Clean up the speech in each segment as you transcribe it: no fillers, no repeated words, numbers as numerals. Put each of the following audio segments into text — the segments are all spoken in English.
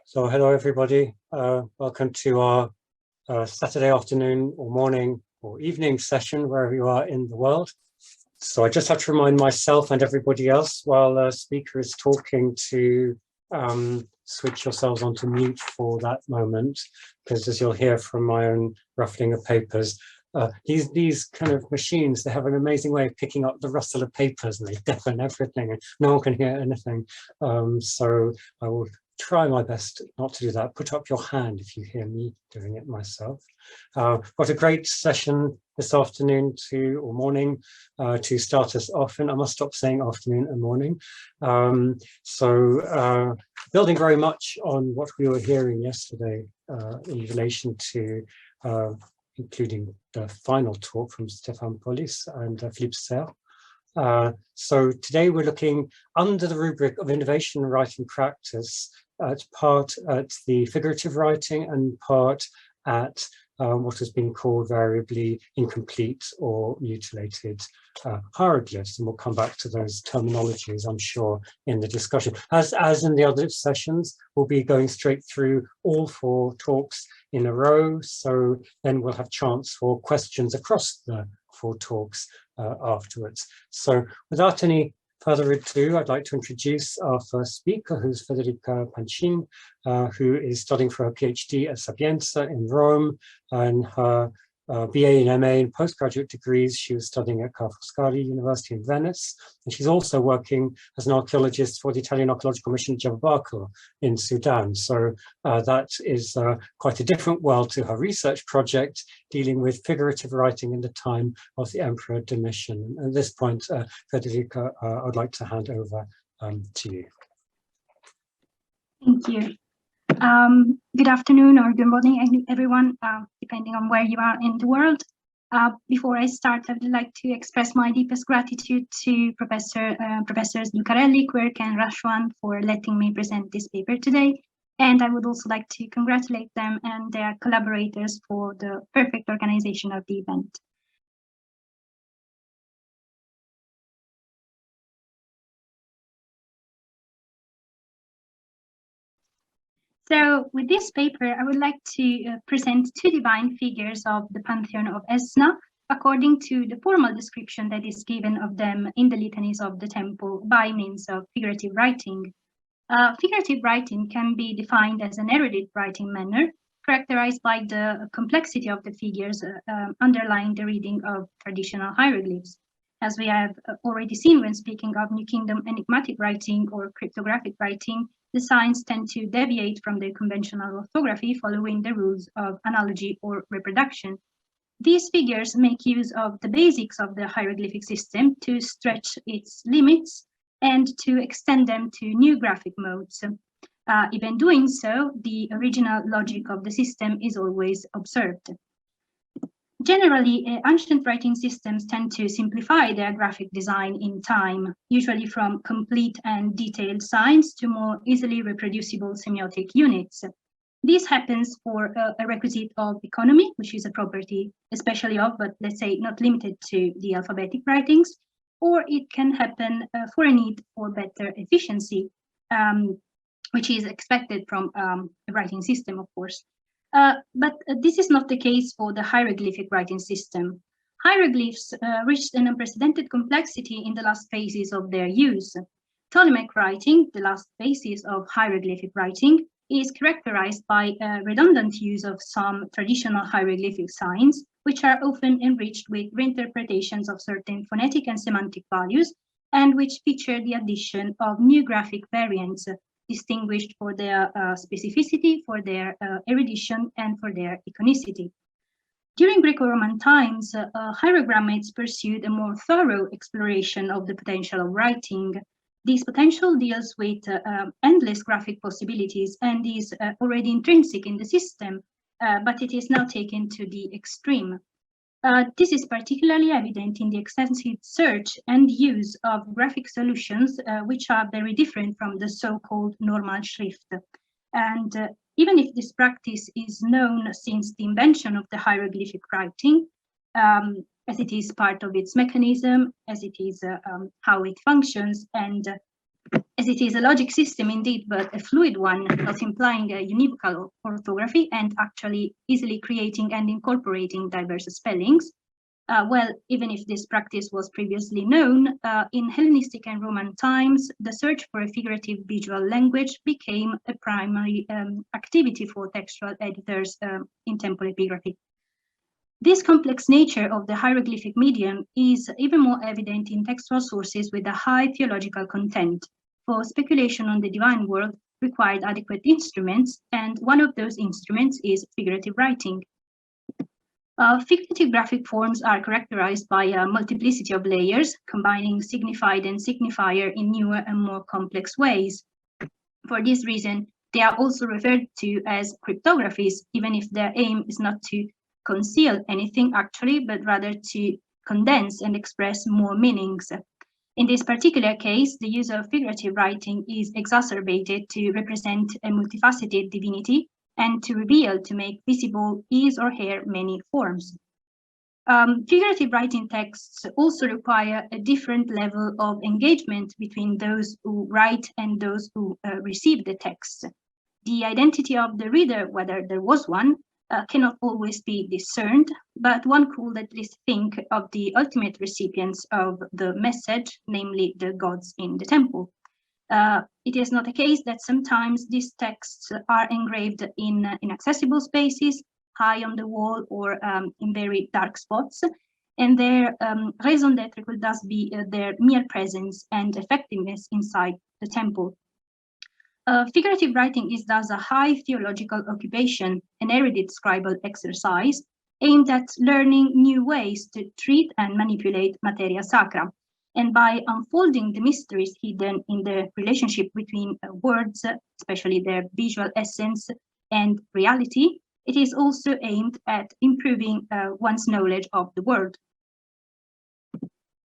So hello everybody, welcome to our Saturday afternoon or morning or evening session wherever you are in the world. So I just have to remind myself and everybody else while the speaker is talking to switch yourselves onto mute for that moment, because as you'll hear from my own ruffling of papers, these kind of machines, they have an amazing way of picking up the rustle of papers and they deafen everything and no one can hear anything. So I will try my best not to do that. Put up your hand if you hear me doing it myself. What a great session this afternoon or morning to start us off. And I must stop saying afternoon and morning. Building very much on what we were hearing yesterday in relation to including the final talk from Stefan Polis and Philippe Serre. So today we're looking under the rubric of innovation and writing practice part at the figurative writing and part at what has been called variably incomplete or mutilated hieroglyphs, and we'll come back to those terminologies, I'm sure, in the discussion. As in the other sessions, we'll be going straight through all 4 talks in a row, so then we'll have chance for questions across the 4 talks afterwards. So without any further ado, I'd like to introduce our first speaker, who's Federica Pancin, who is studying for her PhD at Sapienza in Rome, and her BA and MA and postgraduate degrees. She was studying at Ca' Foscari University in Venice, and she's also working as an archaeologist for the Italian Archaeological Mission at Jebel Barkal in Sudan. So that is quite a different world to her research project, dealing with figurative writing in the time of the Emperor Domitian. And at this point, Federica, I'd like to hand over to you. Thank you. Good afternoon or good morning, everyone, depending on where you are in the world. Before I start, I would like to express my deepest gratitude to Professors Lucarelli, Quirke, and Rashwan for letting me present this paper today. And I would also like to congratulate them and their collaborators for the perfect organization of the event. So with this paper, I would like to present 2 divine figures of the pantheon of Esna, according to the formal description that is given of them in the litanies of the temple by means of figurative writing. Figurative writing can be defined as an erudite writing manner, characterized by the complexity of the figures underlying the reading of traditional hieroglyphs. As we have already seen when speaking of New Kingdom enigmatic writing or cryptographic writing, the signs tend to deviate from the conventional orthography following the rules of analogy or reproduction. These figures make use of the basics of the hieroglyphic system to stretch its limits and to extend them to new graphic modes. Even doing so, the original logic of the system is always observed. Generally, ancient writing systems tend to simplify their graphic design in time, usually from complete and detailed signs to more easily reproducible semiotic units. This happens for a requisite of economy, which is a property especially of, but let's say not limited to, the alphabetic writings, or it can happen for a need for better efficiency, which is expected from a writing system, of course. But this is not the case for the hieroglyphic writing system. Hieroglyphs reached an unprecedented complexity in the last phases of their use. Ptolemaic writing, the last phases of hieroglyphic writing, is characterized by a redundant use of some traditional hieroglyphic signs, which are often enriched with reinterpretations of certain phonetic and semantic values, and which feature the addition of new graphic variants, distinguished for their specificity, for their erudition, and for their iconicity. During Greco-Roman times, hierogrammates pursued a more thorough exploration of the potential of writing. This potential deals with endless graphic possibilities and is already intrinsic in the system, but it is now taken to the extreme. This is particularly evident in the extensive search and use of graphic solutions, which are very different from the so-called normal schrift. And even if this practice is known since the invention of the hieroglyphic writing, as it is part of its mechanism, as it is how it functions, and as it is a logic system indeed, but a fluid one, not implying a univocal orthography and actually easily creating and incorporating diverse spellings. Well, even if this practice was previously known, in Hellenistic and Roman times, the search for a figurative visual language became a primary activity for textual editors in temple epigraphy. This complex nature of the hieroglyphic medium is even more evident in textual sources with a high theological content. For speculation on the divine world required adequate instruments, and one of those instruments is figurative writing. Figurative graphic forms are characterized by a multiplicity of layers, combining signified and signifier in newer and more complex ways. For this reason, they are also referred to as cryptographies, even if their aim is not to conceal anything actually, but rather to condense and express more meanings. In this particular case, the use of figurative writing is exacerbated to represent a multifaceted divinity and to reveal, to make visible his or her many forms. Figurative writing texts also require a different level of engagement between those who write and those who receive the text. The identity of the reader, whether there was one, cannot always be discerned, but one could at least think of the ultimate recipients of the message, namely the gods in the temple. It is not a case that sometimes these texts are engraved in inaccessible spaces, high on the wall, or in very dark spots, and their raison d'etre could thus be their mere presence and effectiveness inside the temple. Figurative writing is thus a high theological occupation, an erudite scribal exercise, aimed at learning new ways to treat and manipulate materia sacra. And by unfolding the mysteries hidden in the relationship between words, especially their visual essence and reality, it is also aimed at improving one's knowledge of the world.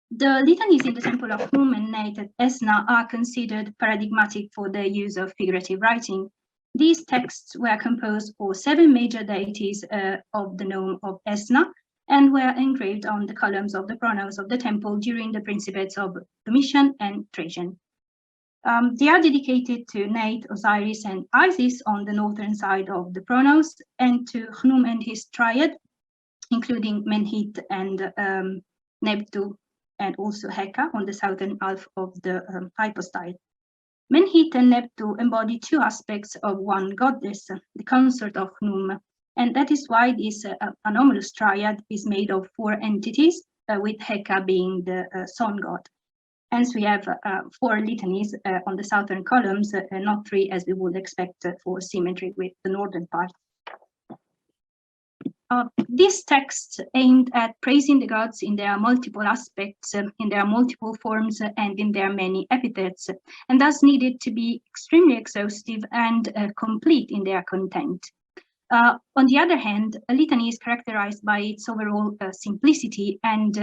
The litanies in the Temple of Hum and Neit at Esna are considered paradigmatic for the use of figurative writing. These texts were composed for 7 major deities of the nome of Esna, and were engraved on the columns of the pronaos of the temple during the principates of Domitian and Trajan. They are dedicated to Neit, Osiris, and Isis on the northern side of the pronaos, and to Hnum and his triad, including Menhit and Nebtu, and also Heka on the southern half of the hypostyle. Menhit and Nebtu embody 2 aspects of one goddess, the consort of Hnum, and that is why this anomalous triad is made of 4 entities, with Heka being the sun god. Hence, we have 4 litanies on the southern columns, not 3 as we would expect for symmetry with the northern part. These texts aimed at praising the gods in their multiple aspects, in their multiple forms, and in their many epithets, and thus needed to be extremely exhaustive and complete in their content. On the other hand, a litany is characterized by its overall simplicity and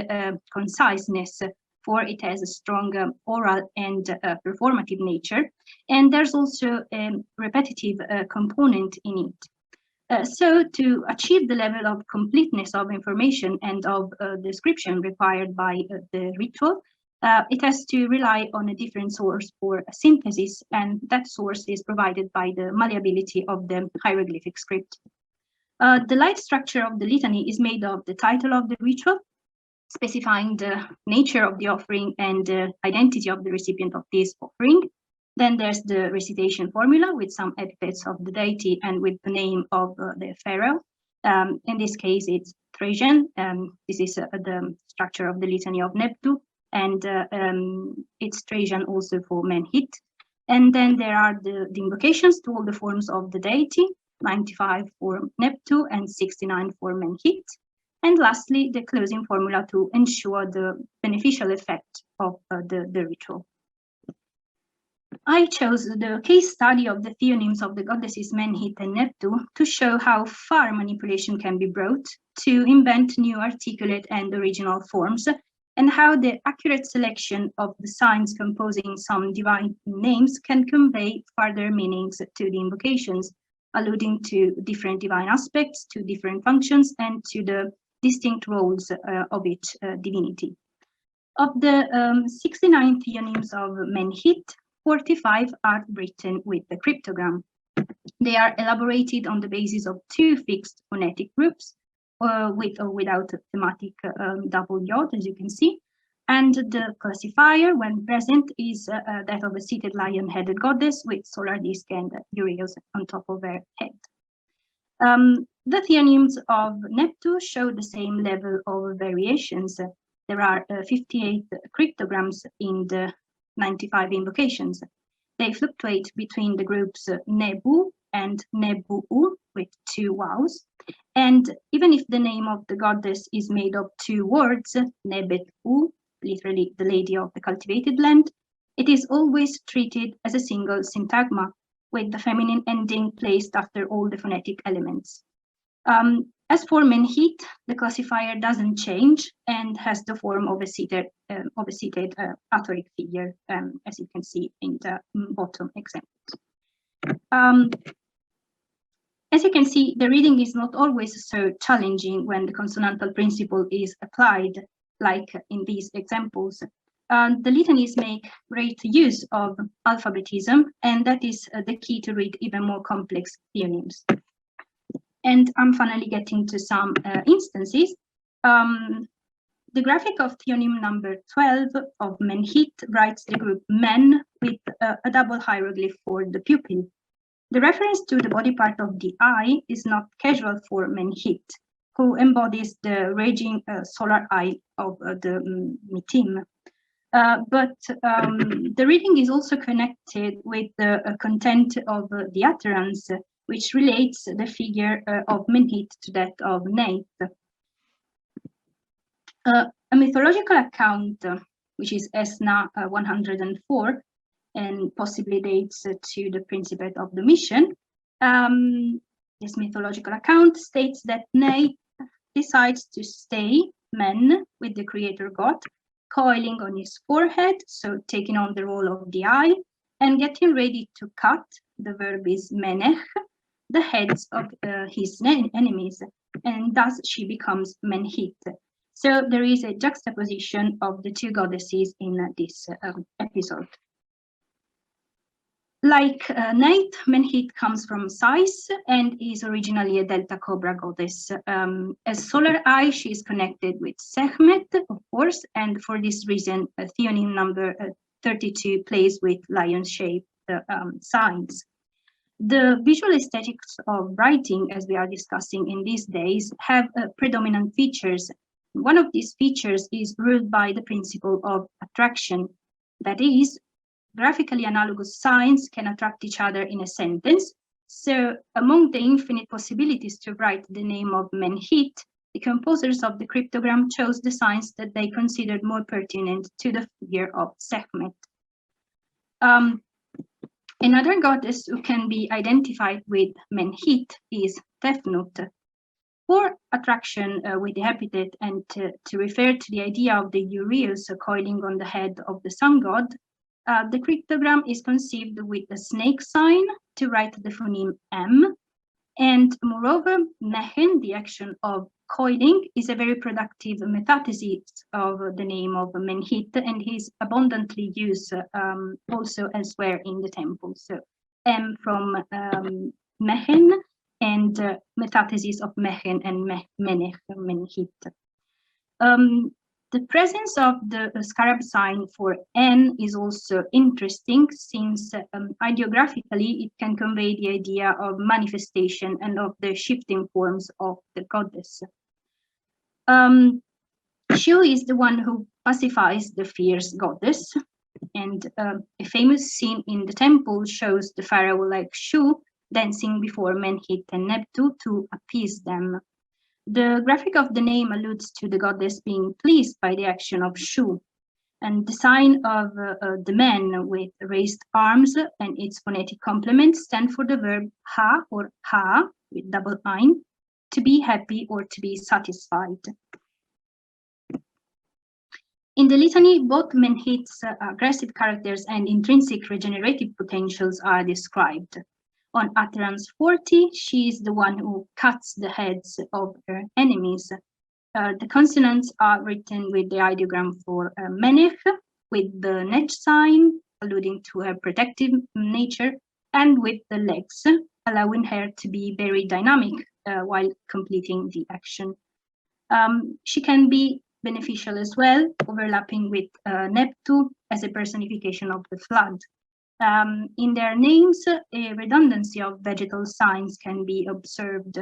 conciseness, for it has a strong oral and performative nature, and there's also a repetitive component in it. So to achieve the level of completeness of information and of description required by the ritual, it has to rely on a different source for synthesis, and that source is provided by the malleability of the hieroglyphic script. The light structure of the litany is made of the title of the ritual, specifying the nature of the offering and the identity of the recipient of this offering. Then there's the recitation formula with some epithets of the deity and with the name of the pharaoh. In this case, it's Trajan. This is the structure of the litany of Nebtu, and it's Trajan also for Menhit. And then there are the invocations to all the forms of the deity, 95 for Nebtu and 69 for Menhit. And lastly, the closing formula to ensure the beneficial effect of the ritual. I chose the case study of the theonyms of the goddesses Menhit and Nebtu to show how far manipulation can be brought to invent new articulate and original forms, and how the accurate selection of the signs composing some divine names can convey further meanings to the invocations, alluding to different divine aspects, to different functions, and to the distinct roles of each divinity. Of the 69 theonyms of Menhit, 45 are written with the cryptogram. They are elaborated on the basis of two fixed phonetic groups, with or without a thematic double yod, as you can see. And the classifier, when present, is that of a seated lion-headed goddess with solar disk and ureus on top of her head. The theonyms of Neptune show the same level of variations. There are 58 cryptograms in the 95 invocations. They fluctuate between the groups Nebu and Nebu'u with two vowels. And even if the name of the goddess is made of two words, Nebet-U, literally the lady of the cultivated land, it is always treated as a single syntagma, with the feminine ending placed after all the phonetic elements. As for Menhit, the classifier doesn't change and has the form of a seated Athoric figure, as you can see in the bottom example. As you can see, the reading is not always so challenging when the consonantal principle is applied, like in these examples. The litanies make great use of alphabetism, and that is the key to read even more complex theonyms. And I'm finally getting to some instances. The graphic of theonym number 12 of Menhit writes the group Men with a double hieroglyph for the pupil. The reference to the body part of the eye is not casual for Menhit, who embodies the raging solar eye of the Mitim. But the reading is also connected with the content of the utterance, which relates the figure of Menhit to that of Neith. A mythological account, which is Esna 104, and possibly dates to the Principate of the Mission. This mythological account states that Neith decides to stay Men with the creator god, coiling on his forehead, so taking on the role of the eye, and getting ready to cut, the verb is menech, the heads of his enemies, and thus she becomes Menhit. So there is a juxtaposition of the two goddesses in this episode. Like Neith, Menhit comes from Sais and is originally a Delta Cobra goddess. As Solar Eye, she is connected with Sekhmet, of course, and for this reason, theonym number 32 plays with lion-shaped signs. The visual aesthetics of writing, as we are discussing in these days, have predominant features. One of these features is ruled by the principle of attraction. That is, graphically analogous signs can attract each other in a sentence. So among the infinite possibilities to write the name of Menhit, the composers of the cryptogram chose the signs that they considered more pertinent to the figure of Sekhmet. Another goddess who can be identified with Menhit is Tefnut. For attraction with the epithet and to refer to the idea of the ureus coiling on the head of the sun god, the cryptogram is conceived with a snake sign to write the phoneme M. And moreover, Mehen, the action of coiling, is a very productive metathesis of the name of Menhit and is abundantly used also elsewhere in the temple. So M from Mehen and metathesis of Mehen and Menech, Menhit. The presence of the scarab sign for N is also interesting since ideographically it can convey the idea of manifestation and of the shifting forms of the goddess. Shu is the one who pacifies the fierce goddess, and a famous scene in the temple shows the pharaoh-like Shu dancing before Menhit and Neptune to appease them. The graphic of the name alludes to the goddess being pleased by the action of Shu, and the sign of the man with raised arms and its phonetic complement stand for the verb ha or ha with double ein, to be happy or to be satisfied. In the litany, both Menhit's aggressive characters and intrinsic regenerative potentials are described. On utterance 40, she is the one who cuts the heads of her enemies. The consonants are written with the ideogram for Menech, with the Nech sign, alluding to her protective nature, and with the legs, allowing her to be very dynamic while completing the action. She can be beneficial as well, overlapping with Neptu as a personification of the flood. In their names, a redundancy of vegetal signs can be observed,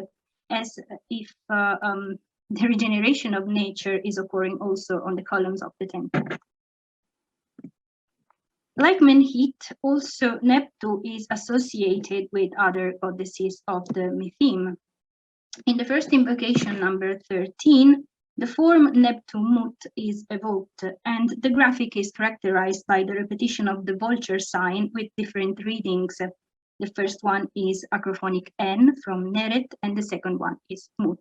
as if the regeneration of nature is occurring also on the columns of the temple. Like Menhit, also Neptu is associated with other goddesses of the mytheme. In the first invocation, number 13, the form Neptu Mut is evoked, and the graphic is characterized by the repetition of the vulture sign with different readings. The first one is acrophonic N from Neret, and the second one is Mut.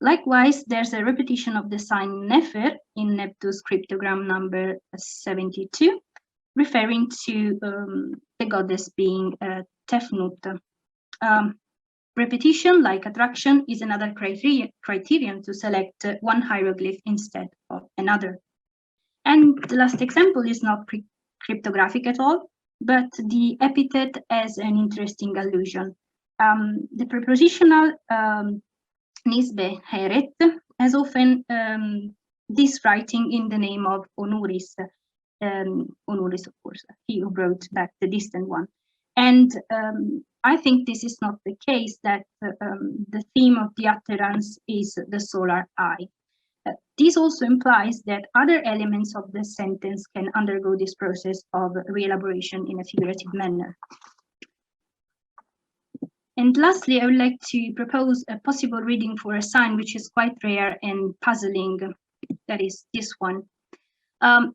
Likewise, there's a repetition of the sign Nefer in Neptu's cryptogram number 72, referring to the goddess being Tefnut. Repetition, like attraction, is another criterion to select one hieroglyph instead of another. And the last example is not cryptographic at all, but the epithet as an interesting allusion. The prepositional Nisbe Heret has often this writing in the name of Onuris. Onuris, of course, he who wrote back the distant one. And I think this is not the case, that the theme of the utterance is the solar eye. This also implies that other elements of the sentence can undergo this process of re-elaboration in a figurative manner. And lastly, I would like to propose a possible reading for a sign which is quite rare and puzzling. That is this one.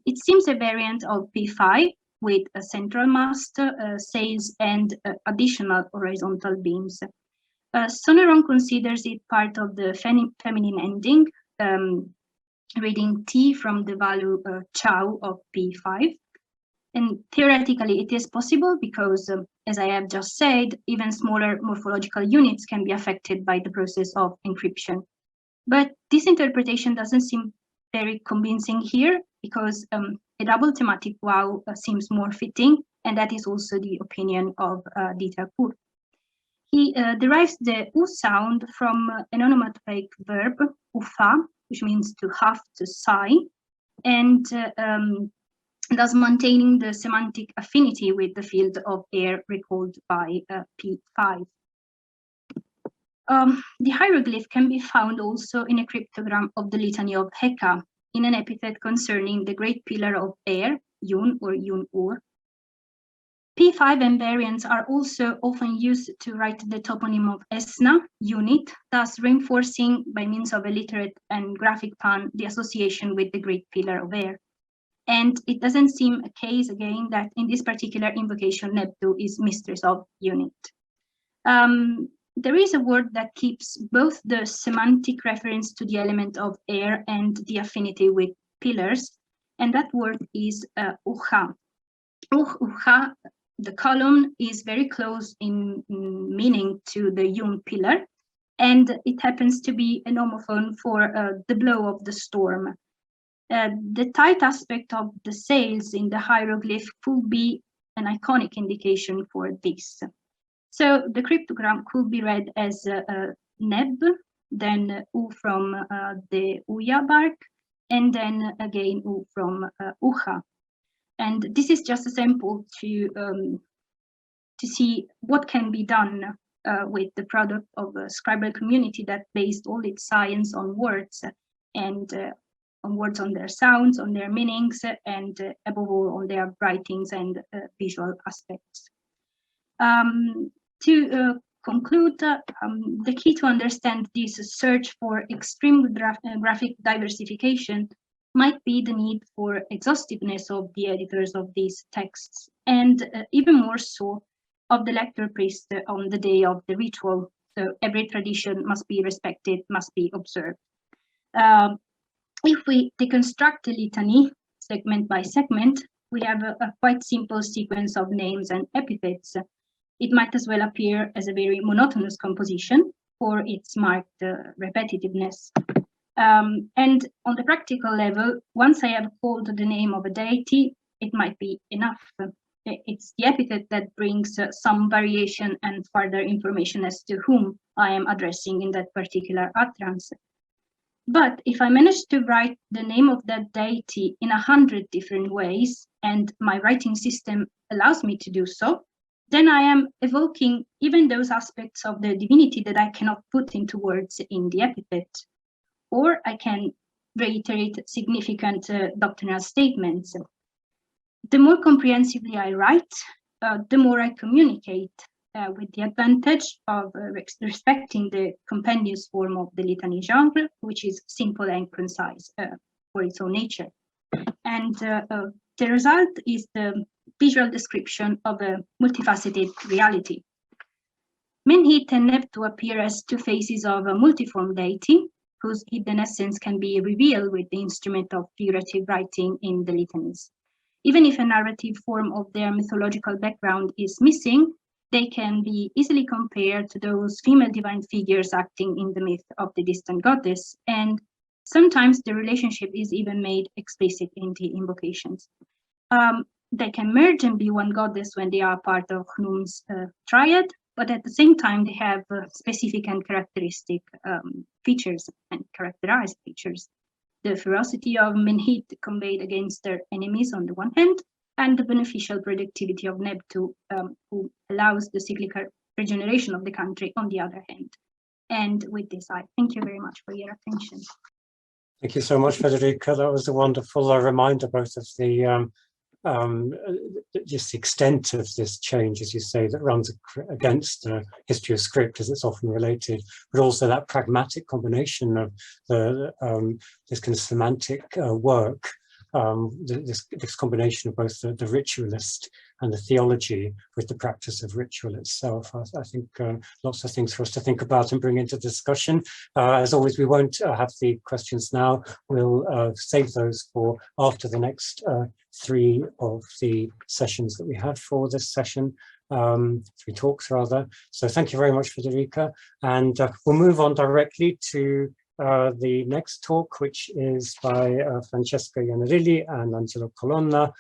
It seems a variant of P5 with a central mast, sails, and additional horizontal beams. Soneron considers it part of the feminine ending, reading T from the value Chau of P5. And theoretically, it is possible because, as I have just said, even smaller morphological units can be affected by the process of encryption. But this interpretation doesn't seem very convincing here, because a double thematic wow seems more fitting, and that is also the opinion of Dieter Quirke. He derives the U sound from an onomatopoeic verb, ufa, which means to huff, to sigh, and thus maintaining the semantic affinity with the field of air recalled by P5. The hieroglyph can be found also in a cryptogram of the Litany of Heka, in an epithet concerning the great pillar of air, Yun or Yun-Ur. P5 and variants are also often used to write the toponym of Esna, unit, thus reinforcing by means of a literate and graphic pun the association with the great pillar of air. And it doesn't seem a case, again, that in this particular invocation, Neptu is mistress of unit. There is a word that keeps both the semantic reference to the element of air and the affinity with pillars, and that word is uha. Uha, the column, is very close in meaning to the Yun pillar, and it happens to be an homophone for the blow of the storm. The tight aspect of the sails in the hieroglyph could be an iconic indication for this. So the cryptogram could be read as Neb, then U from the Uya bark, and then again U from Uha. And this is just a sample to see what can be done with the product of a scribal community that based all its science on words, and on words, on their sounds, on their meanings, and above all on their writings and visual aspects. To conclude, the key to understand this search for extreme graphic diversification might be the need for exhaustiveness of the editors of these texts, and even more so of the lector priest on the day of the ritual. So every tradition must be respected, must be observed. If we deconstruct the litany segment by segment, we have a quite simple sequence of names and epithets. It might as well appear as a very monotonous composition for its marked repetitiveness. And on the practical level, once I have called the name of a deity, it might be enough. It's the epithet that brings some variation and further information as to whom I am addressing in that particular utterance. But if I manage to write the name of that deity in 100 different ways, and my writing system allows me to do so, then I am evoking even those aspects of the divinity that I cannot put into words in the epithet. Or I can reiterate significant doctrinal statements. The more comprehensively I write, the more I communicate, with the advantage of respecting the compendious form of the litany genre, which is simple and concise for its own nature. And the result is the visual description of a multifaceted reality. Menhit and Nebtu appear as two faces of a multiform deity, whose hidden essence can be revealed with the instrument of figurative writing in the litanies. Even if a narrative form of their mythological background is missing, they can be easily compared to those female divine figures acting in the myth of the distant goddess, and sometimes the relationship is even made explicit in the invocations. They can merge and be one goddess when they are part of Hnum's triad, but at the same time they have specific and characteristic features and characterized features. The ferocity of Menhit conveyed against their enemies on the one hand, and the beneficial productivity of Nebtu, who allows the cyclical regeneration of the country on the other hand. And with this, I thank you very much for your attention. Thank you so much, Federica. That was a wonderful reminder, both of the just the extent of this change, as you say, that runs against the history of script, as it's often related, but also that pragmatic combination of the this kind of semantic work, this combination of both the ritualist and the theology with the practice of ritual itself. I think lots of things for us to think about and bring into discussion. As always, we won't have the questions now. We'll save those for after the next 3 of the sessions that we had for this session, 3 talks rather. So thank you very much, Federica. And we'll move on directly to the next talk, which is by Francesca Iannarilli and Angelo Colonna.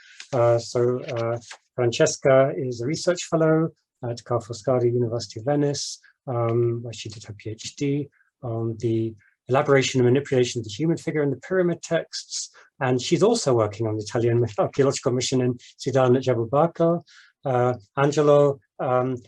Francesca is a research fellow at Ca' Foscari, University of Venice, where she did her PhD on the elaboration and manipulation of the human figure in the pyramid texts. And she's also working on the Italian archaeological mission in Sudan at Jebel Barka. Angelo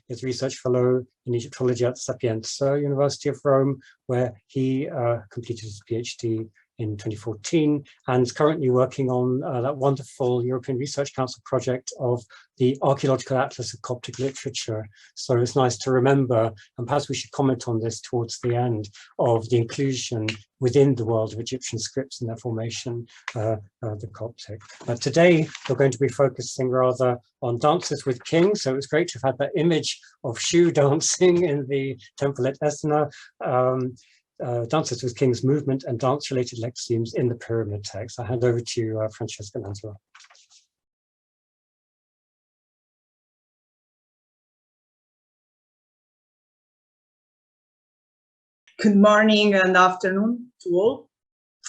is a research fellow in Egyptology at the Sapienza University of Rome, where he completed his PhD in 2014 and is currently working on that wonderful European Research Council project of the Archaeological Atlas of Coptic Literature. So it's nice to remember, and perhaps we should comment on this towards the end, of the inclusion within the world of Egyptian scripts and their formation, the Coptic. Today, we're going to be focusing rather on dances with kings. So it was great to have had that image of shoe dancing in the temple at Esna. Dances with Kings movement and dance-related lexemes in the pyramid text. I hand over to you, Francesca and Angelo. Good morning and afternoon to all.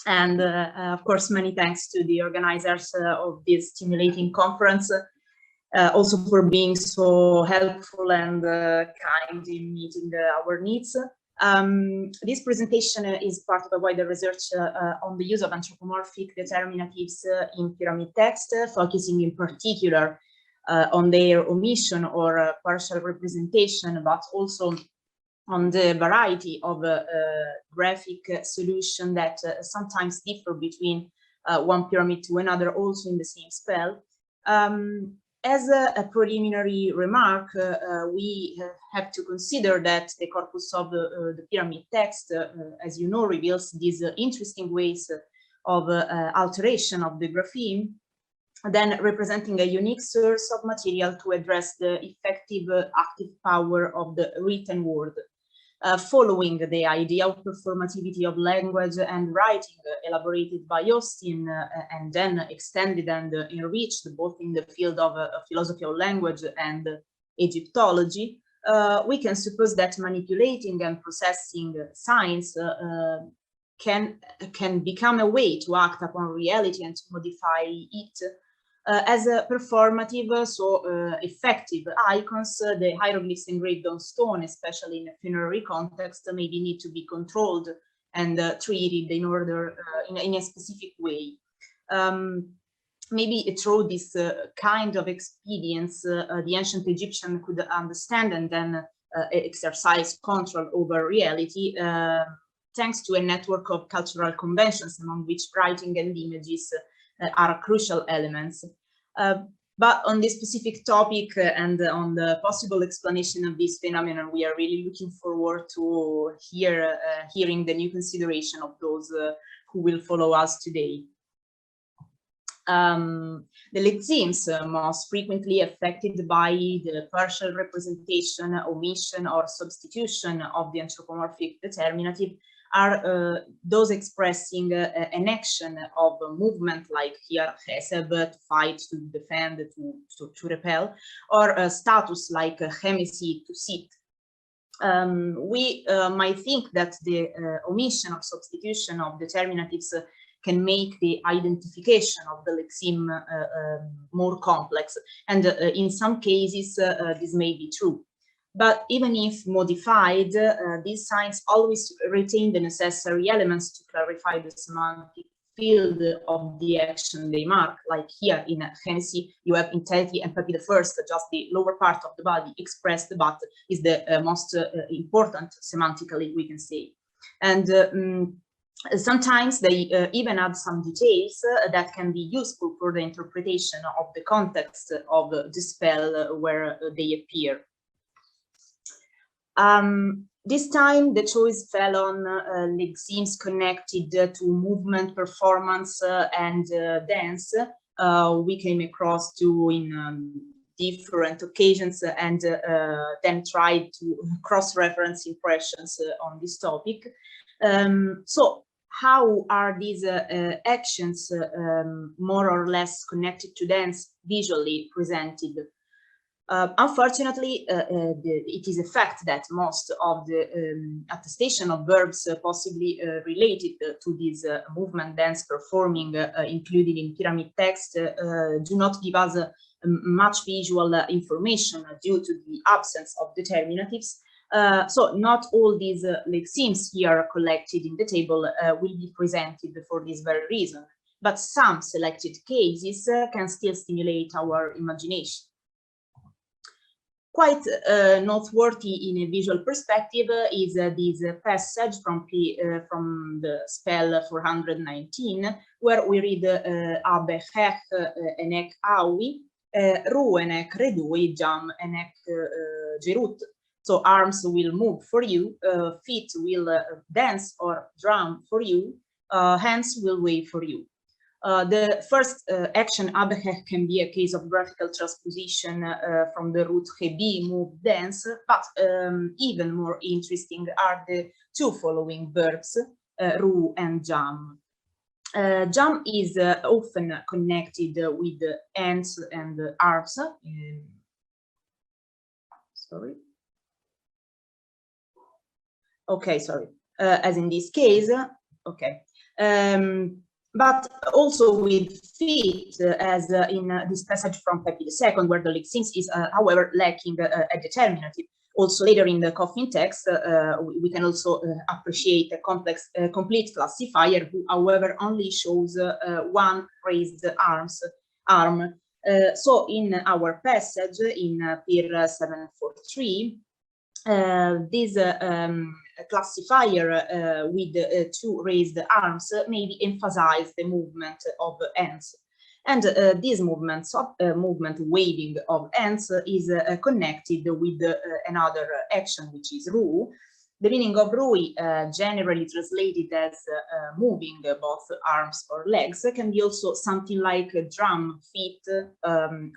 And of course, many thanks to the organizers of this stimulating conference, also for being so helpful and kind in meeting our needs. This presentation is part of a wider research on the use of anthropomorphic determinatives in pyramid text, focusing in particular on their omission or partial representation, but also on the variety of graphic solution that sometimes differ between one pyramid to another, also in the same spell. As a preliminary remark, we have to consider that the corpus of the pyramid text, as you know, reveals these interesting ways of alteration of the grapheme, then representing a unique source of material to address the effective active power of the written word. Following the ideal performativity of language and writing elaborated by Austin and then extended and enriched both in the field of philosophy of language and Egyptology, we can suppose that manipulating and processing signs can become a way to act upon reality and to modify it As a performative, effective icons, the hieroglyphs engraved on stone, especially in a funerary context, maybe need to be controlled and treated in order in a specific way. Maybe through this kind of expedience, the ancient Egyptian could understand and then exercise control over reality, thanks to a network of cultural conventions, among which writing and images are crucial elements. But on this specific topic and on the possible explanation of this phenomenon, we are really looking forward to hearing the new consideration of those who will follow us today. The lexemes most frequently affected by the partial representation, omission, or substitution of the anthropomorphic determinative are those expressing an action of a movement, like here Kassem, to fight, to defend, to repel, or a status like Hany, to sit. We might think that the omission or substitution of determinatives can make the identification of the lexeme more complex, and in some cases this may be true. But even if modified, these signs always retain the necessary elements to clarify the semantic field of the action they mark. Like here in Hany, you have entirety and Pepi the first, just the lower part of the body expressed, but is the most important semantically, we can say. And sometimes they even add some details that can be useful for the interpretation of the context of the spell where they appear. This time the choice fell on lexemes connected to movement, performance, and dance. We came across two in different occasions and then tried to cross-reference impressions on this topic. So how are these actions more or less connected to dance visually presented? Unfortunately, it is a fact that most of the attestation of verbs possibly related to this movement, dance, performing, included in pyramid text, do not give us much visual information due to the absence of determinatives. So not all these lexemes here collected in the table will be presented for this very reason, but some selected cases can still stimulate our imagination. Quite noteworthy in a visual perspective is this passage from the spell 419, where we read Abe Hech enek awi, Ru enek redui, Jam enek jerut. So arms will move for you, feet will dance or drum for you, hands will wave for you. The first action, Abeheh, can be a case of graphical transposition from the root hebi, move, dance, but even more interesting are the two following verbs, ru and jam. Jam is often connected with hands and arms. Sorry. Okay, sorry. As in this case, okay. But also with feet, as in this passage from Pepi II, where the lexemes is, however, lacking a determinative. Also later in the coffin text, we can also appreciate a complex, complete classifier who, however, only shows one raised arm. So in our passage in Pir 743, this classifier with two raised arms maybe emphasize the movement of hands. And this movement waving of hands is connected with another action, which is ru. The meaning of ru, generally translated as moving both arms or legs, can be also something like drum feet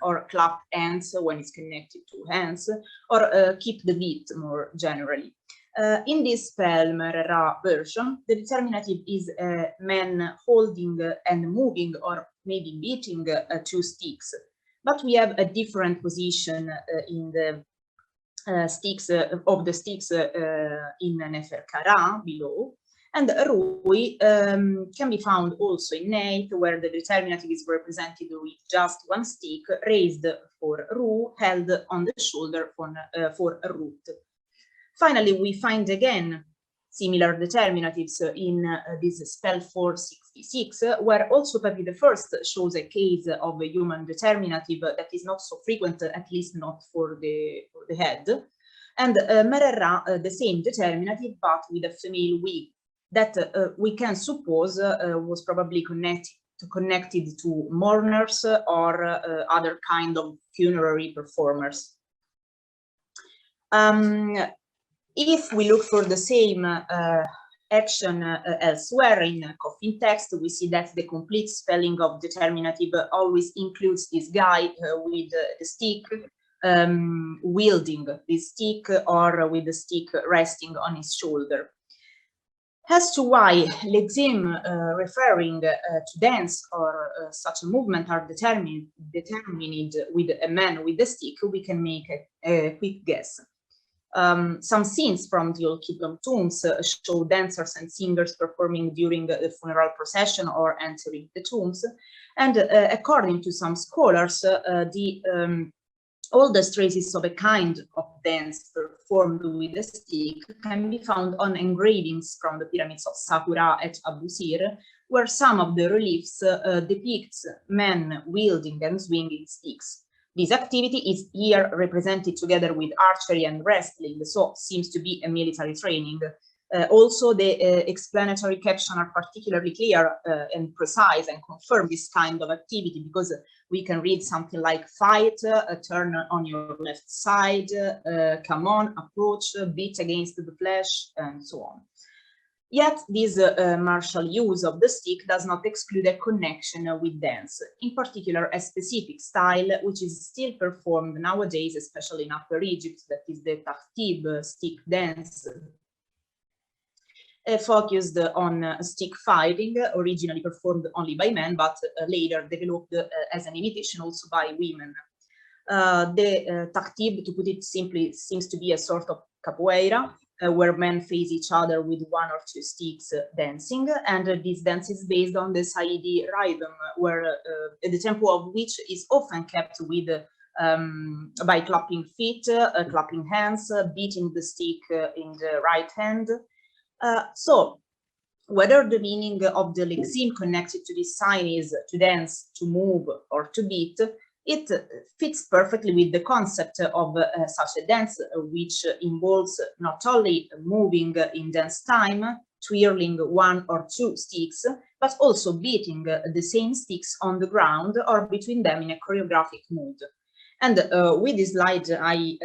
or clap hands when it's connected to hands, or keep the beat more generally. In this spell Merera version, the determinative is a man holding and moving or maybe beating two sticks, but we have a different position in the sticks in Nefer Kara below, And Rui can be found also innate, where the determinative is represented with just one stick raised for Ru, held on the shoulder for a root. Finally, we find again similar determinatives in this spell 466, where also Pepi I shows a case of a human determinative that is not so frequent, at least not for the head. And Merera, the same determinative, but with a female wig, that we can suppose was probably connected to mourners or other kind of funerary performers. If we look for the same action elsewhere in coffin text, we see that the complete spelling of determinative always includes this guy with the stick, wielding this stick, or with the stick resting on his shoulder. As to why lexeme referring to dance or such a movement are determined with a man with a stick, we can make a quick guess. Some scenes from the Old Kingdom tombs show dancers and singers performing during the funeral procession or entering the tombs. And according to some scholars, the oldest traces of a kind of dance performed with a stick can be found on engravings from the pyramids of Saqqara at Abu Sir, where some of the reliefs depicts men wielding and swinging sticks. This activity is here represented together with archery and wrestling, so seems to be a military training. Also, the explanatory captions are particularly clear and precise and confirm this kind of activity, because we can read something like fight, turn on your left side, come on, approach, beat against the flesh, and so on. Yet this martial use of the stick does not exclude a connection with dance, in particular a specific style which is still performed nowadays, especially in Upper Egypt, that is the tahtib stick dance, focused on stick fighting, originally performed only by men, but later developed as an imitation also by women. The tahtib, to put it simply, seems to be a sort of capoeira, where men face each other with one or two sticks dancing, and this dance is based on the Saidi rhythm, where the tempo of which is often kept with by clapping feet, clapping hands, beating the stick in the right hand. So whether the meaning of the lexeme connected to this sign is to dance, to move, or to beat, it fits perfectly with the concept of such a dance, which involves not only moving in dance time, twirling one or two sticks, but also beating the same sticks on the ground or between them in a choreographic mood. And with this slide, I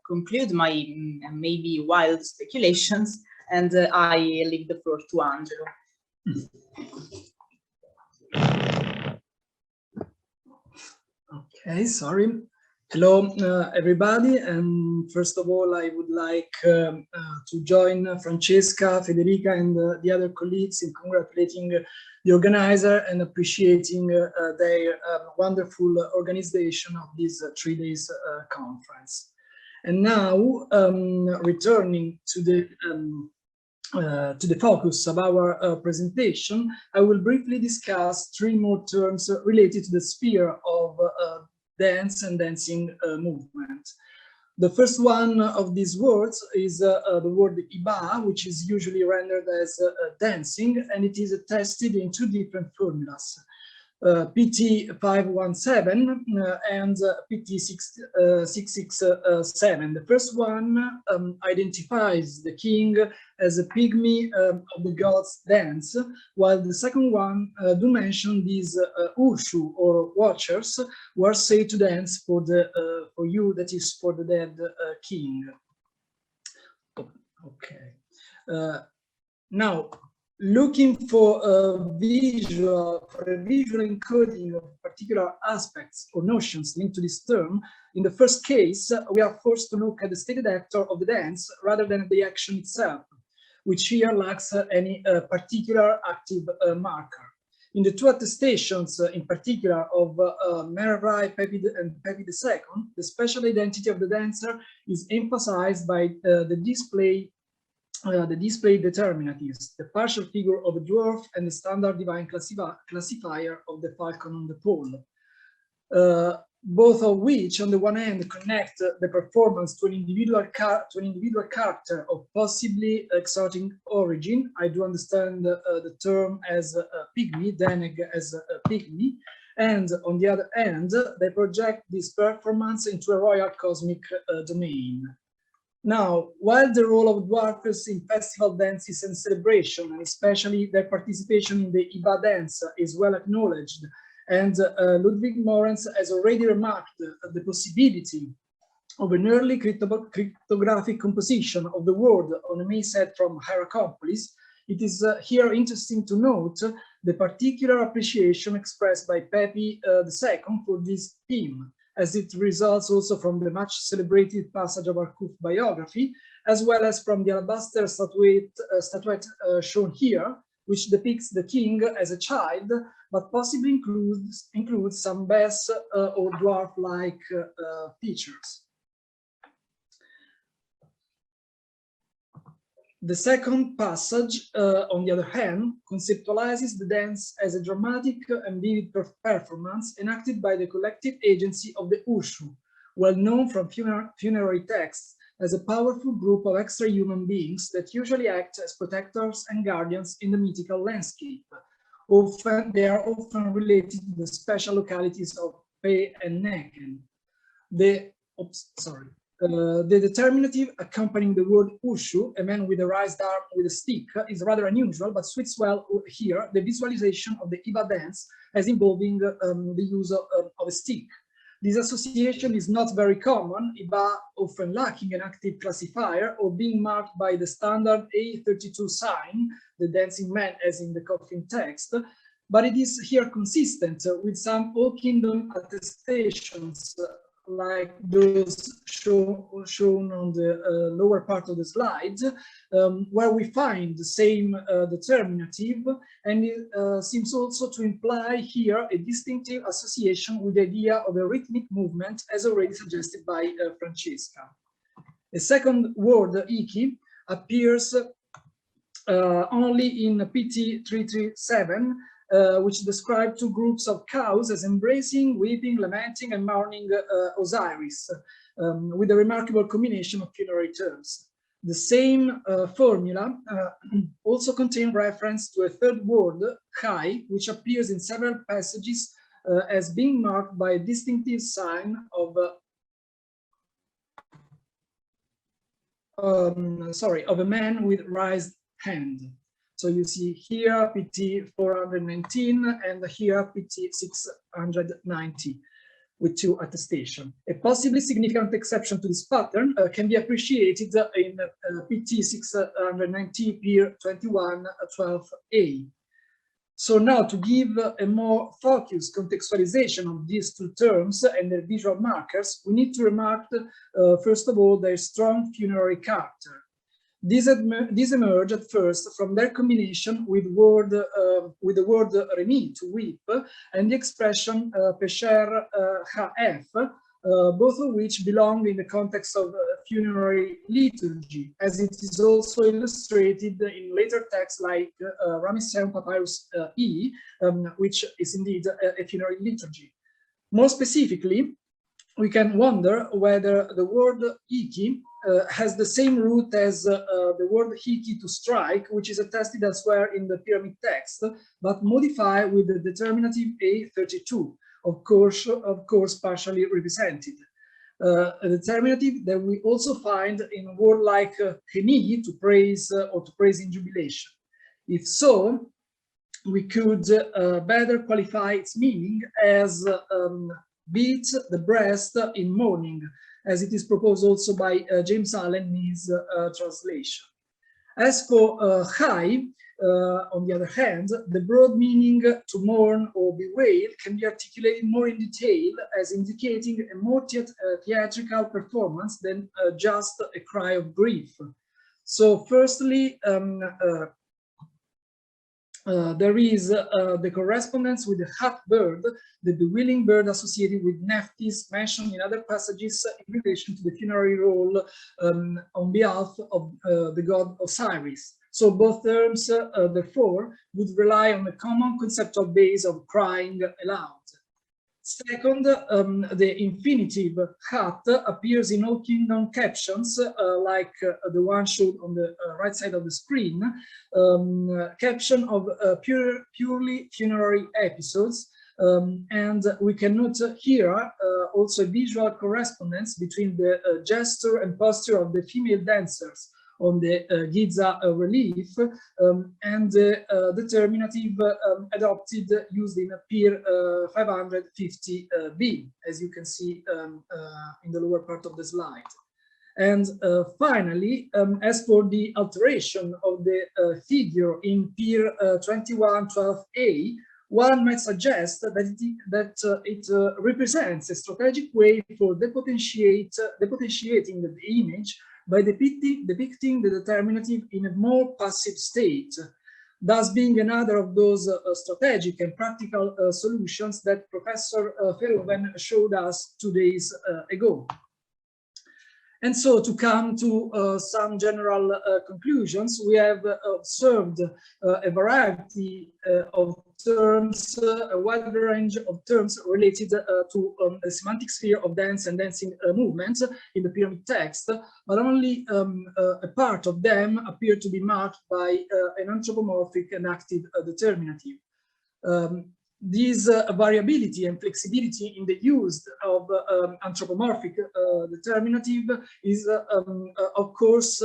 conclude my maybe wild speculations, and I leave the floor to Angelo. Okay, sorry. Hello, everybody. And first of all, I would like to join Francesca, Federica, and the other colleagues in congratulating the organizer and appreciating their wonderful organization of this 3 days conference. And now, returning to the focus of our presentation, I will briefly discuss 3 more terms related to the sphere of dance and dancing movement. The first one of these words is the word iba, which is usually rendered as dancing, and it is attested in 2 different formulas. PT 517 and PT 667. The first one identifies the king as a pygmy of the gods' dance, while the second one do mention these urshu or watchers who are said to dance for you, that is for the dead king. Okay. Now, looking for a visual encoding of particular aspects or notions linked to this term, in the first case, we are forced to look at the stated actor of the dance rather than the action itself, which here lacks any particular active marker. In the 2 attestations, in particular of Merrai, Pepi and Pepi II, the special identity of the dancer is emphasized by the display the display determinatives, the partial figure of a dwarf and the standard divine classifier of the falcon on the pole. Both of which, on the one hand, connect the performance to an individual character of possibly exotic origin. I do understand the term as a pygmy, Deneg as a pygmy, and on the other hand, they project this performance into a royal cosmic domain. Now, while the role of dwarfs in festival dances and celebration, and especially their participation in the Iba dance, is well acknowledged, and Ludwig Mohrens has already remarked the possibility of an early cryptographic composition of the word on a Maysa from Hierakonpolis, it is here interesting to note the particular appreciation expressed by Pepi II for this theme, as it results also from the much celebrated passage of Arcuf biography, as well as from the alabaster statuette shown here, which depicts the king as a child, but possibly includes some bass or dwarf-like features. The second passage, on the other hand, conceptualizes the dance as a dramatic and vivid performance enacted by the collective agency of the Ushu, well known from funerary texts as a powerful group of extra-human beings that usually act as protectors and guardians in the mythical landscape. They are often related to the special localities of Pe and Neken. The determinative accompanying the word Ushu, a man with a raised arm with a stick, is rather unusual, but suits well here the visualization of the Iba dance as involving the use of a stick. This association is not very common, Iba often lacking an active classifier or being marked by the standard A32 sign, the dancing man as in the coffin text, but it is here consistent with some Old Kingdom attestations like those shown on the lower part of the slides, where we find the same determinative, and it seems also to imply here a distinctive association with the idea of a rhythmic movement, as already suggested by Francesca. A second word, iki, appears only in PT 337, which describe two groups of cows as embracing, weeping, lamenting, and mourning Osiris, with a remarkable combination of funerary terms. The same formula also contains reference to a third word, chai, which appears in several passages as being marked by a distinctive sign of a man with raised hand. So you see here PT 419 and here PT 690 with two attestations. A possibly significant exception to this pattern can be appreciated in PT 690 Pier 21 12a. So now to give a more focused contextualization of these two terms and their visual markers, we need to remark, first of all, their strong funerary character. These emerge at first from their combination with the word remi, to weep, and the expression pesher haf, both of which belong in the context of funerary liturgy, as it is also illustrated in later texts like Ramesseum Papyrus E, which is indeed a funerary liturgy. More specifically, we can wonder whether the word iki has the same root as the word hiki, to strike, which is attested elsewhere in the pyramid text, but modified with the determinative A32, of course partially represented. A determinative that we also find in a word like Hany, to praise or to praise in jubilation. If so, we could better qualify its meaning as beat the breast in mourning, as it is proposed also by James Allen in his translation. As for chai, on the other hand, the broad meaning to mourn or bewail can be articulated more in detail as indicating a more theatrical performance than just a cry of grief. So firstly, there is the correspondence with the hat bird, the bewailing bird associated with Nephthys, mentioned in other passages in relation to the funerary role on behalf of the god Osiris. So both terms, therefore, would rely on a common conceptual base of crying aloud. Second, the infinitive hat appears in all kingdom captions, like the one shown on the right side of the screen, caption of purely funerary episodes. And we can note here also a visual correspondence between the gesture and posture of the female dancers on the Giza relief and the determinative adopted used in Pier 550b, as you can see in the lower part of the slide. And finally, as for the alteration of the figure in Pier 2112a, one might suggest that it represents a strategic way for depotentiating the image by depicting the determinative in a more passive state, thus being another of those strategic and practical solutions that Professor Fayum showed us 2 days ago. And so to come to some general conclusions, we have observed a variety of terms, a wide range of terms related to the semantic sphere of dance and dancing movements in the pyramid text, but only a part of them appear to be marked by an anthropomorphic and active determinative. This variability and flexibility in the use of anthropomorphic determinative is, of course,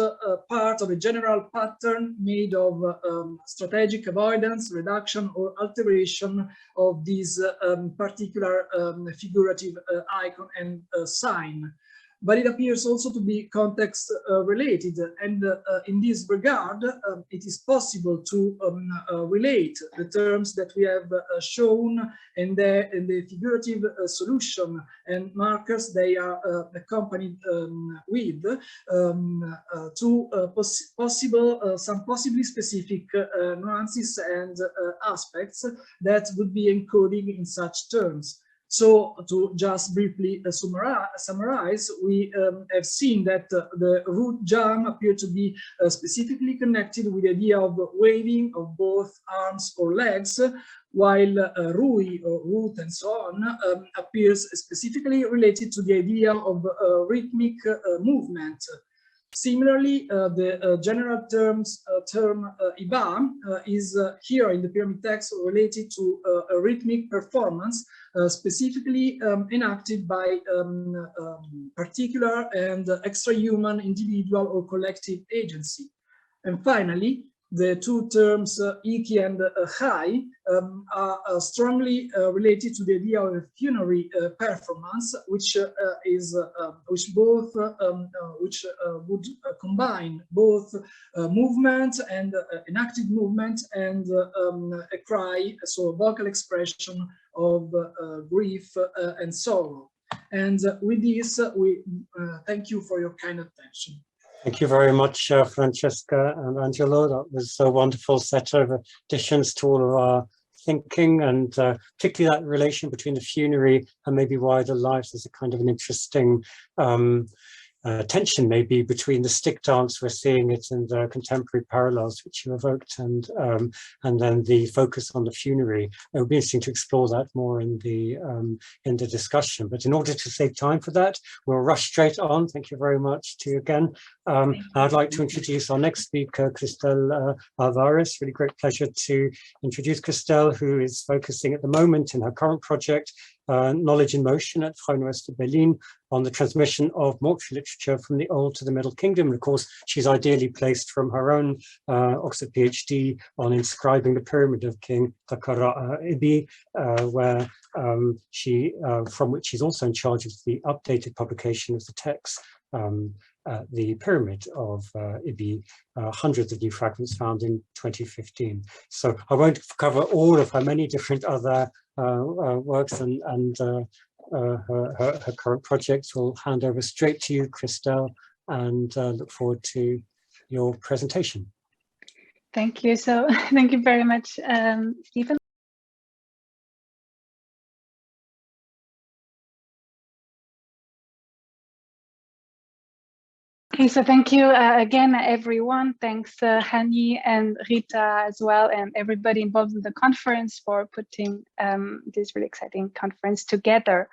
part of a general pattern made of strategic avoidance, reduction, or alteration of this particular figurative icon and sign. But it appears also to be context related, and in this regard, it is possible to relate the terms that we have shown and the figurative solution and markers they are accompanied with to some possibly specific nuances and aspects that would be encoding in such terms. So to just briefly summarize, we have seen that the root jam appeared to be specifically connected with the idea of waving of both arms or legs, while Rui or root and so on appears specifically related to the idea of rhythmic movement. Similarly, the general term Iba is here in the pyramid text related to a rhythmic performance, specifically enacted by particular and extra-human individual or collective agency. And finally, the two terms Iki and Hai are strongly related to the idea of a funerary performance, which would combine both movement and enacted movement and a cry, so a vocal expression of grief and sorrow. And with this, we thank you for your kind attention. Thank you very much, Francesca and Angelo. That was a wonderful set of additions to all of our thinking, and particularly that relation between the funerary and maybe wider life. There's a kind of an interesting tension maybe between the stick dance, we're seeing it in the contemporary parallels which you evoked, and then the focus on the funerary. It would be interesting to explore that more in the discussion, but in order to save time for that, we'll rush straight on. Thank you very much to you again. I'd like to introduce our next speaker, Christelle Alvarez. Really great pleasure to introduce Christelle, who is focusing at the moment in her current project, Knowledge in Motion at Vrije Universiteit Berlin, on the transmission of mortuary literature from the Old to the Middle Kingdom. And of course, she's ideally placed from her own Oxford PhD on inscribing the pyramid of King Takara Ibi, where from which she's also in charge of the updated publication of the text, the pyramid of Ibi, hundreds of new fragments found in 2015. So I won't cover all of her many different other works and her current projects. We'll hand over straight to you, Christelle, and look forward to your presentation. Thank you. So thank you very much, Stephen. Okay, so thank you again, everyone. Thanks, Hany and Rita as well, and everybody involved in the conference for putting this really exciting conference together.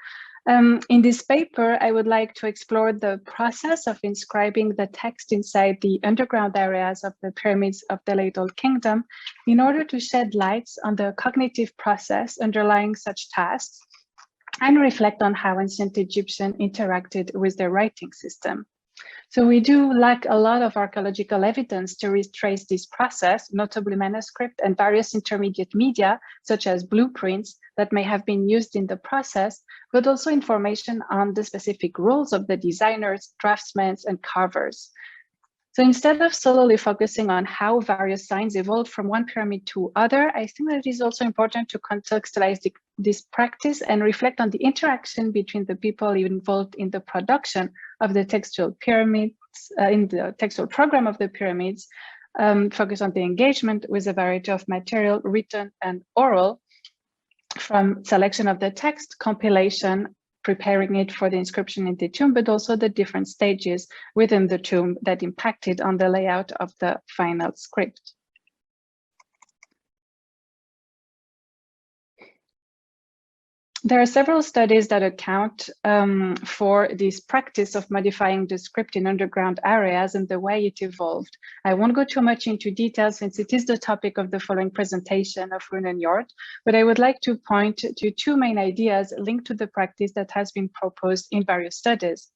In this paper, I would like to explore the process of inscribing the text inside the underground areas of the pyramids of the late Old Kingdom in order to shed lights on the cognitive process underlying such tasks and reflect on how ancient Egyptians interacted with their writing system. So we do lack a lot of archaeological evidence to retrace this process, notably manuscript and various intermediate media, such as blueprints that may have been used in the process, but also information on the specific roles of the designers, draftsmen, and carvers. So instead of solely focusing on how various signs evolved from one pyramid to other, I think that it is also important to contextualize this practice and reflect on the interaction between the people involved in the production of the textual pyramids, in the textual program of the pyramids, focus on the engagement with a variety of material, written and oral, from selection of the text, compilation, preparing it for the inscription in the tomb, but also the different stages within the tomb that impacted on the layout of the final script. There are several studies that account for this practice of modifying the script in underground areas and the way it evolved. I won't go too much into detail since it is the topic of the following presentation of Rune and Jord, but I would like to point to two main ideas linked to the practice that has been proposed in various studies.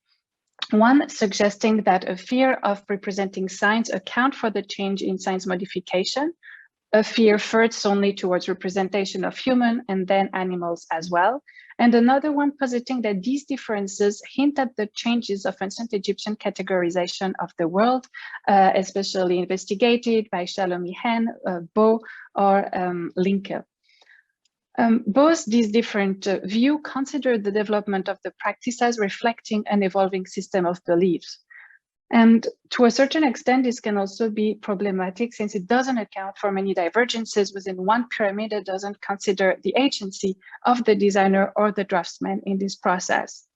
One suggesting that a fear of representing signs account for the change in signs modification, a fear first only towards representation of human and then animals as well. And another one positing that these differences hint at the changes of ancient Egyptian categorization of the world, especially investigated by Shalomi-Hen, Bo, or Linke. Both these different views consider the development of the practice as reflecting an evolving system of beliefs. And to a certain extent, this can also be problematic since it doesn't account for many divergences within one pyramid that doesn't consider the agency of the designer or the draftsman in this process.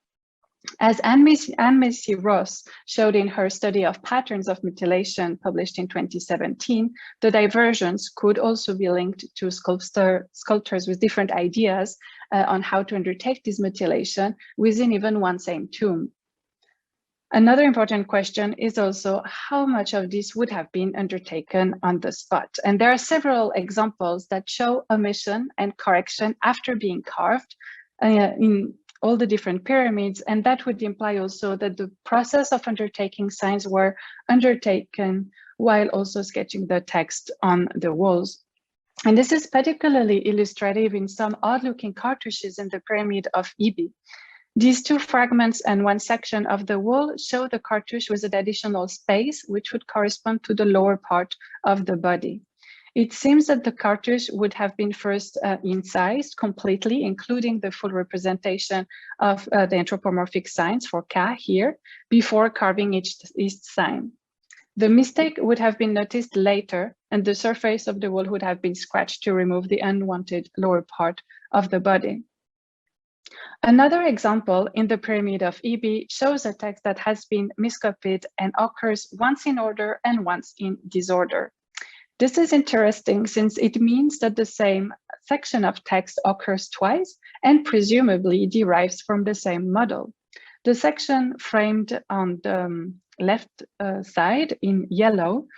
As Anne-Macy Ross showed in her study of patterns of mutilation published in 2017, the divergence could also be linked to sculptors with different ideas on how to undertake this mutilation within even one same tomb. Another important question is also how much of this would have been undertaken on the spot. And there are several examples that show omission and correction after being carved in all the different pyramids. And that would imply also that the process of undertaking signs were undertaken while also sketching the text on the walls. And this is particularly illustrative in some odd-looking cartouches in the pyramid of Ibi. These two fragments and one section of the wall show the cartouche with an additional space, which would correspond to the lower part of the body. It seems that the cartouche would have been first incised completely, including the full representation of the anthropomorphic signs for Ka here, before carving each sign. The mistake would have been noticed later, and the surface of the wall would have been scratched to remove the unwanted lower part of the body. Another example in the pyramid of Ibi shows a text that has been miscopied and occurs once in order and once in disorder. This is interesting since it means that the same section of text occurs twice and presumably derives from the same model. The section framed on the left side in yellow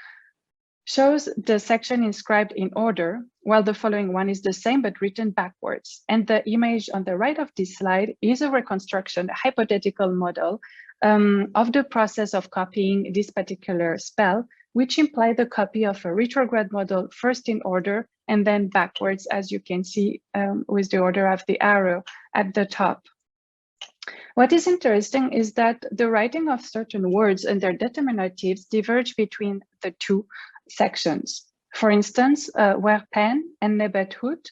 shows the section inscribed in order, while the following one is the same but written backwards. And the image on the right of this slide is a reconstruction, a hypothetical model of the process of copying this particular spell, which implied the copy of a retrograde model first in order and then backwards, as you can see with the order of the arrow at the top. What is interesting is that the writing of certain words and their determinatives diverge between the two sections. For instance, where pen and nebethut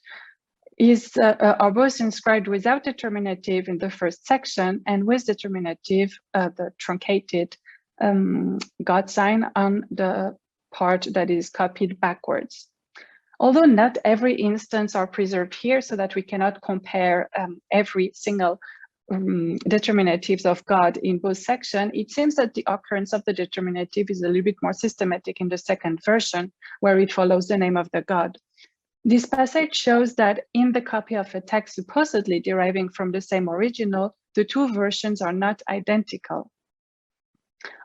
are both inscribed without determinative in the first section and with determinative, the truncated God sign on the part that is copied backwards. Although not every instance are preserved here, so that we cannot compare every single determinatives of God in both sections, it seems that the occurrence of the determinative is a little bit more systematic in the second version, where it follows the name of the God. This passage shows that in the copy of a text supposedly deriving from the same original, the two versions are not identical.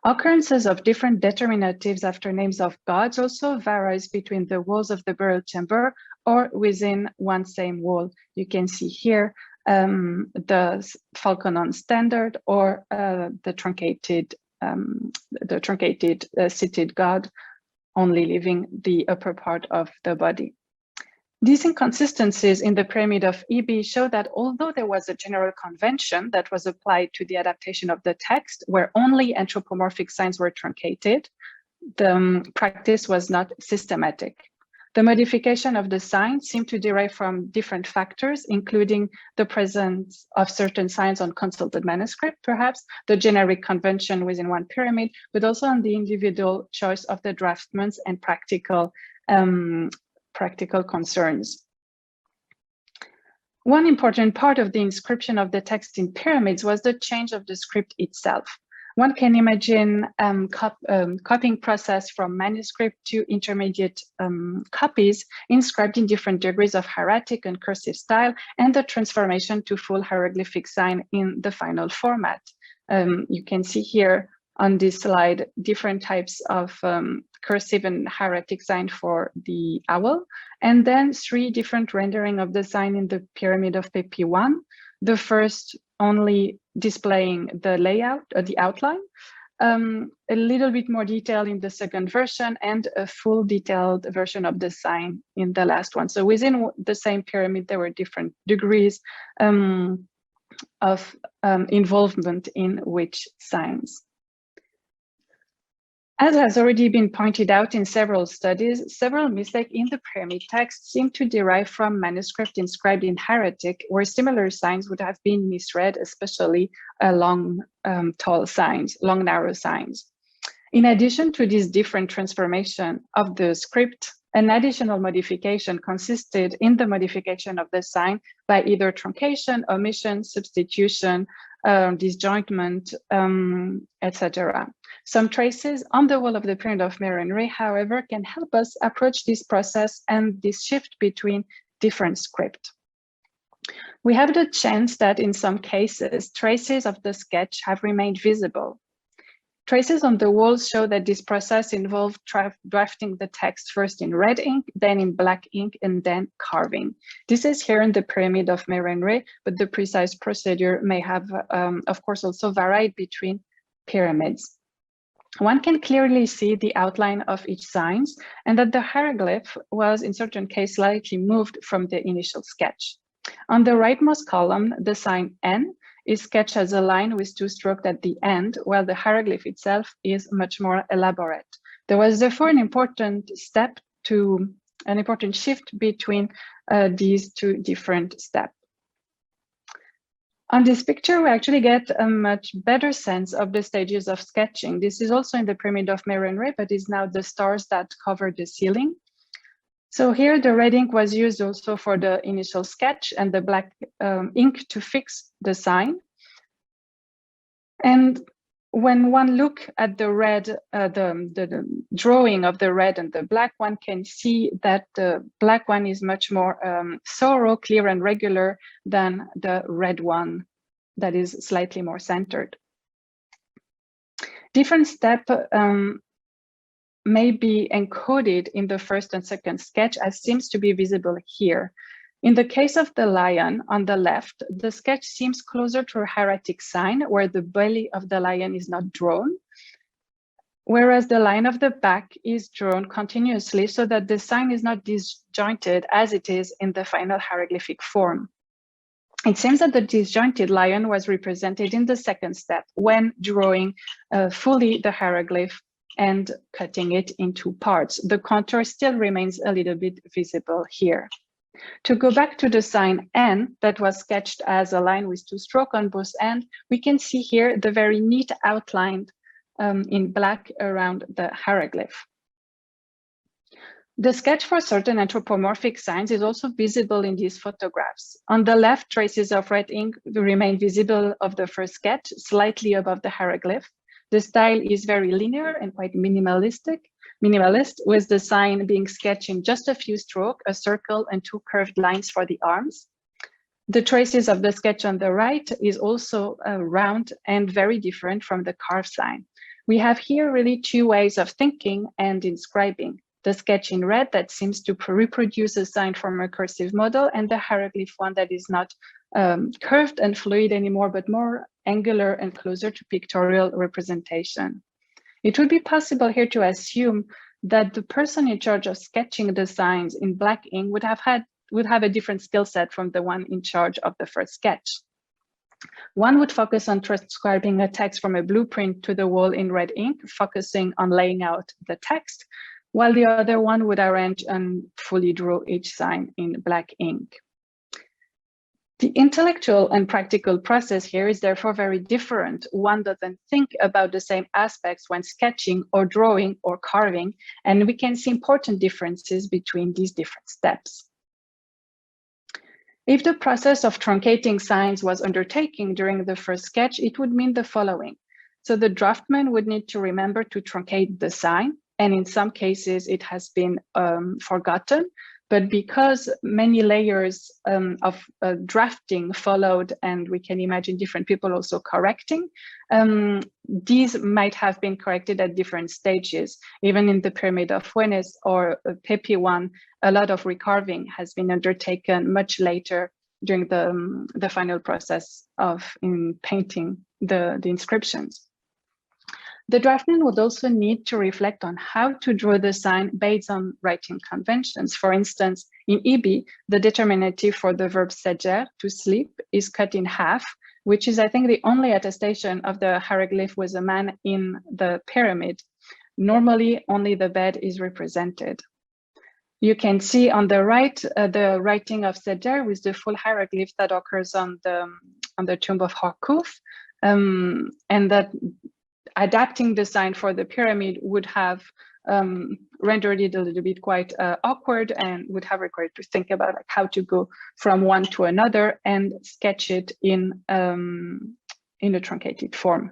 Occurrences of different determinatives after names of gods also varies between the walls of the burial chamber or within one same wall. You can see here the Falconon standard or the truncated seated god, only leaving the upper part of the body. These inconsistencies in the pyramid of EB show that although there was a general convention that was applied to the adaptation of the text, where only anthropomorphic signs were truncated, the practice was not systematic. The modification of the signs seemed to derive from different factors, including the presence of certain signs on consulted manuscript, perhaps, the generic convention within one pyramid, but also on the individual choice of the draftsmen and practical concerns. One important part of the inscription of the text in pyramids was the change of the script itself. One can imagine copying process from manuscript to intermediate copies inscribed in different degrees of hieratic and cursive style, and the transformation to full hieroglyphic sign in the final format. You can see here on this slide different types of cursive and hieratic sign for the owl, and then 3 different rendering of the sign in the pyramid of PP1. The first only displaying the layout, the outline, a little bit more detail in the second version, and a full detailed version of the sign in the last one. So within the same pyramid, there were different degrees of involvement in which signs. As has already been pointed out in several studies, several mistakes in the pyramid text seem to derive from manuscript inscribed in hieratic, where similar signs would have been misread, especially long, tall signs, long, narrow signs. In addition to this different transformation of the script, an additional modification consisted in the modification of the sign by either truncation, omission, substitution, disjointment, etc. Some traces on the wall of the pyramid of Merenre, however, can help us approach this process and this shift between different script. We have the chance that in some cases, traces of the sketch have remained visible. Traces on the walls show that this process involved drafting the text first in red ink, then in black ink, and then carving. This is here in the pyramid of Merenre, but the precise procedure may have, of course, also varied between pyramids. One can clearly see the outline of each sign, and that the hieroglyph was in certain cases slightly moved from the initial sketch. On the rightmost column, the sign N is sketched as a line with 2 strokes at the end, while the hieroglyph itself is much more elaborate. There was therefore an important shift between these 2 different steps. On this picture, we actually get a much better sense of the stages of sketching. This is also in the pyramid of Merenre, but is now the stars that cover the ceiling. So here the red ink was used also for the initial sketch and the black ink to fix the sign. And when one look at the red, the drawing of the red and the black, one can see that the black one is much more thorough, clear and regular than the red one that is slightly more centered. Different steps may be encoded in the first and second sketch, as seems to be visible here. In the case of the lion on the left, the sketch seems closer to a hieratic sign where the belly of the lion is not drawn, whereas the line of the back is drawn continuously so that the sign is not disjointed as it is in the final hieroglyphic form. It seems that the disjointed lion was represented in the second step when drawing fully the hieroglyph and cutting it into parts. The contour still remains a little bit visible here. To go back to the sign N that was sketched as a line with 2 strokes on both ends, we can see here the very neat outline in black around the hieroglyph. The sketch for certain anthropomorphic signs is also visible in these photographs. On the left, traces of red ink remain visible of the first sketch, slightly above the hieroglyph. The style is very linear and quite minimalist, with the sign being sketched in just a few strokes, a circle and two curved lines for the arms. The traces of the sketch on the right is also round and very different from the carved sign. We have here really two ways of thinking and inscribing. The sketch in red that seems to reproduce a sign from a cursive model, and the hieroglyph one that is not curved and fluid anymore, but more angular and closer to pictorial representation. It would be possible here to assume that the person in charge of sketching the signs in black ink would have a different skill set from the one in charge of the first sketch. One would focus on transcribing a text from a blueprint to the wall in red ink, focusing on laying out the text, while the other one would arrange and fully draw each sign in black ink. The intellectual and practical process here is therefore very different. One doesn't think about the same aspects when sketching or drawing or carving, and we can see important differences between these different steps. If the process of truncating signs was undertaken during the first sketch, it would mean the following. So the draftman would need to remember to truncate the sign, and in some cases it has been forgotten, but because many layers of drafting followed, and we can imagine different people also correcting, these might have been corrected at different stages. Even in the Pyramid of Funes or Pepi one, a lot of recarving has been undertaken much later during the final process of painting the inscriptions. The draftman would also need to reflect on how to draw the sign based on writing conventions. For instance, in Ibi, the determinative for the verb seger, to sleep, is cut in half, which is, I think, the only attestation of the hieroglyph with a man in the pyramid. Normally, only the bed is represented. You can see on the right the writing of seger with the full hieroglyph that occurs on the tomb of Harkuf, and that adapting the sign for the pyramid would have rendered it a little bit quite awkward, and would have required to think about like how to go from one to another and sketch it in a truncated form.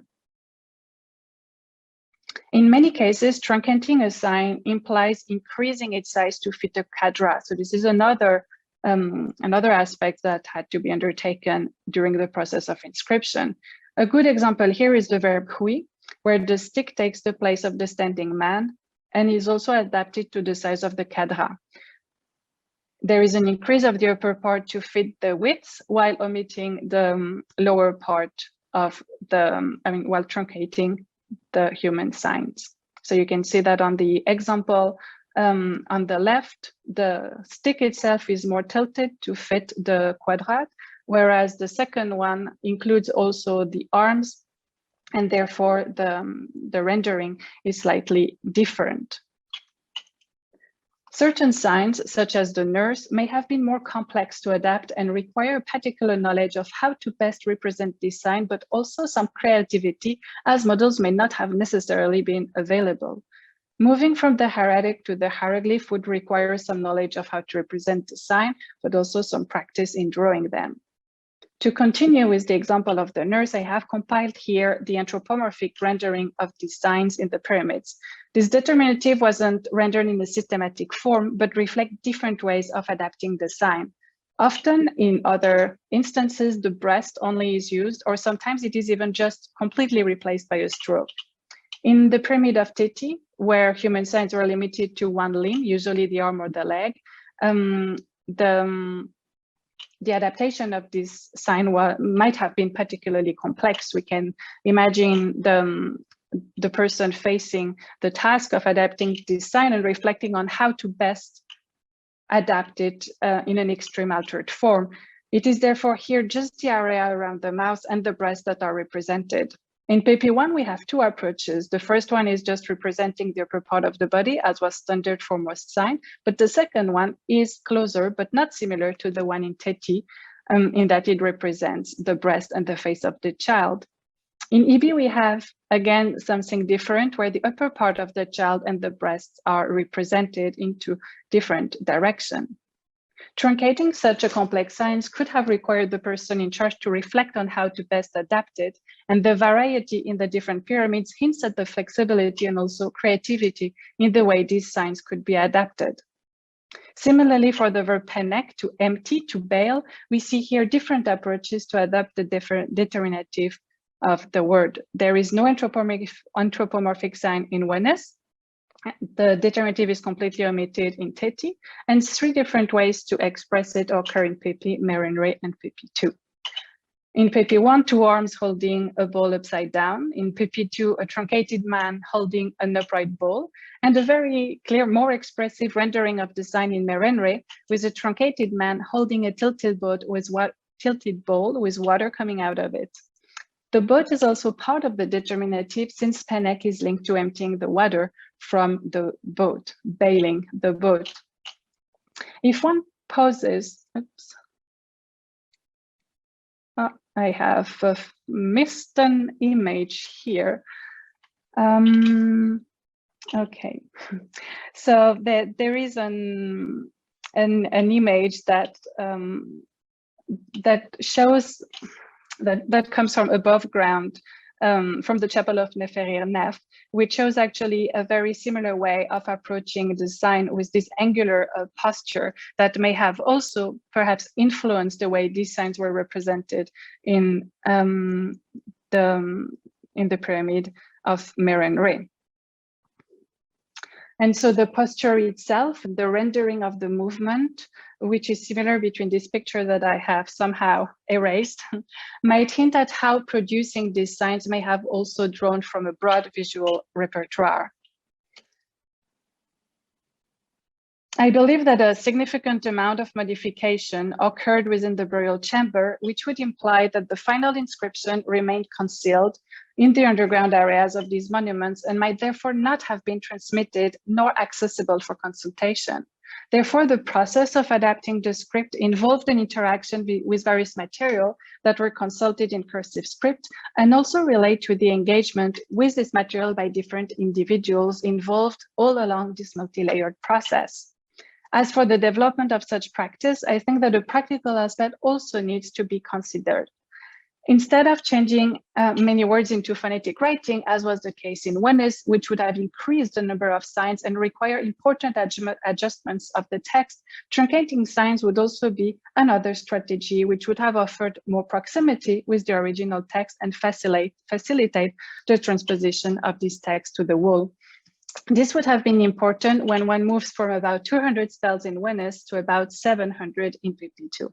In many cases, truncating a sign implies increasing its size to fit a cadra. So this is another aspect that had to be undertaken during the process of inscription. A good example here is the verb hui, where the stick takes the place of the standing man and is also adapted to the size of the cadra. There is an increase of the upper part to fit the width while omitting the lower part of while truncating the human signs. So you can see that on the example on the left, the stick itself is more tilted to fit the quadrat, whereas the second one includes also the arms, and therefore the rendering is slightly different. Certain signs, such as the nurse, may have been more complex to adapt and require particular knowledge of how to best represent this sign, but also some creativity, as models may not have necessarily been available. Moving from the hieratic to the hieroglyph would require some knowledge of how to represent the sign, but also some practice in drawing them. To continue with the example of the nurse, I have compiled here the anthropomorphic rendering of these signs in the pyramids. This determinative wasn't rendered in a systematic form, but reflect different ways of adapting the sign. Often in other instances, the breast only is used, or sometimes it is even just completely replaced by a stroke. In the pyramid of Teti, where human signs were limited to one limb, usually the arm or the leg, the adaptation of this sign might have been particularly complex. We can imagine the person facing the task of adapting this sign and reflecting on how to best adapt it in an extreme altered form. It is therefore here just the area around the mouth and the breast that are represented. In PP1, we have two approaches. The first one is just representing the upper part of the body, as was standard for most signs, but the second one is closer, but not similar to the one in Teti, in that it represents the breast and the face of the child. In EB, we have, again, something different where the upper part of the child and the breasts are represented into different directions. Truncating such a complex science could have required the person in charge to reflect on how to best adapt it, and the variety in the different pyramids hints at the flexibility and also creativity in the way these signs could be adapted. Similarly, for the verb penek, to empty, to bail, we see here different approaches to adapt the different determinative of the word. There is no anthropomorphic sign in Wenes. The determinative is completely omitted in Teti, and 3 different ways to express it occur in Pepi, Merenre, and Pepi 2. In Pepi 1, 2 arms holding a bowl upside down. In Pepi 2, a truncated man holding an upright bowl, and a very clear, more expressive rendering of the sign in Merenre, with a truncated man holding a tilted bowl with water coming out of it. The boat is also part of the determinative since penek is linked to emptying the water from the boat, bailing the boat. If one pauses, oops. I have missed an image here. Okay, so there is an image that that shows that comes from above ground, from the chapel of Neferir Nef, which shows actually a very similar way of approaching the sign with this angular posture that may have also perhaps influenced the way these signs were represented in the pyramid of Merenre. And so the posture itself, the rendering of the movement, which is similar between this picture that I have somehow erased, might hint at how producing these signs may have also drawn from a broad visual repertoire. I believe that a significant amount of modification occurred within the burial chamber, which would imply that the final inscription remained concealed in the underground areas of these monuments and might therefore not have been transmitted nor accessible for consultation. Therefore, the process of adapting the script involved an interaction with various material that were consulted in cursive script and also relate to the engagement with this material by different individuals involved all along this multi-layered process. As for the development of such practice, I think that a practical aspect also needs to be considered. Instead of changing many words into phonetic writing, as was the case in Wenes, which would have increased the number of signs and require important adjustments of the text, truncating signs would also be another strategy which would have offered more proximity with the original text and facilitate the transposition of this text to the wall. This would have been important when one moves from about 200 spells in Wenes to about 700 in PP2.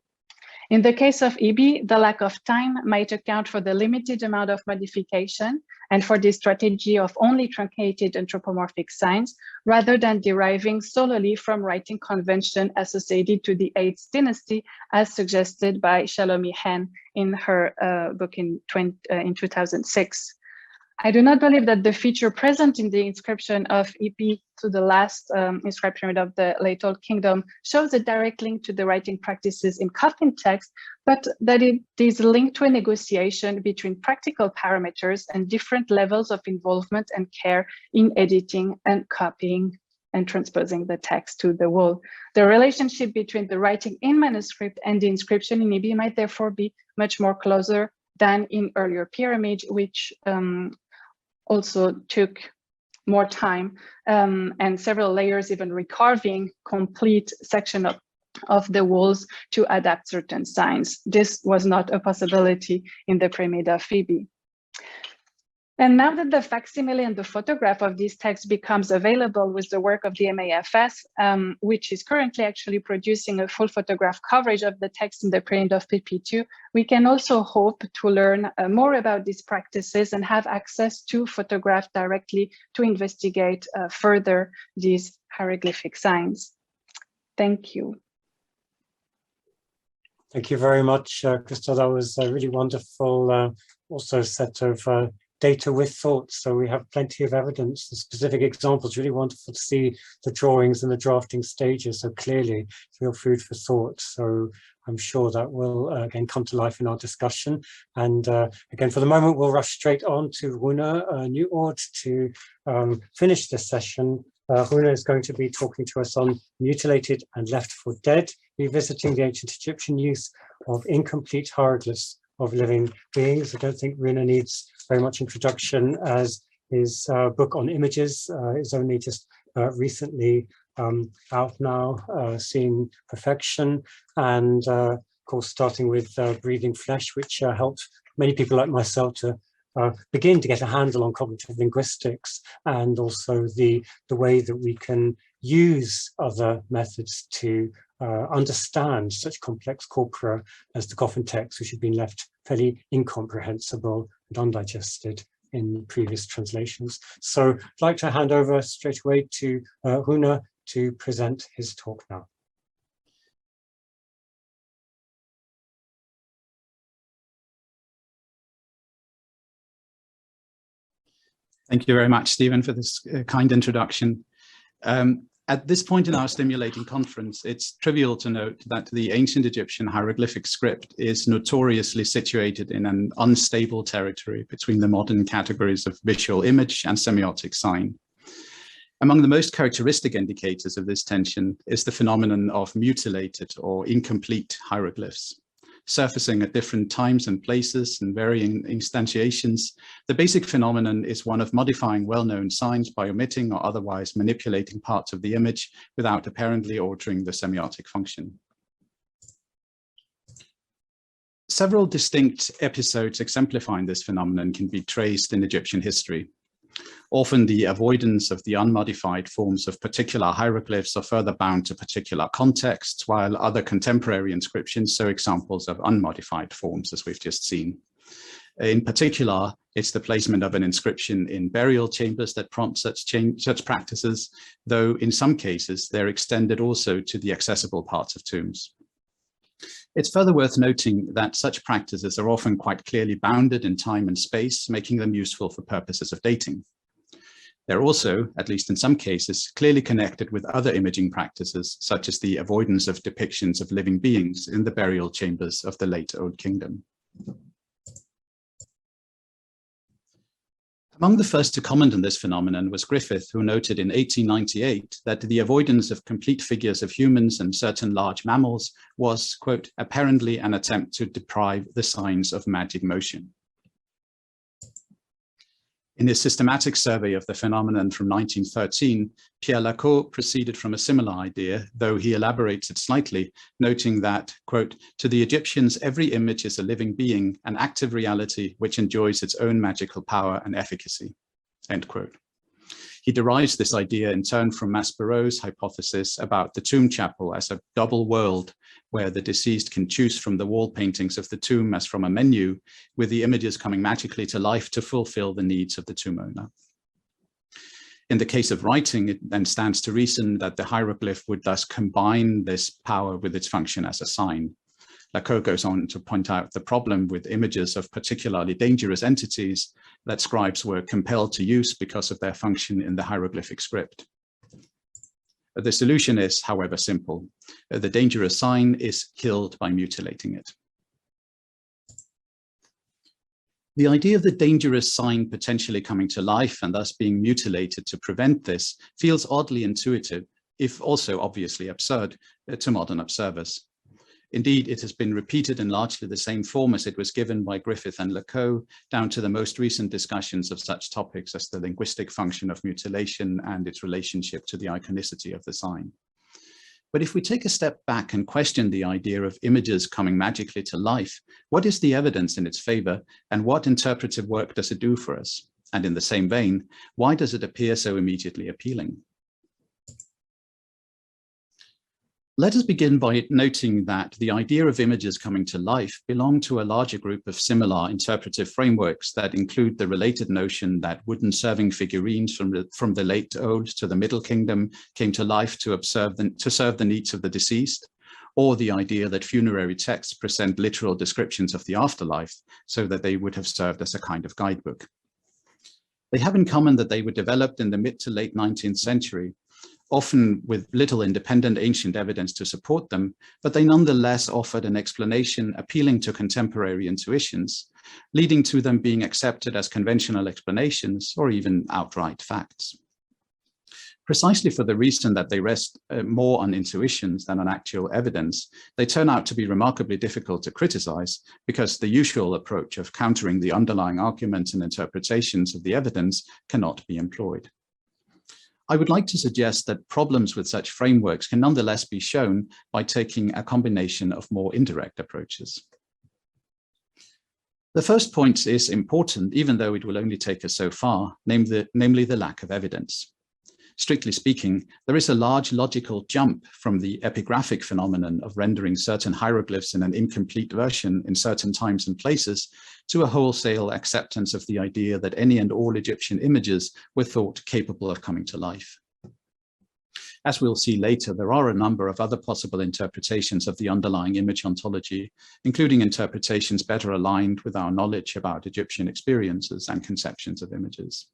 In the case of EB, the lack of time might account for the limited amount of modification and for the strategy of only truncated anthropomorphic signs, rather than deriving solely from writing convention associated to the 8th dynasty, as suggested by Shalomi Hen in her book in 2006. I do not believe that the feature present in the inscription of EP to the last inscribed pyramid of the late Old Kingdom shows a direct link to the writing practices in Coffin text, but that it is linked to a negotiation between practical parameters and different levels of involvement and care in editing and copying and transposing the text to the wall. The relationship between the writing in manuscript and the inscription in EB might therefore be much more closer than in earlier pyramids, which also took more time and several layers, even recarving complete section of the walls to adapt certain signs. This was not a possibility in the pyramid of Phoebe. And now that the facsimile and the photograph of this text becomes available with the work of the MAFS, which is currently actually producing a full photograph coverage of the text in the pyramid of PP2, we can also hope to learn more about these practices and have access to photographs directly to investigate further these hieroglyphic signs. Thank you. Thank you very much, Christelle. That was a really wonderful also set of data with thoughts. So we have plenty of evidence and specific examples. Really wonderful to see the drawings and the drafting stages so clearly, real food for thought. So I'm sure that will again come to life in our discussion. And again, for the moment, we'll rush straight on to Runa Nieuwoord to finish this session. Runa is going to be talking to us on mutilated and left for dead, revisiting the ancient Egyptian use of incomplete hieroglyphs of living beings. I don't think Runa needs very much introduction, as his book on images is only just recently out now, seeing perfection, and of course starting with Breathing Flesh, which helped many people like myself to begin to get a handle on cognitive linguistics, and also the way that we can use other methods to understand such complex corpora as the coffin text, which had been left fairly incomprehensible and undigested in previous translations. So I'd like to hand over straight away to Runa to present his talk now. Thank you very much, Stephen, for this kind introduction. At this point in our stimulating conference, it's trivial to note that the ancient Egyptian hieroglyphic script is notoriously situated in an unstable territory between the modern categories of visual image and semiotic sign. Among the most characteristic indicators of this tension is the phenomenon of mutilated or incomplete hieroglyphs. Surfacing at different times and places and varying instantiations, the basic phenomenon is one of modifying well-known signs by omitting or otherwise manipulating parts of the image without apparently altering the semiotic function. Several distinct episodes exemplifying this phenomenon can be traced in Egyptian history. Often the avoidance of the unmodified forms of particular hieroglyphs are further bound to particular contexts, while other contemporary inscriptions show examples of unmodified forms, as we've just seen. In particular, it's the placement of an inscription in burial chambers that prompts such practices, though in some cases they're extended also to the accessible parts of tombs. It's further worth noting that such practices are often quite clearly bounded in time and space, making them useful for purposes of dating. They're also, at least in some cases, clearly connected with other imaging practices, such as the avoidance of depictions of living beings in the burial chambers of the late Old Kingdom. Among the first to comment on this phenomenon was Griffith, who noted in 1898 that the avoidance of complete figures of humans and certain large mammals was, quote, apparently an attempt to deprive the signs of magic motion. In his systematic survey of the phenomenon from 1913, Pierre Lacour proceeded from a similar idea, though he elaborates it slightly, noting that, quote, to the Egyptians, every image is a living being, an active reality which enjoys its own magical power and efficacy, end quote. He derives this idea in turn from Maspero's hypothesis about the tomb chapel as a double world where the deceased can choose from the wall paintings of the tomb as from a menu, with the images coming magically to life to fulfill the needs of the tomb owner. In the case of writing, it then stands to reason that the hieroglyph would thus combine this power with its function as a sign. Lacour goes on to point out the problem with images of particularly dangerous entities that scribes were compelled to use because of their function in the hieroglyphic script. The solution is, however, simple. The dangerous sign is killed by mutilating it. The idea of the dangerous sign potentially coming to life and thus being mutilated to prevent this feels oddly intuitive, if also obviously absurd, to modern observers. Indeed, it has been repeated in largely the same form as it was given by Griffith and Lacour, down to the most recent discussions of such topics as the linguistic function of mutilation and its relationship to the iconicity of the sign. But if we take a step back and question the idea of images coming magically to life, what is the evidence in its favor, and what interpretive work does it do for us? And in the same vein, why does it appear so immediately appealing? Let us begin by noting that the idea of images coming to life belong to a larger group of similar interpretive frameworks that include the related notion that wooden serving figurines from the late Old to the Middle Kingdom came to life to serve the needs of the deceased, or the idea that funerary texts present literal descriptions of the afterlife so that they would have served as a kind of guidebook. They have in common that they were developed in the mid to late 19th century, often with little independent ancient evidence to support them, but they nonetheless offered an explanation appealing to contemporary intuitions, leading to them being accepted as conventional explanations or even outright facts. Precisely for the reason that they rest more on intuitions than on actual evidence, they turn out to be remarkably difficult to criticize because the usual approach of countering the underlying arguments and interpretations of the evidence cannot be employed. I would like to suggest that problems with such frameworks can nonetheless be shown by taking a combination of more indirect approaches. The first point is important, even though it will only take us so far, namely the lack of evidence. Strictly speaking, there is a large logical jump from the epigraphic phenomenon of rendering certain hieroglyphs in an incomplete version in certain times and places to a wholesale acceptance of the idea that any and all Egyptian images were thought capable of coming to life. As we'll see later, there are a number of other possible interpretations of the underlying image ontology, including interpretations better aligned with our knowledge about Egyptian experiences and conceptions of images.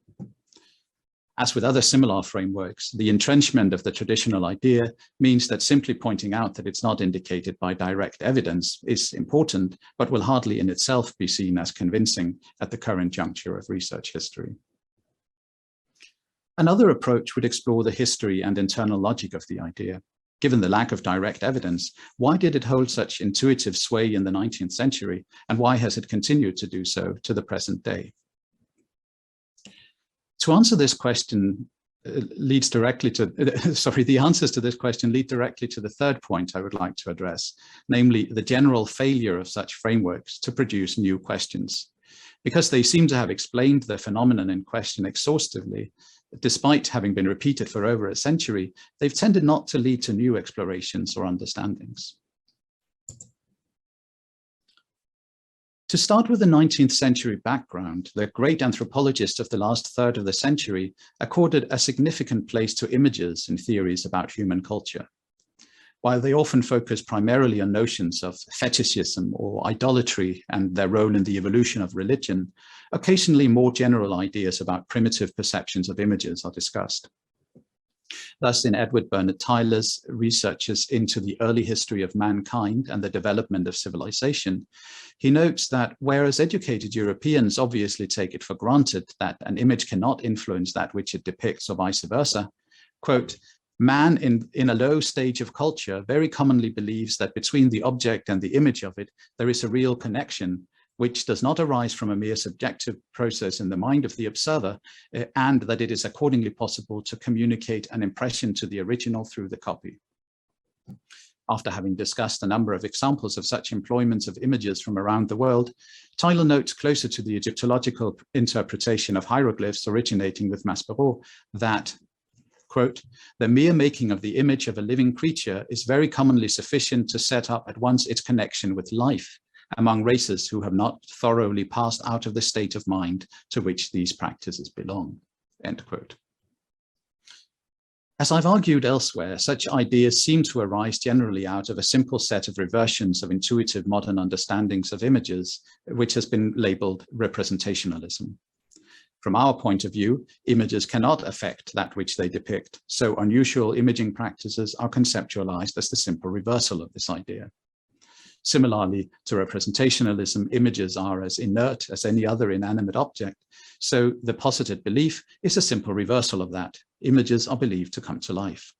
As with other similar frameworks, the entrenchment of the traditional idea means that simply pointing out that it's not indicated by direct evidence is important, but will hardly in itself be seen as convincing at the current juncture of research history. Another approach would explore the history and internal logic of the idea. Given the lack of direct evidence, why did it hold such intuitive sway in the 19th century, and why has it continued to do so to the present day? To answer this question leads directly to, the answers to this question lead directly to the third point I would like to address, namely the general failure of such frameworks to produce new questions. Because they seem to have explained the phenomenon in question exhaustively, despite having been repeated for over a century, they've tended not to lead to new explorations or understandings. To start with the 19th century background, the great anthropologists of the last third of the century accorded a significant place to images in theories about human culture. While they often focus primarily on notions of fetishism or idolatry and their role in the evolution of religion, occasionally more general ideas about primitive perceptions of images are discussed. Thus, in Edward Bernard Tyler's researches into the early history of mankind and the development of civilization, he notes that whereas educated Europeans obviously take it for granted that an image cannot influence that which it depicts or vice versa, quote, man in a low stage of culture very commonly believes that between the object and the image of it, there is a real connection, which does not arise from a mere subjective process in the mind of the observer, and that it is accordingly possible to communicate an impression to the original through the copy. After having discussed a number of examples of such employments of images from around the world, Tyler notes closer to the Egyptological interpretation of hieroglyphs originating with Maspero that, quote, the mere making of the image of a living creature is very commonly sufficient to set up at once its connection with life among races who have not thoroughly passed out of the state of mind to which these practices belong, end quote. As I've argued elsewhere, such ideas seem to arise generally out of a simple set of reversions of intuitive modern understandings of images, which has been labeled representationalism. From our point of view, images cannot affect that which they depict, so unusual imaging practices are conceptualized as the simple reversal of this idea. Similarly to representationalism, images are as inert as any other inanimate object, so the posited belief is a simple reversal of that. Images are believed to come to life.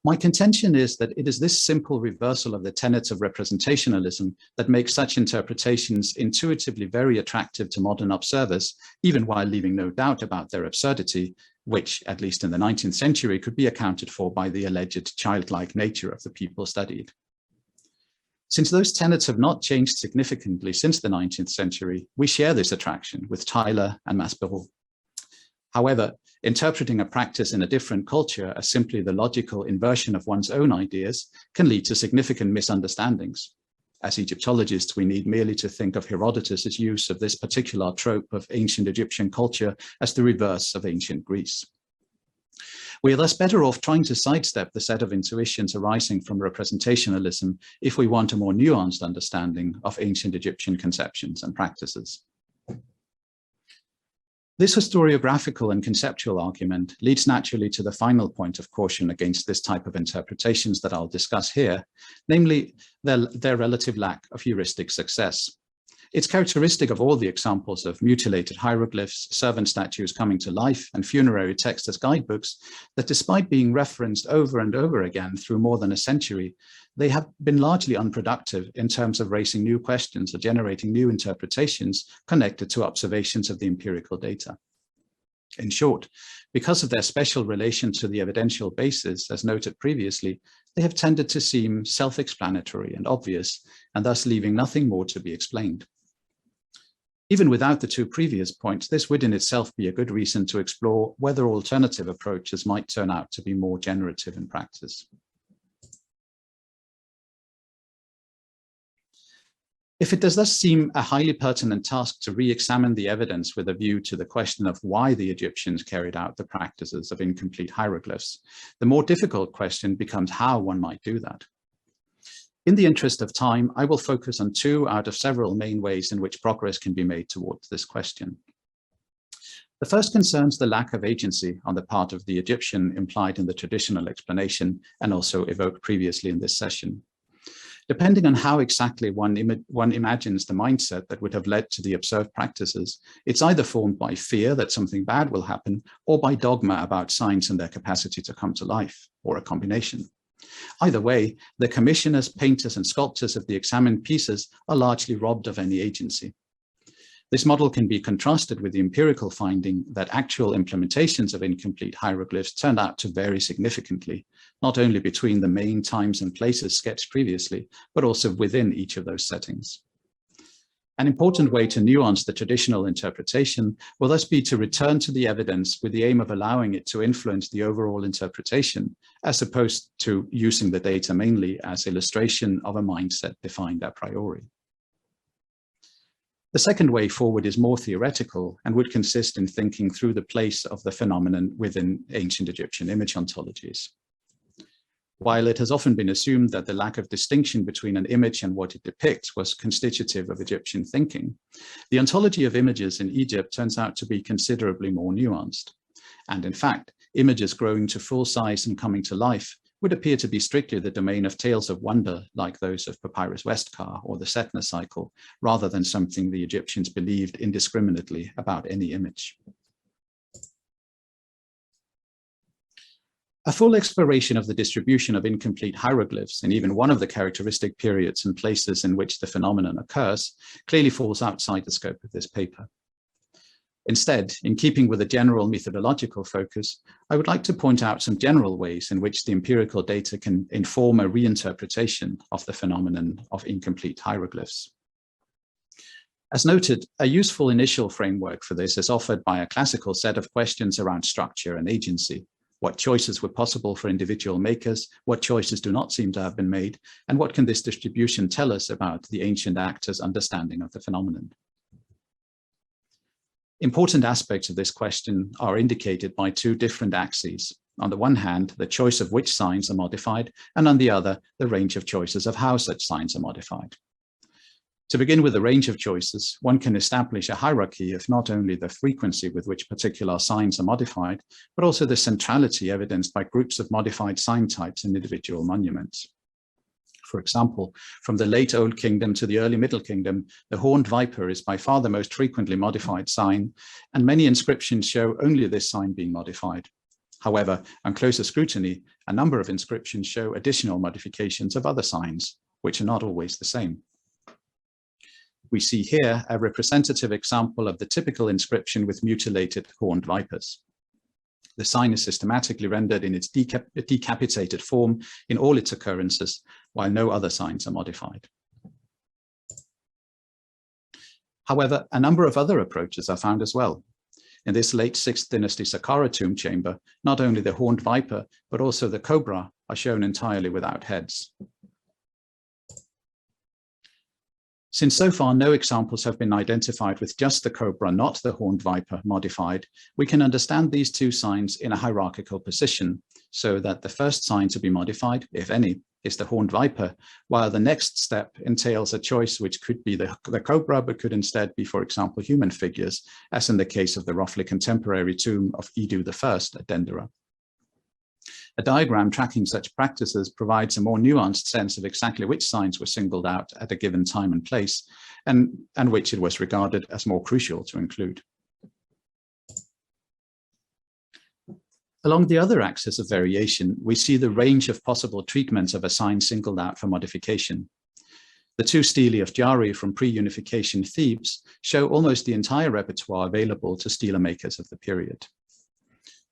My contention is that it is this simple reversal of the tenets of representationalism that makes such interpretations intuitively very attractive to modern observers, even while leaving no doubt about their absurdity, which, at least in the 19th century, could be accounted for by the alleged childlike nature of the people studied. Since those tenets have not changed significantly since the 19th century, we share this attraction with Tyler and Maspero. However, interpreting a practice in a different culture as simply the logical inversion of one's own ideas can lead to significant misunderstandings. As Egyptologists, we need merely to think of Herodotus's use of this particular trope of ancient Egyptian culture as the reverse of ancient Greece. We are thus better off trying to sidestep the set of intuitions arising from representationalism if we want a more nuanced understanding of ancient Egyptian conceptions and practices. This historiographical and conceptual argument leads naturally to the final point of caution against this type of interpretations that I'll discuss here, namely their relative lack of heuristic success. It's characteristic of all the examples of mutilated hieroglyphs, servant statues coming to life, and funerary texts as guidebooks, that despite being referenced over and over again through more than a century, they have been largely unproductive in terms of raising new questions or generating new interpretations connected to observations of the empirical data. In short, because of their special relation to the evidential basis, as noted previously, they have tended to seem self-explanatory and obvious, and thus leaving nothing more to be explained. Even without the two previous points, this would in itself be a good reason to explore whether alternative approaches might turn out to be more generative in practice. If it does thus seem a highly pertinent task to re-examine the evidence with a view to the question of why the Egyptians carried out the practices of incomplete hieroglyphs, the more difficult question becomes how one might do that. In the interest of time, I will focus on two out of several main ways in which progress can be made towards this question. The first concerns the lack of agency on the part of the Egyptian implied in the traditional explanation and also evoked previously in this session. Depending on how exactly one imagines the mindset that would have led to the observed practices, it's either formed by fear that something bad will happen or by dogma about signs and their capacity to come to life, or a combination. Either way, the commissioners, painters, and sculptors of the examined pieces are largely robbed of any agency. This model can be contrasted with the empirical finding that actual implementations of incomplete hieroglyphs turned out to vary significantly, not only between the main times and places sketched previously, but also within each of those settings. An important way to nuance the traditional interpretation will thus be to return to the evidence with the aim of allowing it to influence the overall interpretation, as opposed to using the data mainly as illustration of a mindset defined a priori. The second way forward is more theoretical and would consist in thinking through the place of the phenomenon within ancient Egyptian image ontologies. While it has often been assumed that the lack of distinction between an image and what it depicts was constitutive of Egyptian thinking, the ontology of images in Egypt turns out to be considerably more nuanced. And in fact, images growing to full size and coming to life would appear to be strictly the domain of tales of wonder, like those of Papyrus Westcar or the Setna cycle, rather than something the Egyptians believed indiscriminately about any image. A full exploration of the distribution of incomplete hieroglyphs in even one of the characteristic periods and places in which the phenomenon occurs clearly falls outside the scope of this paper. Instead, in keeping with a general methodological focus, I would like to point out some general ways in which the empirical data can inform a reinterpretation of the phenomenon of incomplete hieroglyphs. As noted, a useful initial framework for this is offered by a classical set of questions around structure and agency. What choices were possible for individual makers, what choices do not seem to have been made, and what can this distribution tell us about the ancient actors' understanding of the phenomenon? Important aspects of this question are indicated by two different axes. On the one hand, the choice of which signs are modified, and on the other, the range of choices of how such signs are modified. To begin with the range of choices, one can establish a hierarchy of not only the frequency with which particular signs are modified, but also the centrality evidenced by groups of modified sign types in individual monuments. For example, from the late Old Kingdom to the early Middle Kingdom, the horned viper is by far the most frequently modified sign, and many inscriptions show only this sign being modified. However, on closer scrutiny, a number of inscriptions show additional modifications of other signs, which are not always the same. We see here a representative example of the typical inscription with mutilated horned vipers. The sign is systematically rendered in its decapitated form in all its occurrences, while no other signs are modified. However, a number of other approaches are found as well. In this late 6th dynasty Saqqara tomb chamber, not only the horned viper, but also the cobra are shown entirely without heads. Since so far no examples have been identified with just the cobra, not the horned viper, modified, we can understand these two signs in a hierarchical position, so that the first sign to be modified, if any, is the horned viper, while the next step entails a choice which could be the cobra, but could instead be, for example, human figures, as in the case of the roughly contemporary tomb of Idu I at Dendera. A diagram tracking such practices provides a more nuanced sense of exactly which signs were singled out at a given time and place, and which it was regarded as more crucial to include. Along the other axis of variation, we see the range of possible treatments of a sign singled out for modification. The two stelae of Jari from pre-unification Thebes show almost the entire repertoire available to stela makers of the period.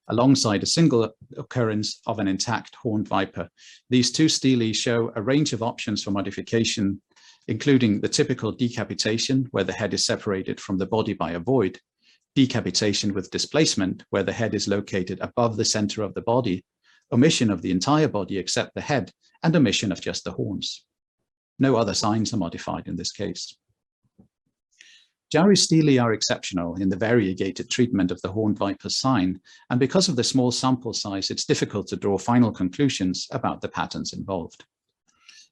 Alongside a single occurrence of an intact horned viper, these two stelae show a range of options for modification, including the typical decapitation, where the head is separated from the body by a void, decapitation with displacement, where the head is located above the center of the body, omission of the entire body except the head, and omission of just the horns. No other signs are modified in this case. Jari stelae are exceptional in the variegated treatment of the horned viper sign, and because of the small sample size, it's difficult to draw final conclusions about the patterns involved.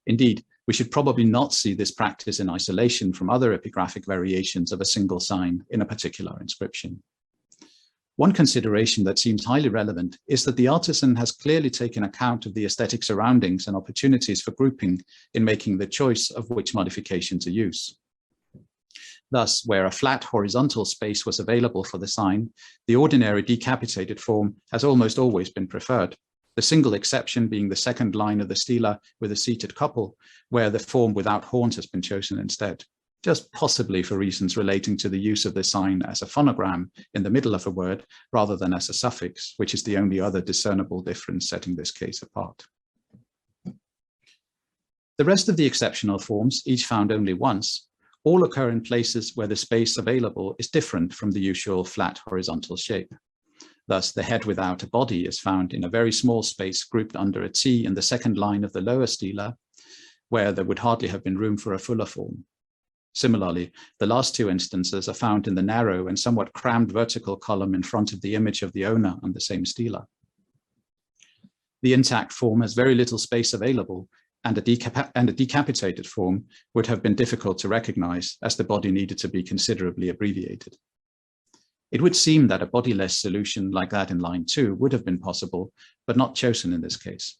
Indeed, we should probably not see this practice in isolation from other epigraphic variations of a single sign in a particular inscription. One consideration that seems highly relevant is that the artisan has clearly taken account of the aesthetic surroundings and opportunities for grouping in making the choice of which modification to use. Thus, where a flat horizontal space was available for the sign, the ordinary decapitated form has almost always been preferred, the single exception being the second line of the stela with a seated couple, where the form without horns has been chosen instead, just possibly for reasons relating to the use of the sign as a phonogram in the middle of a word rather than as a suffix, which is the only other discernible difference setting this case apart. The rest of the exceptional forms, each found only once, all occur in places where the space available is different from the usual flat horizontal shape. Thus, the head without a body is found in a very small space grouped under a T in the second line of the lower stela, where there would hardly have been room for a fuller form. Similarly, the last two instances are found in the narrow and somewhat crammed vertical column in front of the image of the owner on the same stela. The intact form has very little space available, and a decapitated form would have been difficult to recognize, as the body needed to be considerably abbreviated. It would seem that a bodiless solution like that in line 2 would have been possible, but not chosen in this case.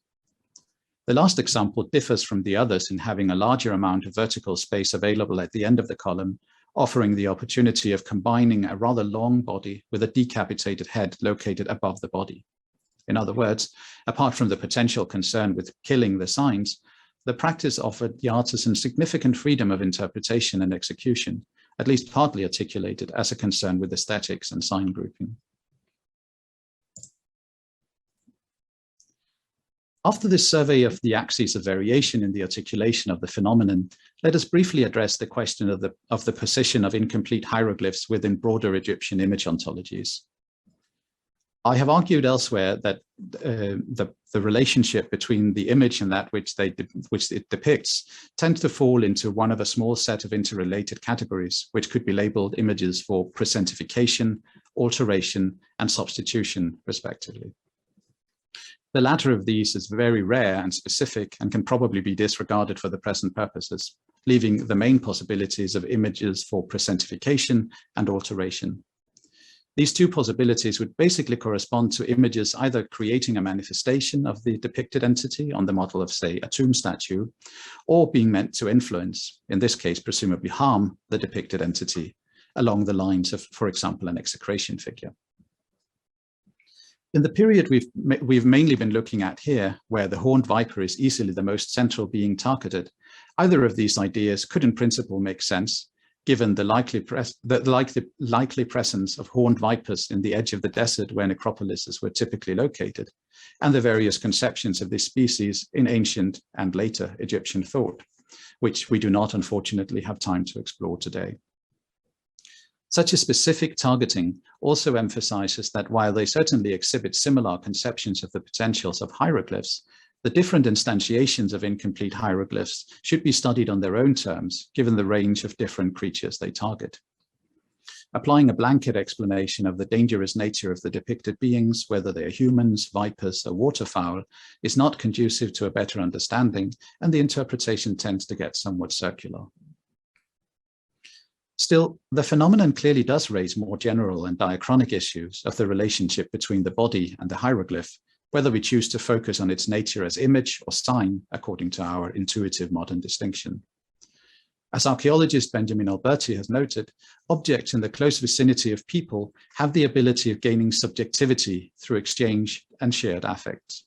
The last example differs from the others in having a larger amount of vertical space available at the end of the column, offering the opportunity of combining a rather long body with a decapitated head located above the body. In other words, apart from the potential concern with killing the signs, the practice offered the artisan significant freedom of interpretation and execution, at least partly articulated as a concern with aesthetics and sign grouping. After this survey of the axes of variation in the articulation of the phenomenon, let us briefly address the question of the position of incomplete hieroglyphs within broader Egyptian image ontologies. I have argued elsewhere that the relationship between the image and that which it depicts tends to fall into one of a small set of interrelated categories, which could be labeled images for presentification, alteration, and substitution, respectively. The latter of these is very rare and specific and can probably be disregarded for the present purposes, leaving the main possibilities of images for presentification and alteration. These two possibilities would basically correspond to images either creating a manifestation of the depicted entity on the model of, say, a tomb statue, or being meant to influence, in this case, presumably harm the depicted entity along the lines of, for example, an execration figure. In the period we've mainly been looking at here, where the horned viper is easily the most central being targeted, either of these ideas could in principle make sense, given the likely presence of horned vipers in the edge of the desert where necropolises were typically located, and the various conceptions of this species in ancient and later Egyptian thought, which we do not unfortunately have time to explore today. Such a specific targeting also emphasizes that while they certainly exhibit similar conceptions of the potentials of hieroglyphs, the different instantiations of incomplete hieroglyphs should be studied on their own terms, given the range of different creatures they target. Applying a blanket explanation of the dangerous nature of the depicted beings, whether they are humans, vipers, or waterfowl, is not conducive to a better understanding, and the interpretation tends to get somewhat circular. Still, the phenomenon clearly does raise more general and diachronic issues of the relationship between the body and the hieroglyph, whether we choose to focus on its nature as image or sign, according to our intuitive modern distinction. As archaeologist Benjamin Alberti has noted, objects in the close vicinity of people have the ability of gaining subjectivity through exchange and shared affects.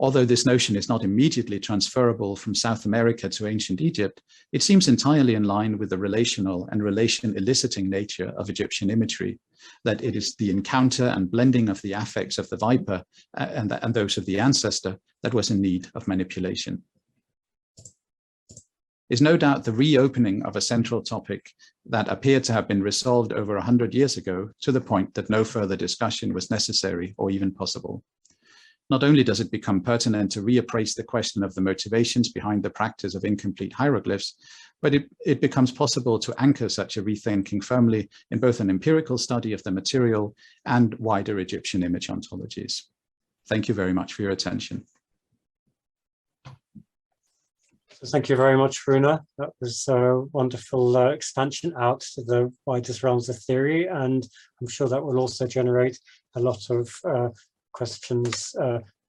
Although this notion is not immediately transferable from South America to ancient Egypt, it seems entirely in line with the relational and relation-eliciting nature of Egyptian imagery, that it is the encounter and blending of the affects of the viper and those of the ancestor that was in need of manipulation. Is no doubt the reopening of a central topic that appeared to have been resolved over 100 years ago, to the point that no further discussion was necessary or even possible. Not only does it become pertinent to reappraise the question of the motivations behind the practice of incomplete hieroglyphs, but it becomes possible to anchor such a rethinking firmly in both an empirical study of the material and wider Egyptian image ontologies. Thank you very much for your attention. Thank you very much, Runa. That was a wonderful expansion out to the widest realms of theory, and I'm sure that will also generate a lot of questions,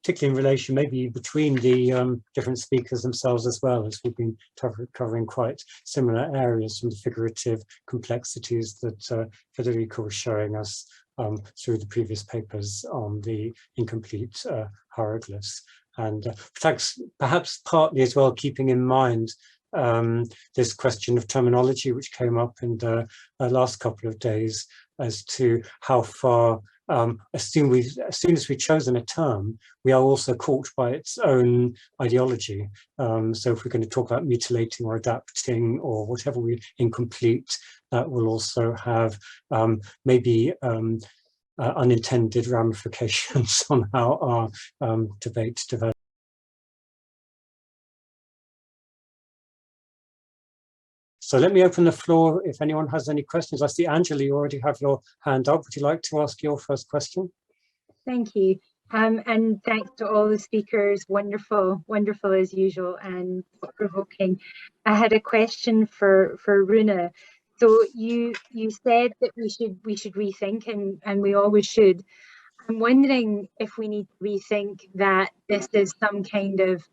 particularly in relation maybe between the different speakers themselves as well, as we've been covering quite similar areas from the figurative complexities that Federico was showing us through the previous papers on the incomplete hieroglyphs. And perhaps partly as well keeping in mind this question of terminology which came up in the last couple of days as to how far, as soon as we've chosen a term, we are also caught by its own ideology. So if we're going to talk about mutilating or adapting or whatever incomplete, that will also have maybe unintended ramifications on how our debate develops. So let me open the floor if anyone has any questions. I see Angela, you already have your hand up. Would you like to ask your first question? Thank you. And thanks to all the speakers. Wonderful, wonderful as usual and provoking. I had a question for Runa. So you said that we should rethink, and we always should. I'm wondering if we need to rethink that this is some kind of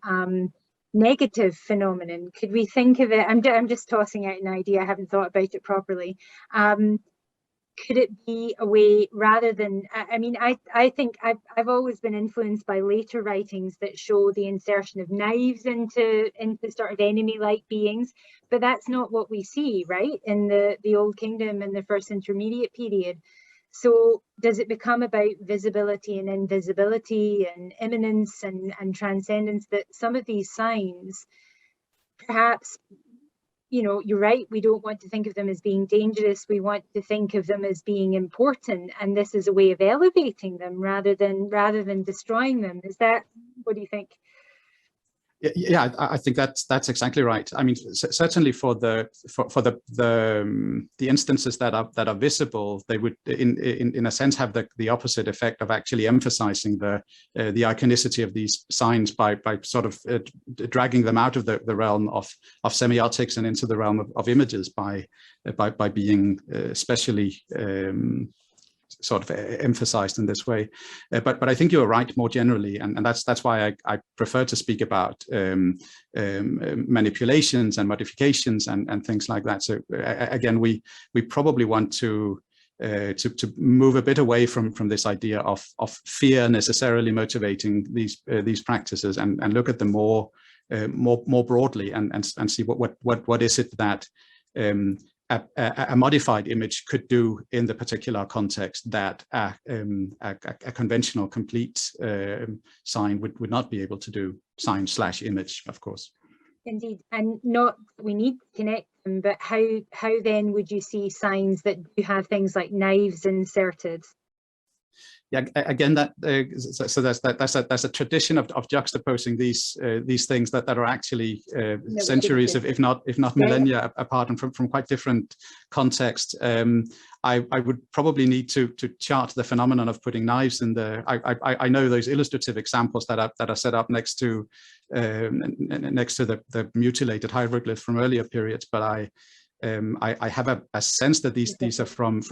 negative phenomenon. Could we think of it? I'm just tossing out an idea. I haven't thought about it properly. Could it be a way rather than? I mean, I think I've always been influenced by later writings that show the insertion of knives into sort of enemy-like beings, but that's not what we see, right? In the Old Kingdom and the First Intermediate period. So does it become about visibility and invisibility and immanence and transcendence, that some of these signs, perhaps, you know, you're right, we don't want to think of them as being dangerous, we want to think of them as being important, and this is a way of elevating them rather than destroying them. Is that, what do you think? Yeah, I think that's exactly right. I mean, certainly for the instances that are visible, they would in a sense have the opposite effect of actually emphasizing the iconicity of these signs by sort of dragging them out of the realm of semiotics and into the realm of images by being especially sort of emphasized in this way. But I think you're right more generally, and that's why I prefer to speak about manipulations and modifications and things like that. So again, we probably want to move a bit away from this idea of fear necessarily motivating these practices and look at them more broadly and see what is it that a modified image could do in the particular context that a conventional complete sign would not be able to do, sign/image, of course. Indeed, and not we need to connect them, but how then would you see signs that do have things like knives inserted? Yeah, again, so that's a tradition of juxtaposing these things that are actually centuries of, if not millennia apart, and from quite different contexts. I would probably need to chart the phenomenon of putting knives in the. I know those illustrative examples that are set up next to the mutilated hieroglyph from earlier periods, but I have a sense that these are from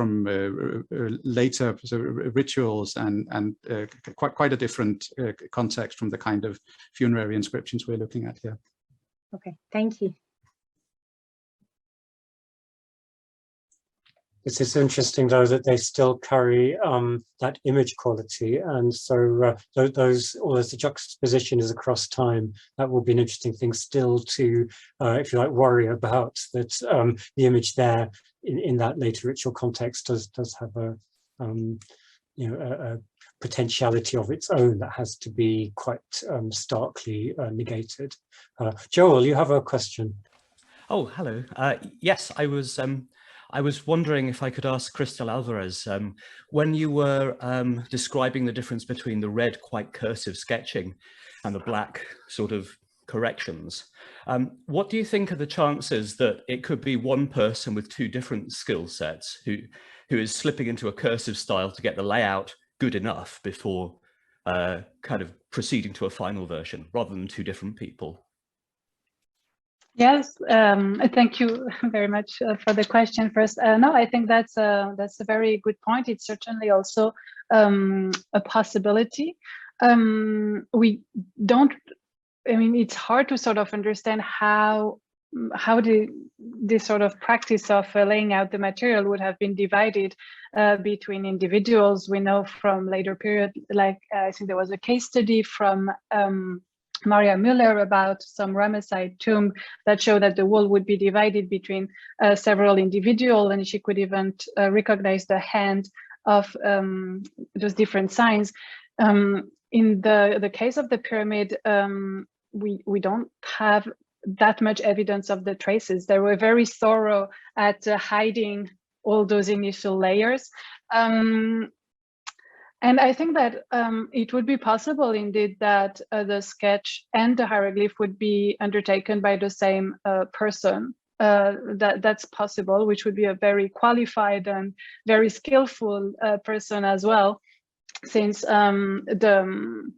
later rituals and quite a different context from the kind of funerary inscriptions we're looking at here. Okay, thank you. It's interesting, though, that they still carry that image quality, and so although the juxtaposition is across time, that will be an interesting thing still to, if you like, worry about. That the image there in that later ritual context does have a a potentiality of its own that has to be quite starkly negated. Joel, you have a question. Oh, hello. Yes, I was wondering if I could ask Crystal Alvarez, when you were describing the difference between the red, quite cursive sketching and the black sort of corrections, what do you think are the chances that it could be one person with two different skill sets who is slipping into a cursive style to get the layout good enough before kind of proceeding to a final version, rather than two different people? Yes, thank you very much for the question first. No, I think that's a very good point. It's certainly also a possibility. We don't, I mean, it's hard to sort of understand how this sort of practice of laying out the material would have been divided between individuals. We know from later period, like I think there was a case study from Maria Müller about some Ramesside tomb that showed that the wall would be divided between several individuals, and she could even recognize the hand of those different signs. In the case of the pyramid, we don't have that much evidence of the traces. They were very thorough at hiding all those initial layers. And I think that it would be possible indeed that the sketch and the hieroglyph would be undertaken by the same person. That's possible, which would be a very qualified and very skillful person as well, since the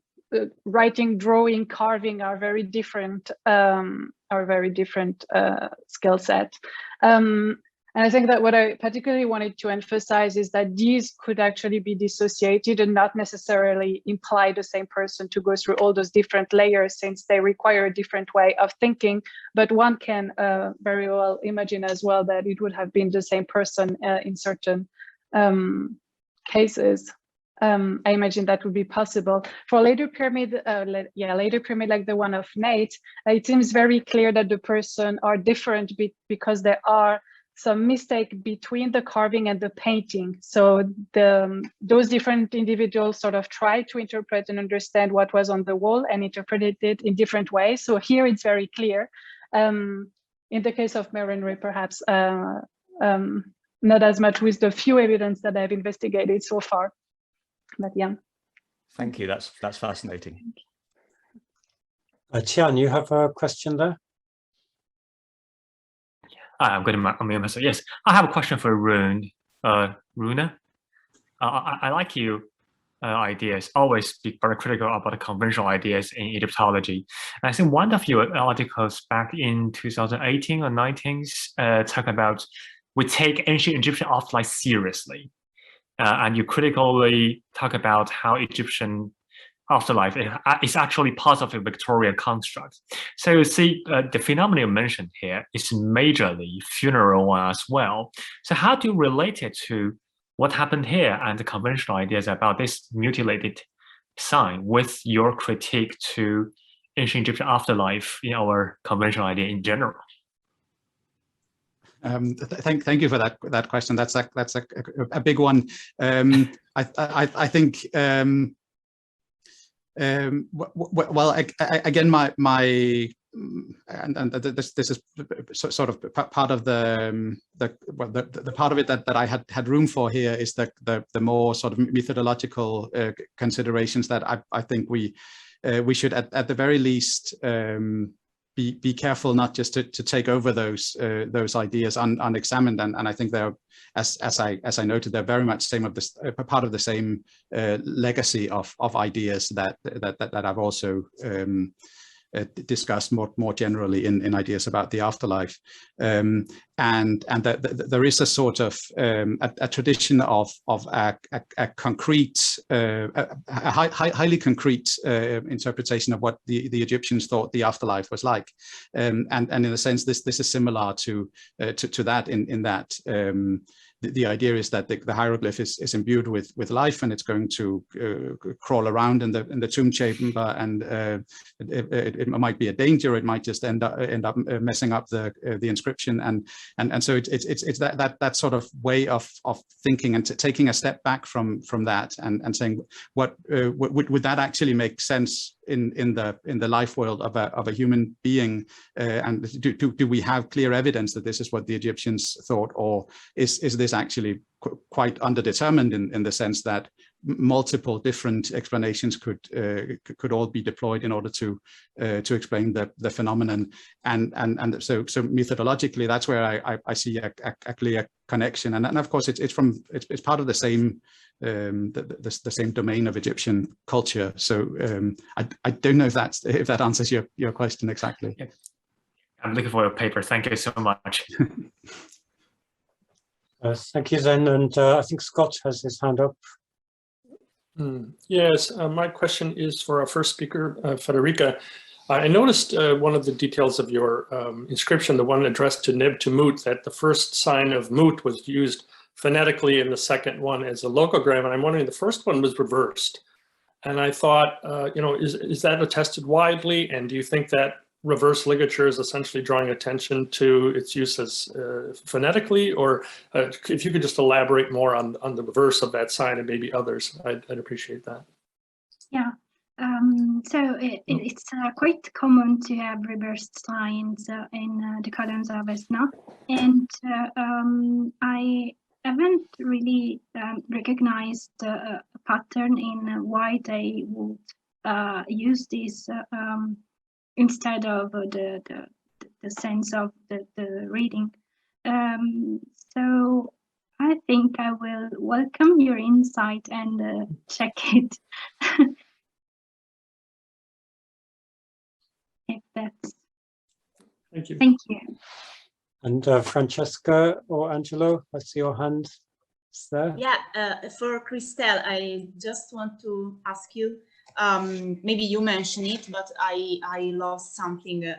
writing, drawing, carving are very different skill set. And I think that what I particularly wanted to emphasize is that these could actually be dissociated and not necessarily imply the same person to go through all those different layers, since they require a different way of thinking. But one can very well imagine as well that it would have been the same person in certain cases. I imagine that would be possible. For later pyramid, later pyramid like the one of Nate, it seems very clear that the person are different because there are some mistake between the carving and the painting. So those different individuals sort of try to interpret and understand what was on the wall and interpreted it in different ways. So here it's very clear. In the case of Marinry, perhaps not as much with the few evidence that I've investigated so far. But yeah. Thank you. That's fascinating. Tian, you have a question there? I'm going to unmute myself. Yes, I have a question for Rune. Rune, I like your ideas. Always be very critical about the conventional ideas in Egyptology. And I think one of your articles back in 2018 or 19 talk about we take ancient Egyptian afterlife seriously, and you critically talk about how Egyptian afterlife is actually part of a Victorian construct. So you see, the phenomenon you mentioned here is majorly funeral one as well. So how do you relate it to what happened here and the conventional ideas about this mutilated sign with your critique to ancient Egyptian afterlife in our conventional idea in general? Thank you for that question. That's a big one. I think. Well, again, my this is sort of part of the part of it that I had room for here is the more sort of methodological considerations that I think we should at the very least be careful not just to take over those ideas unexamined, and I think they're, as I noted, they're very much part of the same legacy of ideas that I've also discussed more generally in ideas about the afterlife, and that there is a sort of a tradition of a concrete, highly concrete interpretation of what the Egyptians thought the afterlife was like, and in a sense this is similar to that in that. The idea is that the hieroglyph is imbued with life, and it's going to crawl around in the tomb chamber, and it might be a danger. It might just end up messing up the inscription, and so it's that sort of way of thinking and taking a step back from that and saying what would that actually make sense in the life world of a human being, and do we have clear evidence that this is what the Egyptians thought, or is this actually quite underdetermined in the sense that multiple different explanations could all be deployed in order to explain the phenomenon, and so methodologically that's where I see a clear connection, and of course it's part of the same the same domain of Egyptian culture. So I don't know if that answers your question exactly. Yeah. I'm looking for your paper. Thank you so much. Thank you, Zen, and I think Scott has his hand up. Yes, my question is for our first speaker, Federica. I noticed one of the details of your inscription, the one addressed to Neb to Mut, that the first sign of Mut was used phonetically and the second one as a logogram, and I'm wondering, the first one was reversed. And I thought, is that attested widely, and do you think that reverse ligature is essentially drawing attention to its use as phonetically, or if you could just elaborate more on the reverse of that sign and maybe others, I'd appreciate that. Yeah, so it's quite common to have reversed signs in the columns of Esna, and I haven't really recognized a pattern in why they would use this instead of the sense of the reading. So I think I will welcome your insight and check it. If that's... Thank you. Thank you. And Francesca or Angelo, I see your hand is there. Yeah, for Christelle, I just want to ask you, maybe you mentioned it, but I lost something.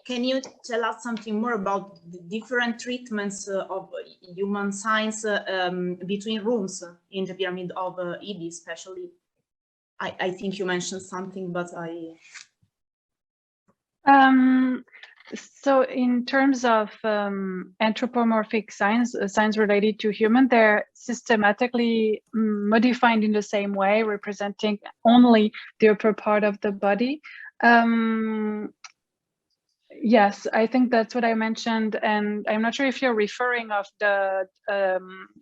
Can you tell us something more about the different treatments of human signs between rooms in the pyramid of Ibi, especially? I think you mentioned something, but I... So in terms of anthropomorphic signs, signs related to human, they're systematically modified in the same way, representing only the upper part of the body. Yes, I think that's what I mentioned, and I'm not sure if you're referring of the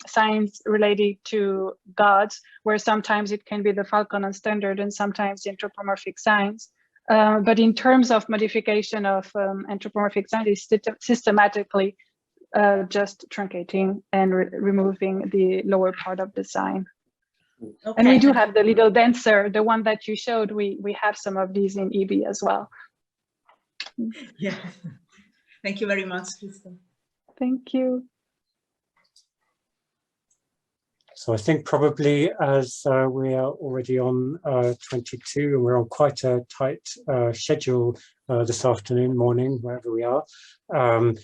signs related to gods, where sometimes it can be the falcon and standard and sometimes the anthropomorphic signs. But in terms of modification of anthropomorphic signs, it's systematically just truncating and removing the lower part of the sign. Okay. And we do have the little dancer, the one that you showed. We have some of these in Ibi as well. Yeah. Thank you very much, Krista. Thank you. So I think probably as we are already on 22 and we're on quite a tight schedule this afternoon, morning, wherever we are.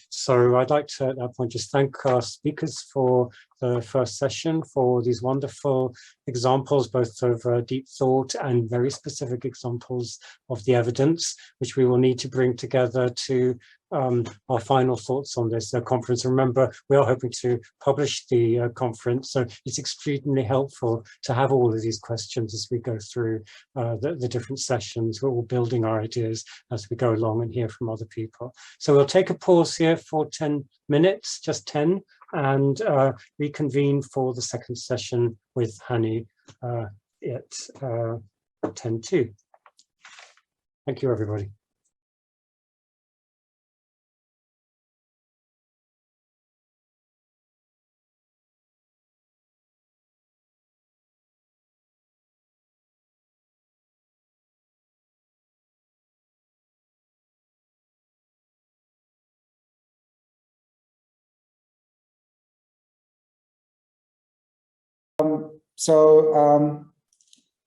So I'd like to at that point just thank our speakers for the first session, for these wonderful examples, both of deep thought and very specific examples of the evidence, which we will need to bring together to our final thoughts on this conference. Remember, we are hoping to publish the conference, so it's extremely helpful to have all of these questions as we go through the different sessions. We're all building our ideas as we go along and hear from other people. So we'll take a pause here for 10 minutes, just 10, and reconvene for the second session with Hany at 10:02. Thank you, everybody.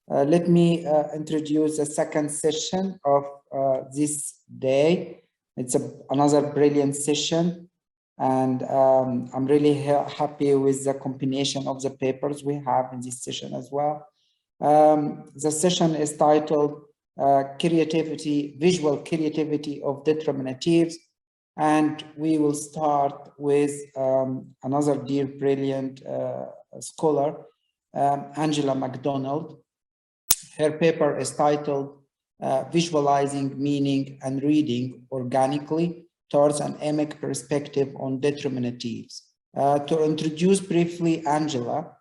Let me introduce the second session of this day. It's another brilliant session, and I'm really happy with the combination of the papers we have in this session as well. The session is titled Visual Creativity of Determinatives, and we will start with another dear brilliant scholar, Angela MacDonald. Her paper is titled Visualizing Meaning and Reading Organically Towards an Emic Perspective on Determinatives. To introduce briefly Angela,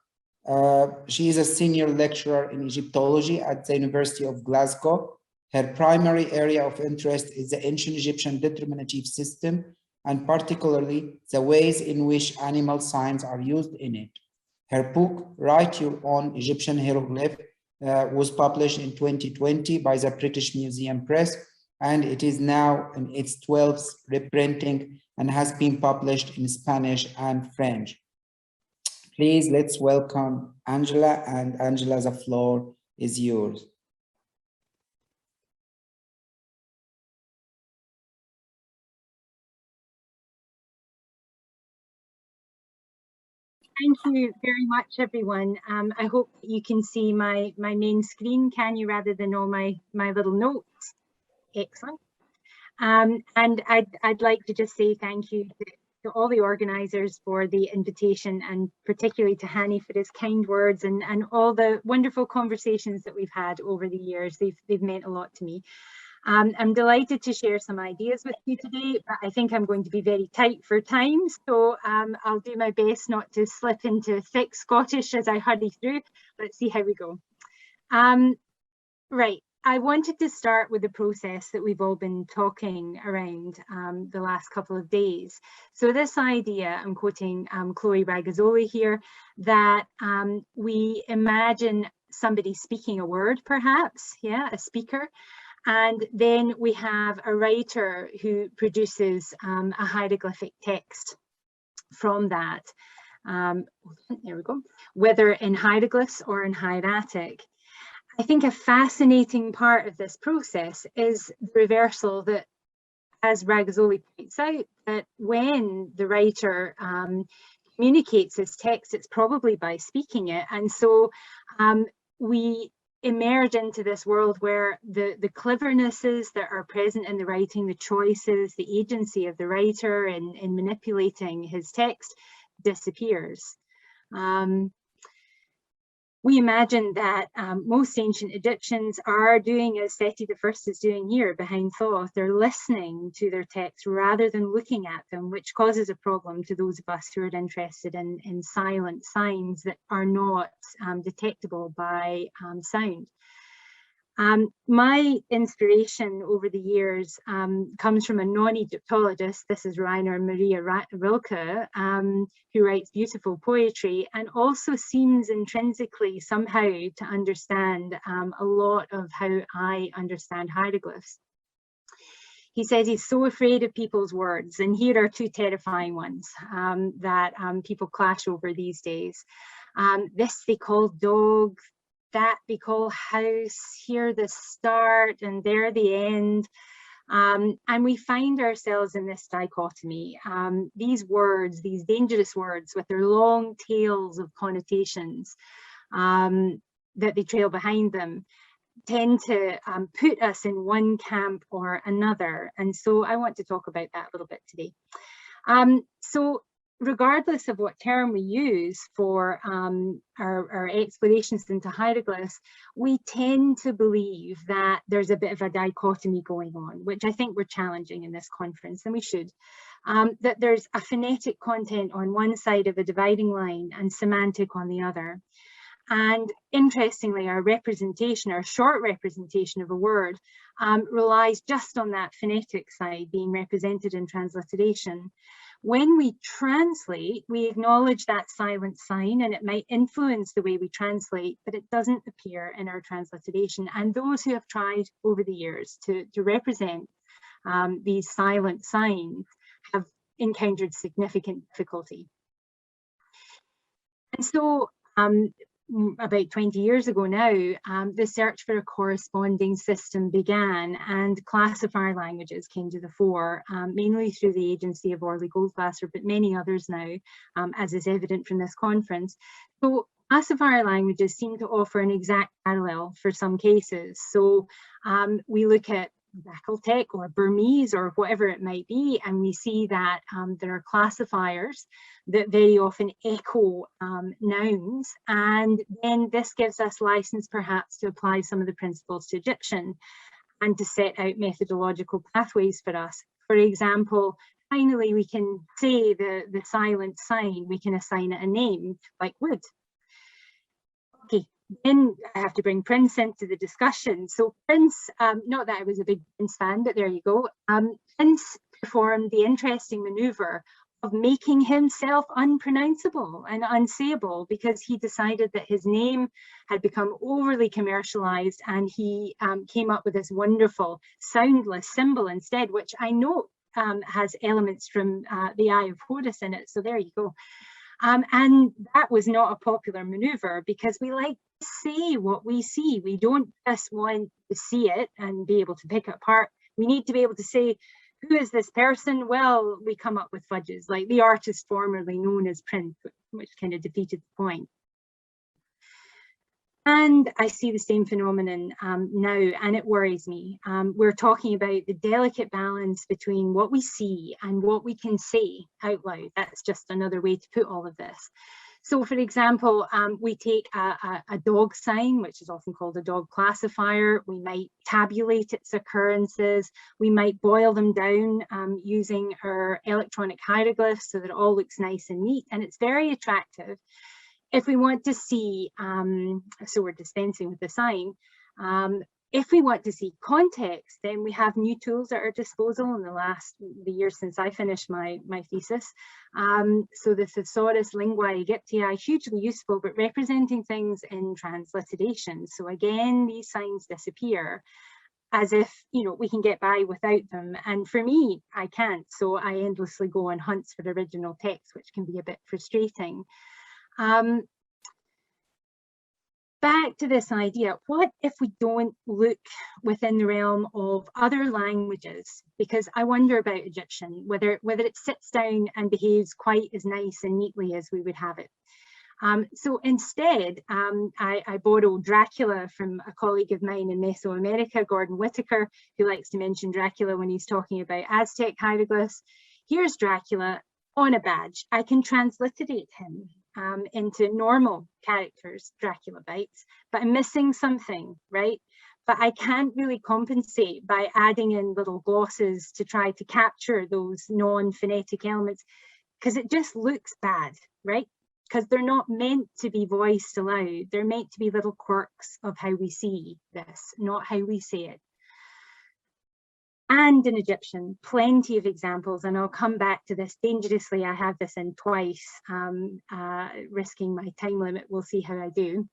she is a senior lecturer in Egyptology at the University of Glasgow. Her primary area of interest is the ancient Egyptian determinative system, and particularly the ways in which animal signs are used in it. Her book, Write Your Own Egyptian Hieroglyph, was published in 2020 by the British Museum Press, and it is now in its 12th reprinting and has been published in Spanish and French. Please, let's welcome Angela, and Angela, the floor is yours. Thank you very much, everyone. I hope you can see my main screen, can you, rather than all my little notes? Excellent. And I'd like to just say thank you to all the organisers for the invitation, and particularly to Hany for his kind words and all the wonderful conversations that we've had over the years. They've meant a lot to me. I'm delighted to share some ideas with you today, but I think I'm going to be very tight for time, so I'll do my best not to slip into thick Scottish as I hurry through. Let's see how we go. Right, I wanted to start with the process that we've all been talking around the last couple of days. So this idea, I'm quoting Chloe Ragazzoli here, that we imagine somebody speaking a word, perhaps, yeah, a speaker, and then we have a writer who produces a hieroglyphic text from that. There we go, whether in hieroglyphs or in hieratic. I think a fascinating part of this process is the reversal that, as Ragazzoli points out, that when the writer communicates his text, it's probably by speaking it. And so we emerge into this world where the clevernesses that are present in the writing, the choices, the agency of the writer in manipulating his text disappears. We imagine that most ancient Egyptians are doing as Seti I is doing here behind Thoth. They're listening to their text rather than looking at them, which causes a problem to those of us who are interested in silent signs that are not detectable by sound. My inspiration over the years comes from a non-Egyptologist. This is Rainer Maria Rilke, who writes beautiful poetry and also seems intrinsically somehow to understand a lot of how I understand hieroglyphs. He says he's so afraid of people's words, and here are two terrifying ones that people clash over these days. This they call dog, that we call house, here the start and there the end. And we find ourselves in this dichotomy. These words, these dangerous words with their long tails of connotations that they trail behind them, tend to put us in one camp or another. And so I want to talk about that a little bit today. So regardless of what term we use for our explorations into hieroglyphs, we tend to believe that there's a bit of a dichotomy going on, which I think we're challenging in this conference, and we should. That there's a phonetic content on one side of a dividing line and semantic on the other. And interestingly, our representation, our short representation of a word, relies just on that phonetic side being represented in transliteration. When we translate, we acknowledge that silent sign, and it might influence the way we translate, but it doesn't appear in our transliteration. And those who have tried over the years to represent these silent signs have encountered significant difficulty. And so about 20 years ago now, the search for a corresponding system began, and classifier languages came to the fore, mainly through the agency of Orley Goldwasser, but many others now, as is evident from this conference. So classifier languages seem to offer an exact parallel for some cases. So we look at Bakeltek or Burmese or whatever it might be, and we see that there are classifiers that very often echo nouns, and then this gives us license perhaps to apply some of the principles to Egyptian and to set out methodological pathways for us. For example, finally we can say the silent sign, we can assign it a name like wood. Okay. Then I have to bring Prince into the discussion. So Prince, not that I was a big Prince fan, but there you go. Prince performed the interesting maneuver of making himself unpronounceable and unsayable because he decided that his name had become overly commercialized, and he came up with this wonderful soundless symbol instead, which I know has elements from the Eye of Horus in it. So there you go. And that was not a popular maneuver because we like to say what we see. We don't just want to see it and be able to pick it apart. We need to be able to say, who is this person? Well, we come up with fudges, like the artist formerly known as Prince, which kind of defeated the point. And I see the same phenomenon now, and it worries me. We're talking about the delicate balance between what we see and what we can say out loud. That's just another way to put all of this. So for example, we take a dog sign, which is often called a dog classifier. We might tabulate its occurrences. We might boil them down using our electronic hieroglyphs so that it all looks nice and neat, and it's very attractive. If we want to see, so we're dispensing with the sign, if we want to see context, then we have new tools at our disposal in the years since I finished my thesis. So the Thesaurus Linguae Egyptiae, hugely useful, but representing things in transliteration. So again, these signs disappear as if, you know, we can get by without them. And for me, I can't. So I endlessly go on hunts for original text, which can be a bit frustrating. Back to this idea, what if we don't look within the realm of other languages? Because I wonder about Egyptian, whether it sits down and behaves quite as nice and neatly as we would have it. So instead, I borrowed Dracula from a colleague of mine in Mesoamerica, Gordon Whitaker, who likes to mention Dracula when he's talking about Aztec hieroglyphs. Here's Dracula on a badge. I can transliterate him into normal characters, Dracula bites, but I'm missing something, right? But I can't really compensate by adding in little glosses to try to capture those non-phonetic elements, because it just looks bad, right? Because they're not meant to be voiced aloud. They're meant to be little quirks of how we see this, not how we say it. And in Egyptian, plenty of examples, and I'll come back to this dangerously. I have this in twice, risking my time limit. We'll see how I do.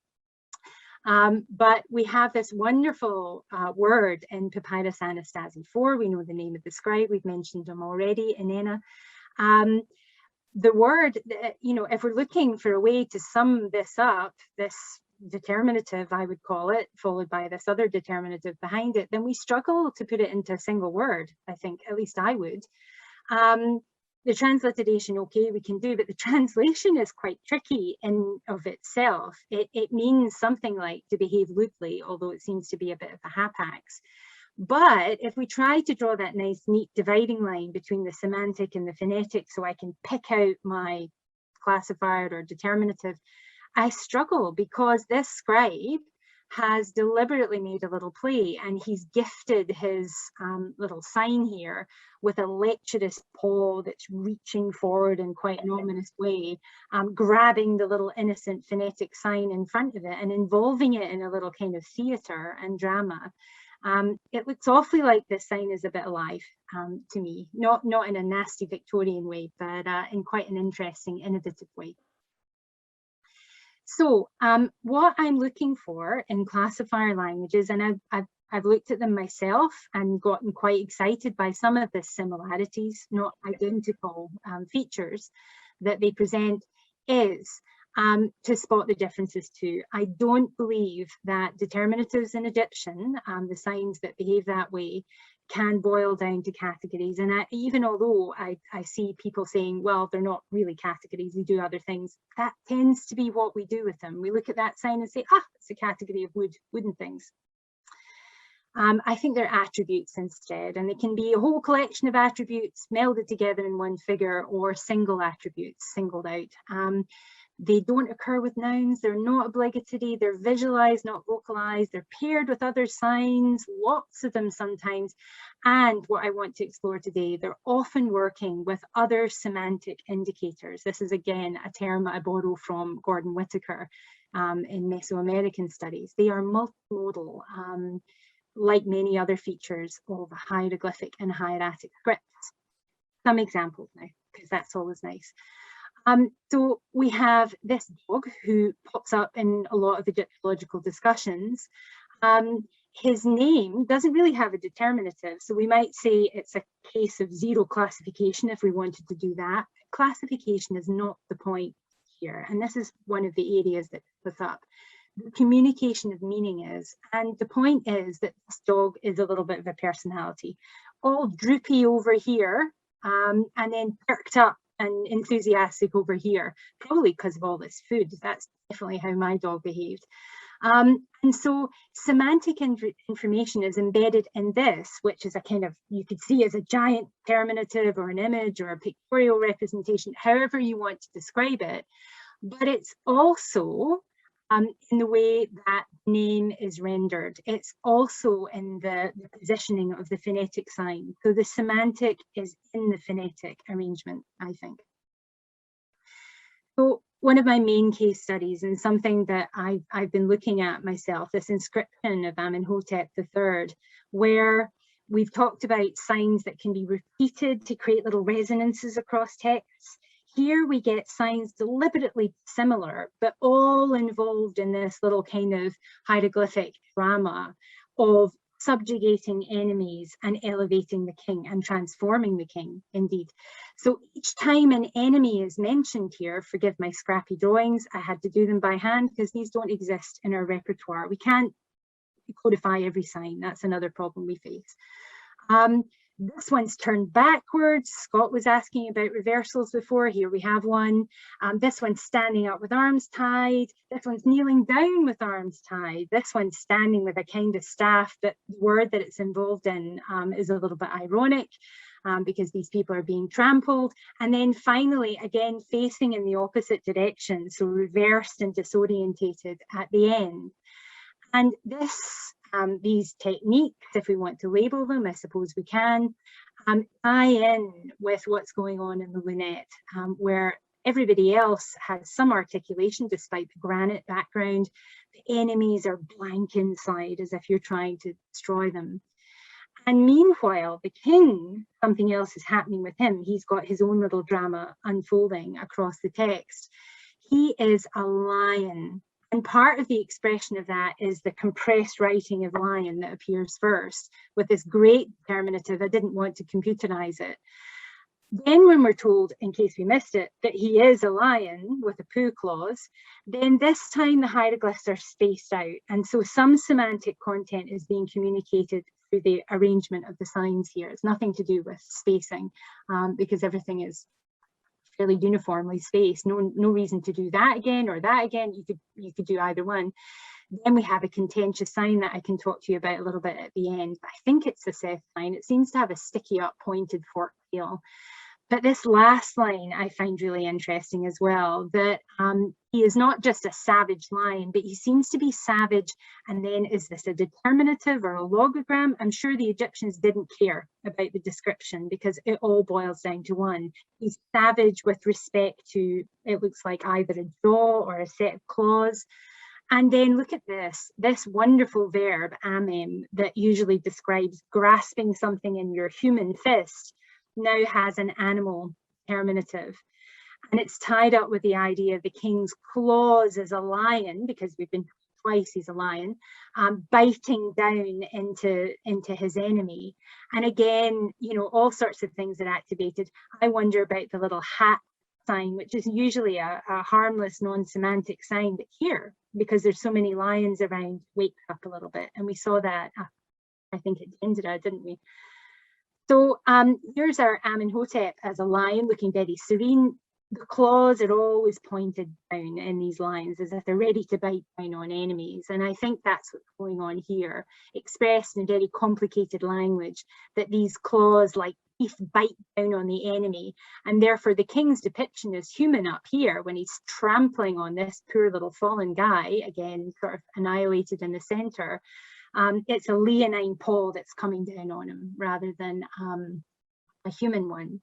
But we have this wonderful word in Papyrus Anastasi 4. We know the name of the scribe. We've mentioned him already, Inanna. The word, you know, if we're looking for a way to sum this up, this determinative, I would call it, followed by this other determinative behind it, then we struggle to put it into a single word, I think, at least I would. The transliteration, okay, we can do, but the translation is quite tricky in of itself. It means something like to behave lewdly, although it seems to be a bit of a hapax. But if we try to draw that nice, neat dividing line between the semantic and the phonetic, so I can pick out my classifier or determinative, I struggle, because this scribe has deliberately made a little play, and he's gifted his little sign here with a lecherous paw that's reaching forward in quite an ominous way, grabbing the little innocent phonetic sign in front of it and involving it in a little kind of theatre and drama. It looks awfully like this sign is a bit alive to me, not in a nasty Victorian way, but in quite an interesting, innovative way. So what I'm looking for in classifier languages, and I've looked at them myself and gotten quite excited by some of the similarities, not identical features that they present, is to spot the differences too. I don't believe that determinatives in Egyptian, the signs that behave that way, can boil down to categories. And even although I see people saying, well, they're not really categories, they do other things, that tends to be what we do with them. We look at that sign and say, ah, it's a category of wooden things. I think they're attributes instead, and they can be a whole collection of attributes melded together in one figure, or single attributes singled out. They don't occur with nouns, they're not obligatory, they're visualized, not vocalized, they're paired with other signs, lots of them sometimes. And what I want to explore today, they're often working with other semantic indicators. This is again a term I borrow from Gordon Whitaker in Mesoamerican studies. They are multimodal, like many other features of hieroglyphic and hieratic scripts. Some examples now, because that's always nice. So we have this dog who pops up in a lot of Egyptological discussions. His name doesn't really have a determinative, so we might say it's a case of zero classification if we wanted to do that. Classification is not the point here, and this is one of the areas that puts up. The communication of meaning is, and the point is that this dog is a little bit of a personality, all droopy over here, and then perked up and enthusiastic over here, probably because of all this food. That's definitely how my dog behaved. And so semantic information is embedded in this, which is a kind of, you could see as a giant determinative or an image or a pictorial representation, however you want to describe it. But it's also in the way that name is rendered. It's also in the positioning of the phonetic sign. So the semantic is in the phonetic arrangement, I think. So one of my main case studies, and something that I've been looking at myself, this inscription of Amenhotep III, where we've talked about signs that can be repeated to create little resonances across texts. Here we get signs deliberately similar, but all involved in this little kind of hieroglyphic drama of subjugating enemies and elevating the king and transforming the king, indeed. So each time an enemy is mentioned here, forgive my scrappy drawings, I had to do them by hand because these don't exist in our repertoire. We can't codify every sign, that's another problem we face. This one's turned backwards. Scott was asking about reversals before. Here we have one. This one's standing up with arms tied. This one's kneeling down with arms tied. This one's standing with a kind of staff, but the word that it's involved in is a little bit ironic because these people are being trampled. And then finally, again, facing in the opposite direction, so reversed and disorientated at the end. And this these techniques, if we want to label them, I suppose we can, tie in with what's going on in the lunette, where everybody else has some articulation despite the granite background. The enemies are blank inside as if you're trying to destroy them. And meanwhile, the king, something else is happening with him. He's got his own little drama unfolding across the text. He is a lion. And part of the expression of that is the compressed writing of lion that appears first with this great determinative. I didn't want to computerize it. Then when we're told, in case we missed it, that he is a lion with a poo clause, then this time the hieroglyphs are spaced out. And so some semantic content is being communicated through the arrangement of the signs here. It's nothing to do with spacing, because everything is fairly uniformly spaced. No reason to do that again or that again. You could do either one. Then we have a contentious sign that I can talk to you about a little bit at the end. I think it's the Seth sign. It seems to have a sticky up pointed fork tail. But this last line I find really interesting as well, that he is not just a savage lion, but he seems to be savage. And then is this a determinative or a logogram? I'm sure the Egyptians didn't care about the description because it all boils down to one. He's savage with respect to, it looks like either a jaw or a set of claws. And then look at this wonderful verb, amem, that usually describes grasping something in your human fist, now has an animal terminative. And it's tied up with the idea of the king's claws as a lion, because we've been twice he's a lion, biting down into his enemy. And again, you know, all sorts of things are activated. I wonder about the little hat sign, which is usually a harmless, non-semantic sign, but here, because there's so many lions around, wakes up a little bit. And we saw that, I think it ended up, didn't we? So here's our Amenhotep as a lion looking very serene. The claws are always pointed down in these lions as if they're ready to bite down on enemies. And I think that's what's going on here, expressed in very complicated language, that these claws like teeth bite down on the enemy. And therefore the king's depiction is human up here when he's trampling on this poor little fallen guy, again, sort of annihilated in the center. It's a leonine paw that's coming down on him rather than a human one.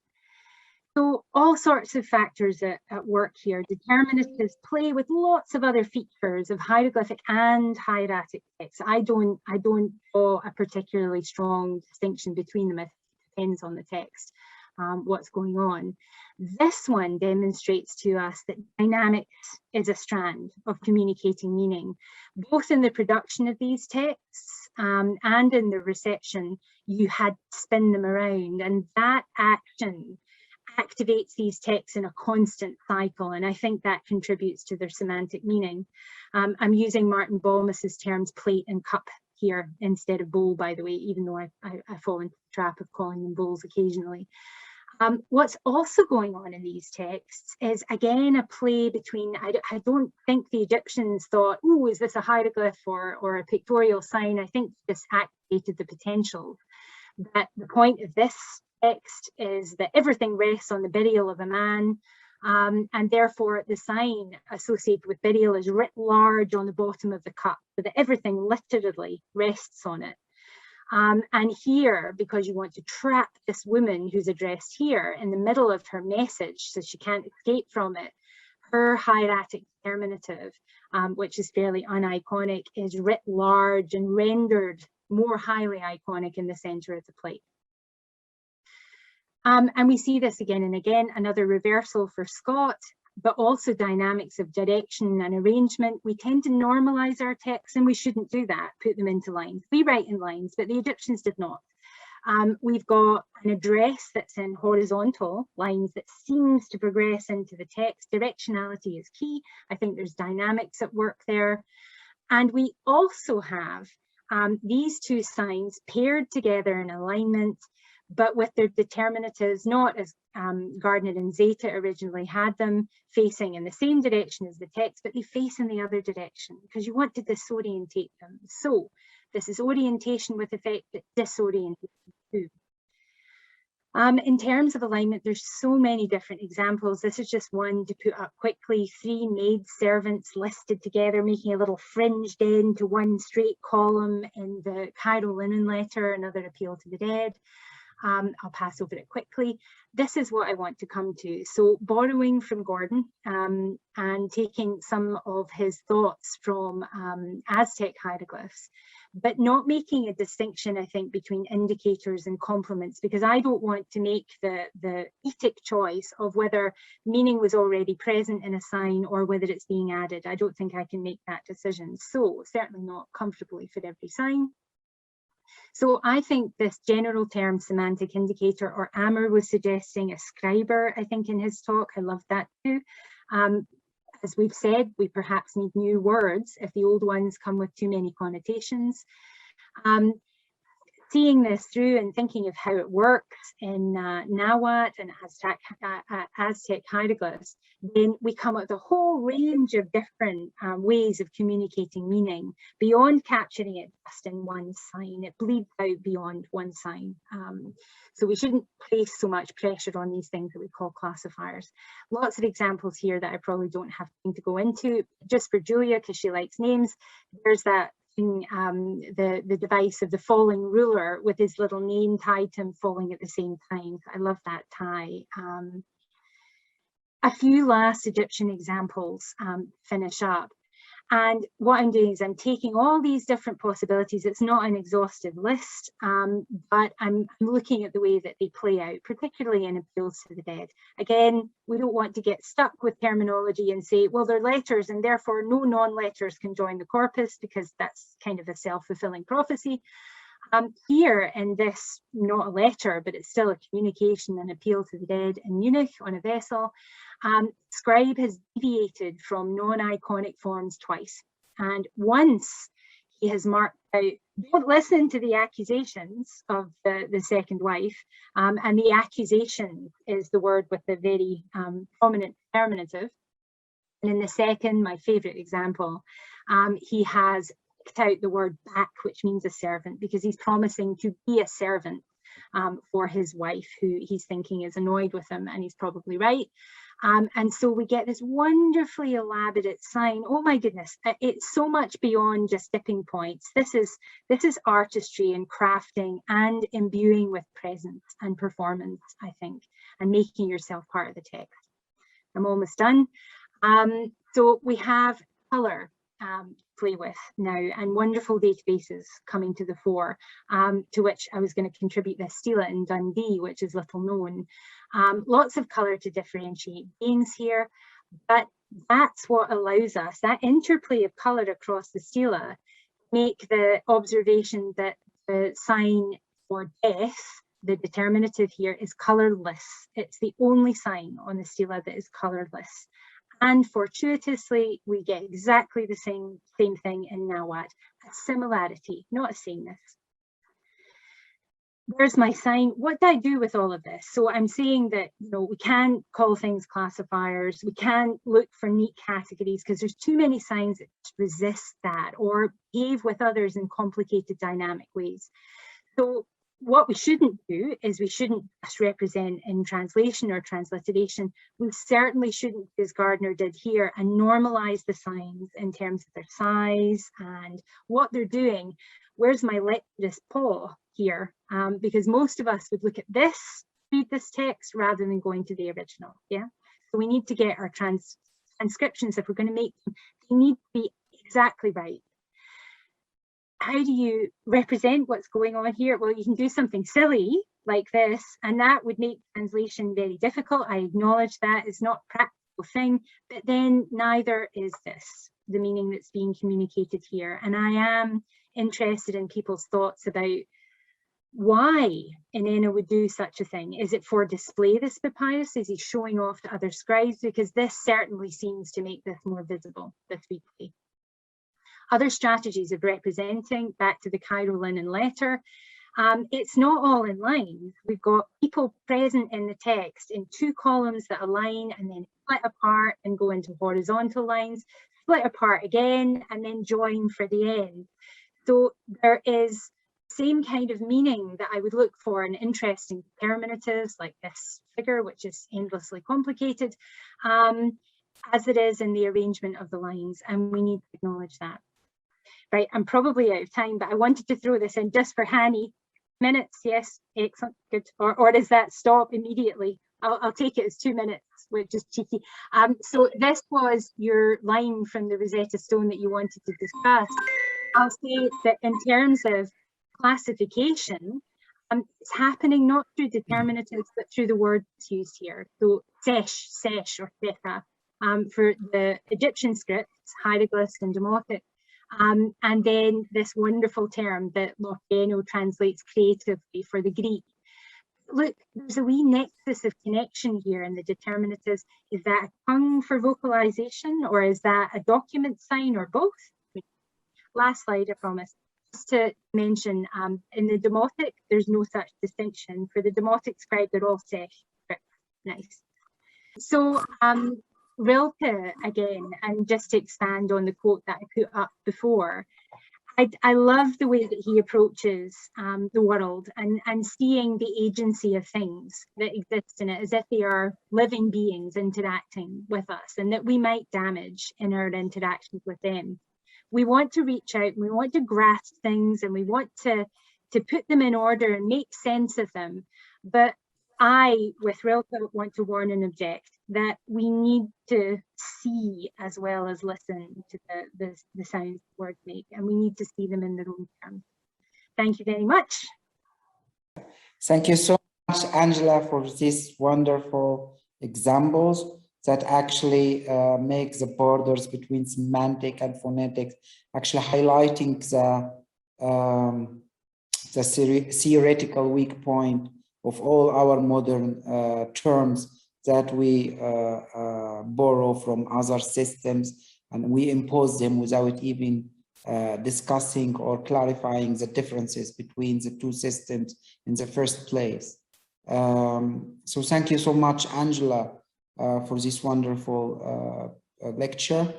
So all sorts of factors at work here. Determinatives play with lots of other features of hieroglyphic and hieratic text. I don't draw a particularly strong distinction between them. It depends on the text, what's going on. This one demonstrates to us that dynamics is a strand of communicating meaning, both in the production of these texts and in the reception. You had to spin them around, and that action activates these texts in a constant cycle, and I think that contributes to their semantic meaning. I'm using Martin Balmas's terms plate and cup here instead of bowl, by the way, even though I fall into the trap of calling them bowls occasionally. What's also going on in these texts is, again, a play between, I don't think the Egyptians thought, oh, is this a hieroglyph or a pictorial sign? I think this activated the potential. That the point of this text is that everything rests on the burial of a man, and therefore the sign associated with burial is writ large on the bottom of the cup, so that everything literally rests on it. And here, because you want to trap this woman who's addressed here in the middle of her message so she can't escape from it, her hieratic terminative, which is fairly uniconic, is writ large and rendered more highly iconic in the center of the plate. And we see this again and again, another reversal for Scott, but also dynamics of direction and arrangement. We tend to normalize our texts, and we shouldn't do that, put them into lines. We write in lines, but the Egyptians did not. We've got an address that's in horizontal lines that seems to progress into the text. Directionality is key. I think there's dynamics at work there. And we also have these two signs paired together in alignment, but with their determinatives, not as Gardner and Zeta originally had them, facing in the same direction as the text, but they face in the other direction because you want to disorientate them. So this is orientation with effect, but disorientation too. In terms of alignment, there's so many different examples. This is just one to put up quickly. 3 maid servants listed together, making a little fringed end to one straight column in the Cairo linen letter, another appeal to the dead. I'll pass over it quickly. This is what I want to come to. So borrowing from Gordon and taking some of his thoughts from Aztec hieroglyphs, but not making a distinction, I think, between indicators and complements, because I don't want to make the etic choice of whether meaning was already present in a sign or whether it's being added. I don't think I can make that decision. So certainly not comfortably for every sign. So I think this general term semantic indicator, or Amr was suggesting a scriber, I think, in his talk. I loved that too. As we've said, we perhaps need new words if the old ones come with too many connotations. seeing this through and thinking of how it works in Nahuatl and Aztec hieroglyphs, then we come up with a whole range of different ways of communicating meaning beyond capturing it just in one sign. It bleeds out beyond one sign. So we shouldn't place so much pressure on these things that we call classifiers. Lots of examples here that I probably don't have time to go into. Just for Julia, because she likes names, there's that the device of the falling ruler with his little name tied to him falling at the same time. I love that tie. A few last Egyptian examples finish up. And what I'm doing is I'm taking all these different possibilities. It's not an exhaustive list, but I'm looking at the way that they play out, particularly in appeals to the dead. Again, we don't want to get stuck with terminology and say, well, they're letters and therefore no non-letters can join the corpus, because that's kind of a self-fulfilling prophecy. Here in this, not a letter, but it's still a communication and appeal to the dead in Munich on a vessel, Scribe has deviated from non-iconic forms twice. And once he has marked out, don't listen to the accusations of the second wife, and the accusation is the word with the very prominent determinative. And in the second, my favourite example, he has out the word back, which means a servant, because he's promising to be a servant for his wife, who he's thinking is annoyed with him, and he's probably right. And so we get this wonderfully elaborate sign. Oh my goodness, it's so much beyond just dipping points. This is artistry and crafting and imbuing with presence and performance, I think, and making yourself part of the text. I'm almost done. So we have colour play with now, and wonderful databases coming to the fore, to which I was going to contribute this stela in Dundee, which is little known. Lots of colour to differentiate beings here, but that's what allows us, that interplay of colour across the stela, make the observation that the sign for death, the determinative here, is colourless. It's the only sign on the stela that is colourless. And fortuitously, we get exactly the same thing in Nahuatl, a similarity, not a sameness. There's my sign. What do I do with all of this? So I'm saying that, you know, we can call things classifiers, we can look for neat categories, because there's too many signs that resist that or behave with others in complicated dynamic ways. So what we shouldn't do is we shouldn't just represent in translation or transliteration. We certainly shouldn't, as Gardner did here, and normalize the signs in terms of their size and what they're doing. Where's my lecturer's paw here? Because most of us would look at this, read this text, rather than going to the original. Yeah. So we need to get our transcriptions, if we're going to make them, they need to be exactly right. How do you represent what's going on here? Well, you can do something silly like this, and that would make translation very difficult. I acknowledge that it's not a practical thing, but then neither is this, the meaning that's being communicated here. And I am interested in people's thoughts about why Inanna would do such a thing. Is it for display, this papyrus? Is he showing off to other scribes? Because this certainly seems to make this more visible, this weekly. Other strategies of representing, back to the Cairo linen letter, it's not all in lines. We've got people present in the text in two columns that align and then split apart and go into horizontal lines, split apart again, and then join for the end. So there is same kind of meaning that I would look for in interesting determinatives like this figure, which is endlessly complicated, as it is in the arrangement of the lines, and we need to acknowledge that. Right, I'm probably out of time, but I wanted to throw this in just for Hany. Minutes, yes, excellent, good. Or does that stop immediately? I'll take it as 2 minutes, which is cheeky. So this was your line from the Rosetta Stone that you wanted to discuss. I'll say that in terms of classification, it's happening not through determinatives, but through the words used here. So sesh, sesh, or theta, for the Egyptian scripts, hieroglyphs and demotic. And then this wonderful term that Loceno translates creatively for the Greek. Look, there's a wee nexus of connection here in the determinatives. Is that a tongue for vocalization, or is that a document sign, or both? Last slide, I promise. just to mention, in the demotic, there's no such distinction. For the demotic scribe, they're all Sech script. Nice. So Rilke again, and just to expand on the quote that I put up before, I love the way that he approaches the world and seeing the agency of things that exist in it as if they are living beings interacting with us, and that we might damage in our interactions with them. We want to reach out, we want to grasp things, and we want to put them in order and make sense of them. But I, with Rilke, want to warn and object that we need to see as well as listen to the sounds words make, and we need to see them in their own terms. Thank you very much. Thank you so much, Angela, for these wonderful examples that actually make the borders between semantic and phonetics, actually highlighting the theoretical weak point of all our modern terms that we borrow from other systems, and we impose them without even discussing or clarifying the differences between the two systems in the first place. So thank you so much, Angela, for this wonderful lecture.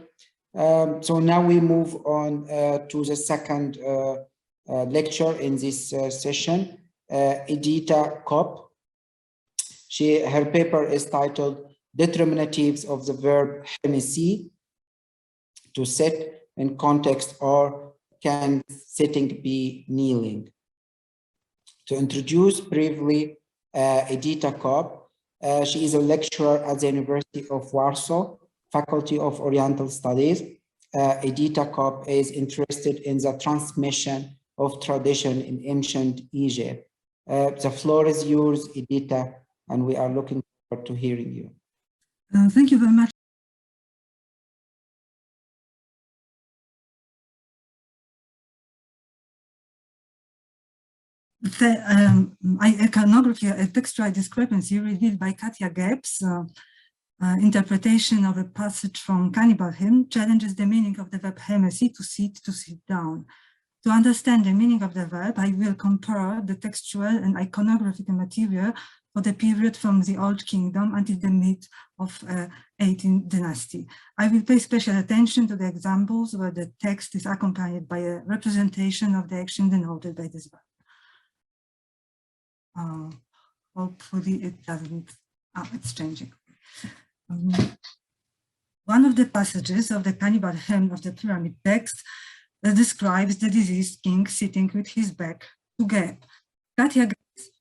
So now we move on to the second lecture in this session. Edita Kopp. Her paper is titled Determinatives of the verb Hany, to sit in context, or can sitting be kneeling? To introduce briefly Edita Kopp, she is a lecturer at the University of Warsaw, Faculty of Oriental Studies. Edita Kopp is interested in the transmission of tradition in ancient Egypt. The floor is yours, Edita, and we are looking forward to hearing you. Thank you very much. Iconography, a textual discrepancy revealed by Katja Geb's interpretation of a passage from Cannibal Hymn challenges the meaning of the verb hemesi, to sit down. To understand the meaning of the verb, I will compare the textual and iconographic material for the period from the Old Kingdom until the mid of 18th dynasty. I will pay special attention to the examples where the text is accompanied by a representation of the action denoted by this verb. Hopefully it doesn't, it's changing. One of the passages of the Cannibal Hymn of the Pyramid text describes the deceased king sitting with his back to Geb. Katja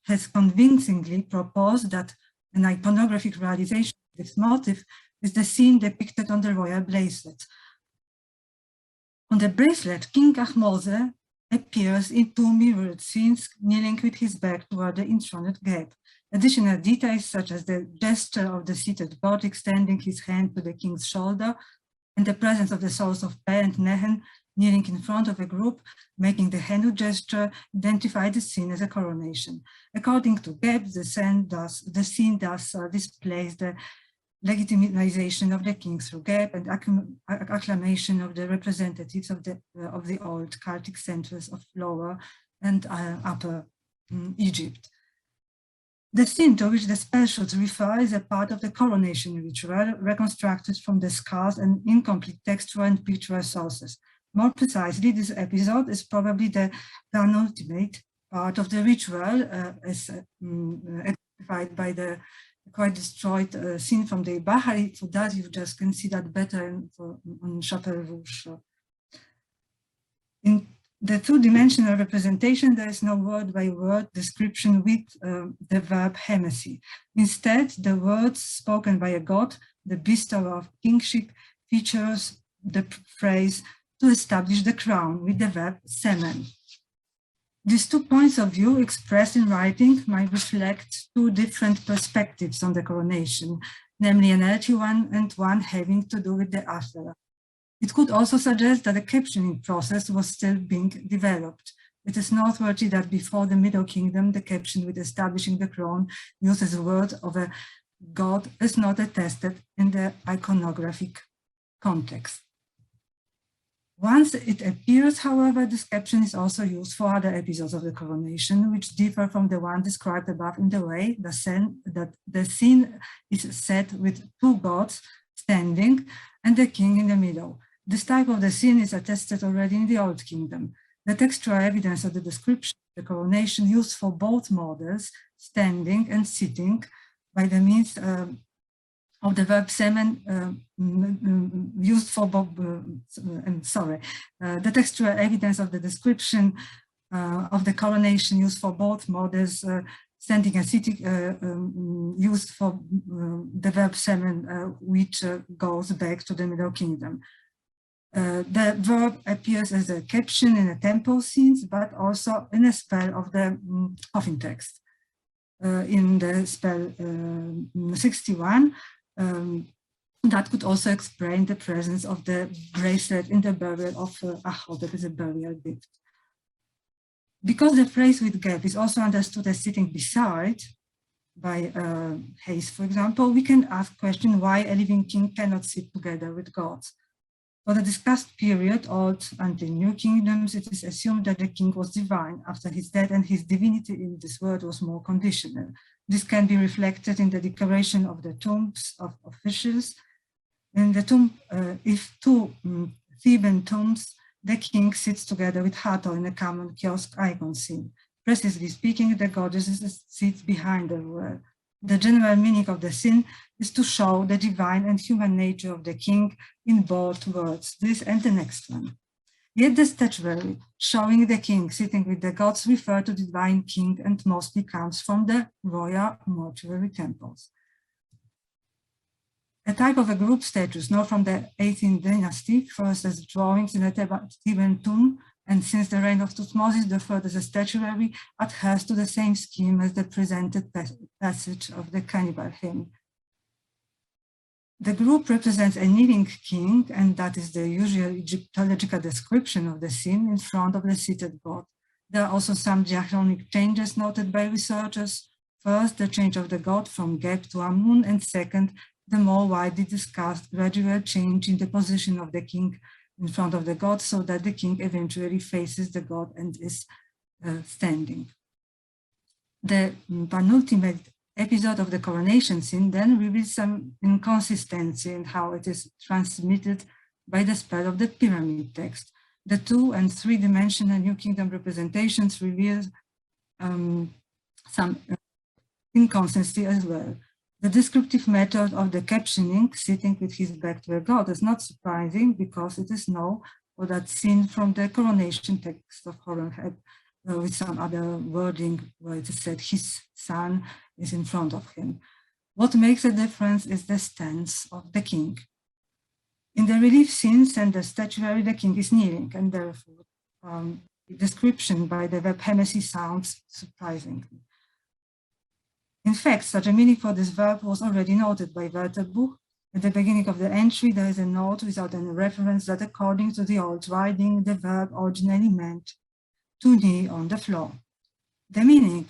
has convincingly proposed that an iconographic realization of this motif is the scene depicted on the royal bracelet. On the bracelet, King Ahmose appears in two mirrored scenes, kneeling with his back toward the enthroned Geb. Additional details, such as the gesture of the seated god extending his hand to the king's shoulder, and the presence of the souls of Pe and Nehen kneeling in front of a group, making the Henu gesture, identify the scene as a coronation. According to Geb, the scene thus displays the legitimization of the king through Geb and acclamation of the representatives of the old cultic centers of Lower and Upper Egypt. The scene to which the spell should refer is a part of the coronation ritual, reconstructed from the scarce and incomplete textual and pictorial sources. More precisely, this episode is probably the penultimate part of the ritual, as exemplified by the quite destroyed scene from the Bahari. For that, you just can see that better on Chapel Rouge. In the two-dimensional representation, there is no word-by-word description with the verb hemesi. Instead, the words spoken by a god, the bestower of kingship, features the phrase to establish the crown with the verb semen. These 2 points of view expressed in writing might reflect 2 different perspectives on the coronation, namely an earthly one and one having to do with the afterlife. It could also suggest that the captioning process was still being developed. It is noteworthy that before the Middle Kingdom, the caption with establishing the crown used as a word of a god is not attested in the iconographic context. Once it appears, however, this caption is also used for other episodes of the coronation, which differ from the one described above in the way that the scene is set with two gods standing and the king in the middle. This type of the scene is attested already in the Old Kingdom. The textual evidence of the description of the coronation used for both models, standing and sitting, by the means of the verb semen used for both, the textual evidence of the description of the coronation used for both models, standing and sitting, used for the verb semen, which goes back to the Middle Kingdom. The verb appears as a caption in the temple scenes, but also in a spell of the coffin text. In the spell 61, that could also explain the presence of the bracelet in the burial of Ahotep as a burial gift. Because the phrase with gap is also understood as sitting beside, by Hayes, for example, we can ask question why a living king cannot sit together with gods. For the discussed period, Old until New Kingdoms, it is assumed that the king was divine after his death, and his divinity in this world was more conditional. This can be reflected in the decoration of the tombs of officials. In the tomb, if two Theban tombs, the king sits together with Hathor in a common kiosk icon scene. Precisely speaking, the goddess sits behind the ruler. The general meaning of the scene is to show the divine and human nature of the king in both words, this and the next one. Yet the statuary showing the king sitting with the gods refer to the divine king and mostly comes from the royal mortuary temples. A type of a group statues, known from the 18th dynasty, first as drawings in a Theban tomb, and since the reign of Thutmose, the third as a statuary, adheres to the same scheme as the presented passage of the cannibal hymn. The group represents a kneeling king, and that is the usual Egyptological description of the scene in front of the seated god. There are also some diachronic changes noted by researchers. First, the change of the god from Geb to Amun, and second, the more widely discussed gradual change in the position of the king in front of the god, so that the king eventually faces the god and is standing. The penultimate episode of the coronation scene then reveals some inconsistency in how it is transmitted by the spell of the pyramid text. The 2- and 3-dimensional New Kingdom representations reveal some inconsistency as well. The descriptive method of the captioning, sitting with his back to a god, is not surprising because it is known for that scene from the coronation text of Horemheb, with some other wording where it is said his son is in front of him. What makes a difference is the stance of the king. In the relief scenes and the statuary, the king is kneeling, and therefore the description by the verb hemesi sounds surprising. In fact, such a meaning for this verb was already noted by Wörterbuch. At the beginning of the entry, there is a note without any reference that according to the old writing, the verb originally meant to kneel on the floor. The meaning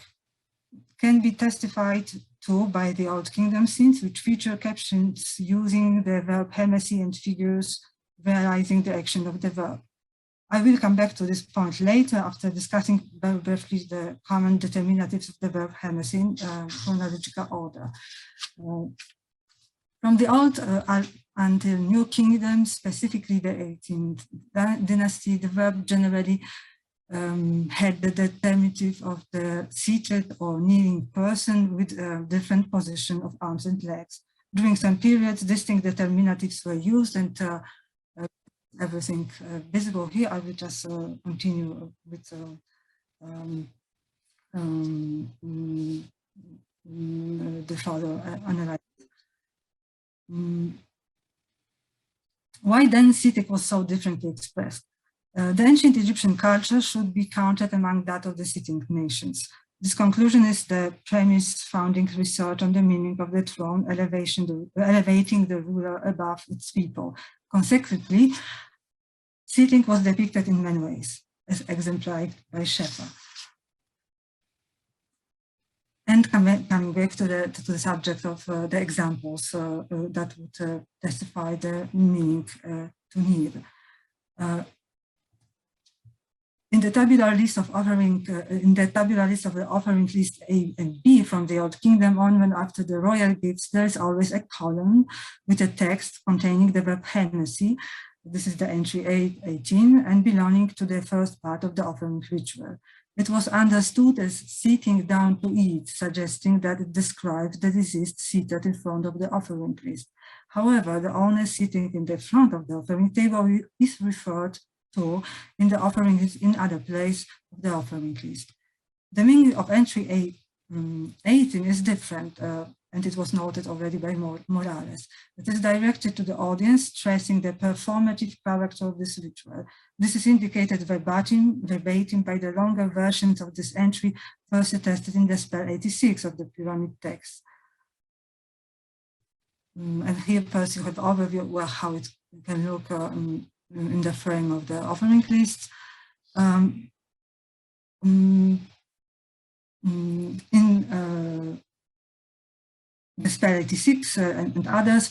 can be testified to by the Old Kingdom scenes, which feature captions using the verb hemesi and figures realizing the action of the verb. I will come back to this point later after discussing very briefly the common determinatives of the verb hemesi in chronological order. From the Old until New Kingdom, specifically the 18th dynasty, the verb generally had the determinative of the seated or kneeling person with a different position of arms and legs. During some periods, distinct determinatives were used, and everything visible here. I will just continue with the further analysis. Why then sitting was so differently expressed? The ancient Egyptian culture should be counted among that of the sitting nations. This conclusion is the premise founding research on the meaning of the throne, elevating the ruler above its people. Consequently, sitting was depicted in many ways, as exemplified by Sheffer. And coming back to the subject of the examples that would testify the meaning to kneel. In the tabular list of offering, in the tabular list of the offering list A and B from the Old Kingdom on, after the royal gifts, there is always a column with a text containing the verb Hany. This is the entry 18 and belonging to the first part of the offering ritual. It was understood as sitting down to eat, suggesting that it describes the deceased seated in front of the offering list. However, the owner sitting in the front of the offering table is referred to in the offering list in other place of the offering list. The meaning of entry 18 is different, and it was noted already by Morales. It is directed to the audience, stressing the performative character of this ritual. This is indicated verbatim by the longer versions of this entry first attested in the spell 86 of the pyramid text. And here first you have the overview of how it can look in the frame of the offering list. The spell 86 and other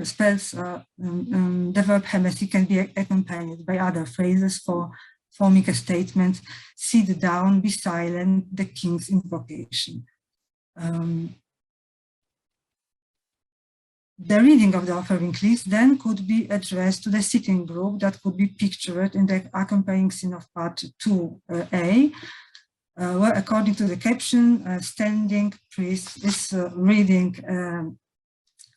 spells, the verb Hany can be accompanied by other phrases forming a statement: sit down, be silent, the king's invocation. The reading of the offering list then could be addressed to the sitting group that could be pictured in the accompanying scene of part 2a, where, according to the caption, standing priest is reading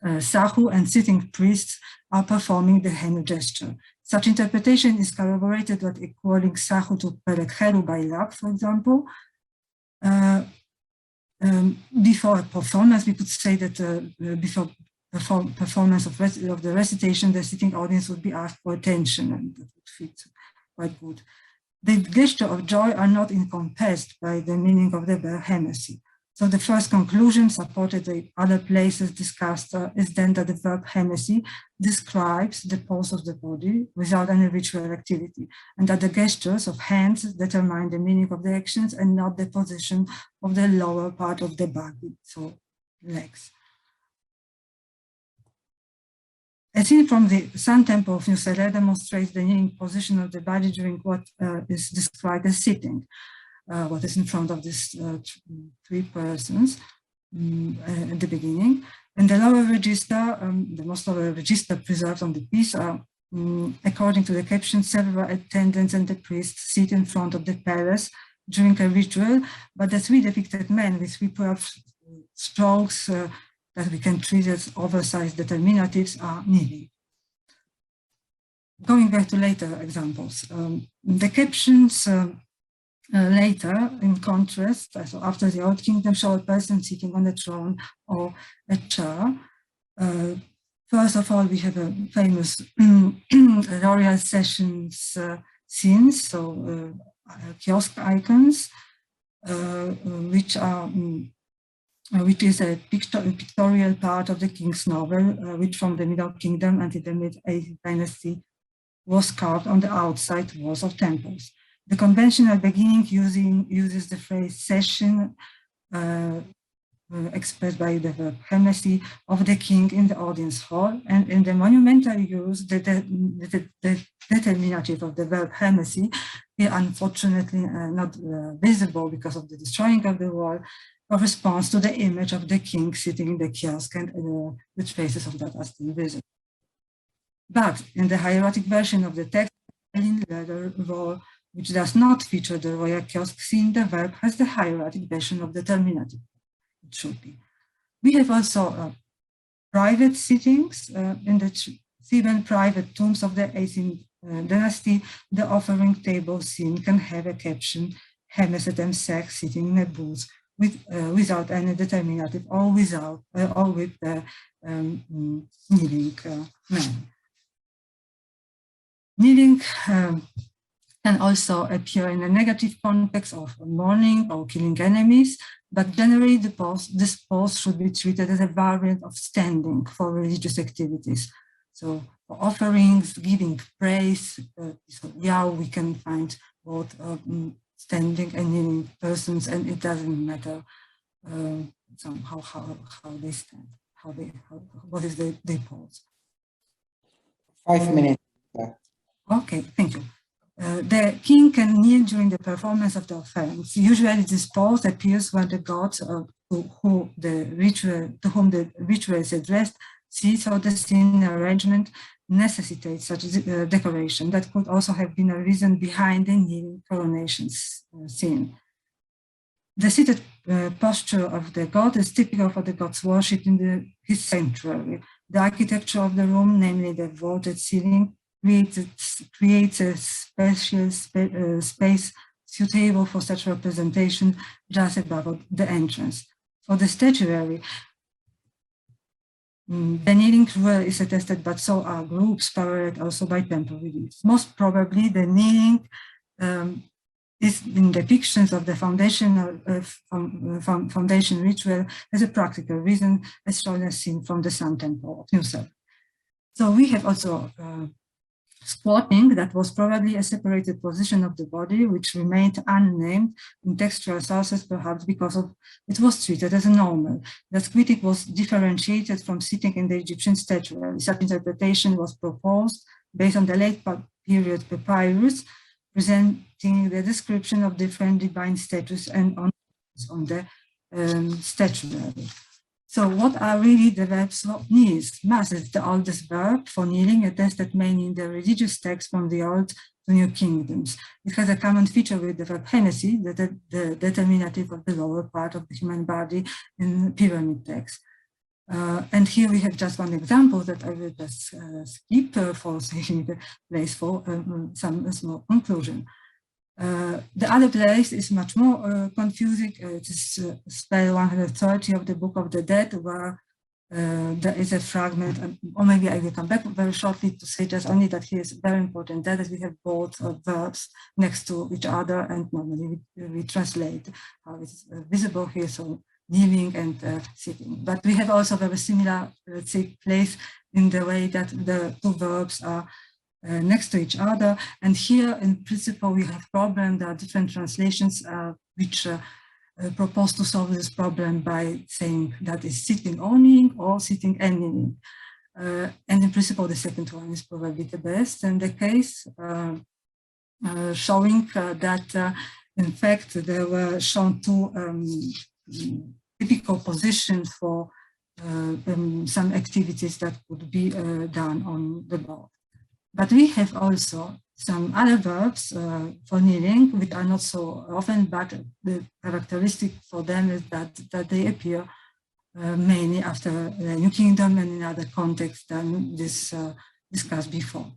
Sahu and sitting priests are performing the Hany gesture. Such interpretation is corroborated with equaling Sahu to Perekheru by Lab, for example. Before a performance, we could say that before performance of the recitation, the sitting audience would be asked for attention, and that would fit quite good. The gesture of joy are not encompassed by the meaning of the verb Hany. So the first conclusion, supported by other places discussed, is then that the verb Hany describes the pose of the body without any ritual activity, and that the gestures of hands determine the meaning of the actions and not the position of the lower part of the body, so legs. A scene from the Sun Temple of New Saleh demonstrates the kneeling position of the body during what is described as sitting, what is in front of these three persons at the beginning. And the lower register, the most lower register preserved on the piece, are, according to the caption, several attendants and the priest sit in front of the palace during a ritual, but the three depicted men with sweeper strokes that we can treat as oversized determinatives are kneeling. Going back to later examples, the captions later, in contrast, so after the Old Kingdom, show a person sitting on a throne or a chair. First of all, we have a famous royal sessions scenes, so kiosk icons, which is a pictorial part of the king's novel, which from the Middle Kingdom until the mid-18th dynasty was carved on the outside walls of temples. The conventional beginning uses the phrase session, expressed by the verb Hany, of the king in the audience hall, and in the monumental use, the determinative of the verb Hany, here unfortunately not visible because of the destroying of the wall, corresponds to the image of the king sitting in the kiosk, and the traces of that are still visible. But in the hieratic version of the text, in leather roll, which does not feature the royal kiosk scene, the verb has the hieratic version of the determinative. It should be. We have also private sittings in the Theban private tombs of the 18th dynasty. The offering table scene can have a caption: Hany and Sek sitting in a booth, without any determinative, or with the kneeling man. Kneeling can also appear in a negative context of mourning or killing enemies, but generally this pose should be treated as a variant of standing for religious activities. So for offerings, giving praise, we can find both standing and kneeling persons, and it doesn't matter somehow how they stand, what is their pose. 5 minutes. Okay, thank you. The king can kneel during the performance of the offense. Usually this pose appears when the gods to whom the ritual is addressed see, so the scene arrangement necessitates such a decoration. That could also have been a reason behind the kneeling coronation scene. The seated posture of the god is typical for the god's worship in his sanctuary. The architecture of the room, namely the vaulted ceiling, creates a special space suitable for such representation just above the entrance. For the statuary, the kneeling rule is attested, but so are groups paralleled also by temple reliefs. Most probably, the kneeling is in depictions of the foundation ritual as a practical reason, as shown as seen from the Sun Temple of New Self. So we have also squatting, that was probably a separated position of the body, which remained unnamed in textual sources, perhaps because it was treated as a normal. The squatting was differentiated from sitting in the Egyptian statuary. Such interpretation was proposed based on the late period papyrus, presenting the description of different divine statues and on the statuary. So what are really the verbs for knees? Mass is the oldest verb for kneeling, attested mainly in the religious texts from the Old to New Kingdoms. It has a common feature with the verb Hany, the determinative of the lower part of the human body in pyramid texts. And here we have just one example that I will just skip for saving the place for some small conclusion. The other place is much more confusing. It is spell 130 of the Book of the Dead, where there is a fragment, or maybe I will come back very shortly to say just only that here is very important that we have both verbs next to each other, and normally we translate how it's visible here, so kneeling and sitting. But we have also very similar, let's say, place in the way that the two verbs are next to each other. And here, in principle, we have problem. There are different translations which propose to solve this problem by saying that is sitting or kneeling or sitting and kneeling. And in principle, the second one is probably the best in the case, showing that, in fact, there were shown two typical positions for some activities that could be done on the board. But we have also some other verbs for kneeling, which are not so often, but the characteristic for them is that they appear mainly after the New Kingdom and in other contexts than this discussed before.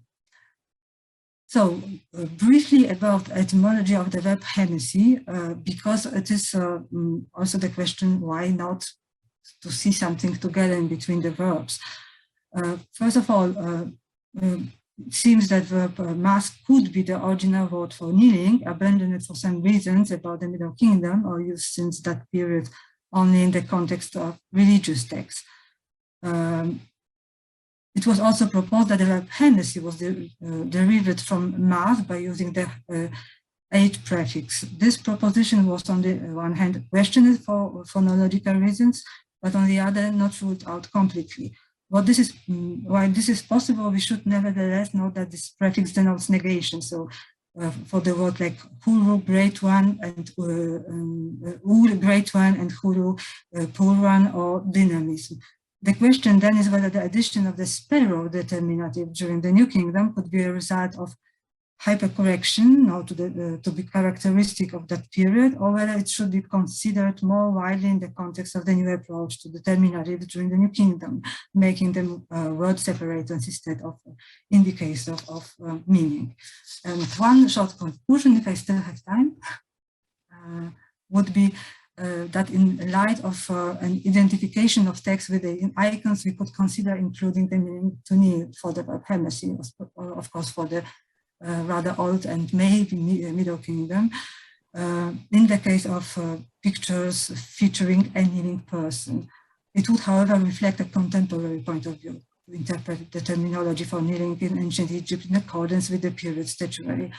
So briefly about etymology of the verb Hany, because it is also the question, why not to see something together in between the verbs? First of all, it seems that verb mass could be the original word for kneeling, abandoned for some reasons about the Middle Kingdom, or used since that period only in the context of religious texts. It was also proposed that the verb Hany was derived from mass by using the ate prefix. This proposition was on the one hand questioned for phonological reasons, but on the other not ruled out completely. While this is possible, we should nevertheless note that this prefix denotes negation. So for the word like Huru, great one, and Ur, great one, and Huru, poor one, or dynamism. The question then is whether the addition of the sparrow determinative during the New Kingdom could be a result of hypercorrection, or to be characteristic of that period, or whether it should be considered more widely in the context of the new approach to determinatives during the New Kingdom, making them word separators instead of indicators of meaning. And one short conclusion, if I still have time, would be that in light of an identification of text with the icons, we could consider including the meaning to kneel for the verb Hany, of course, for the rather old and maybe Middle Kingdom, in the case of pictures featuring a kneeling person. It would, however, reflect a contemporary point of view to interpret the terminology for kneeling in ancient Egypt in accordance with the period statuary,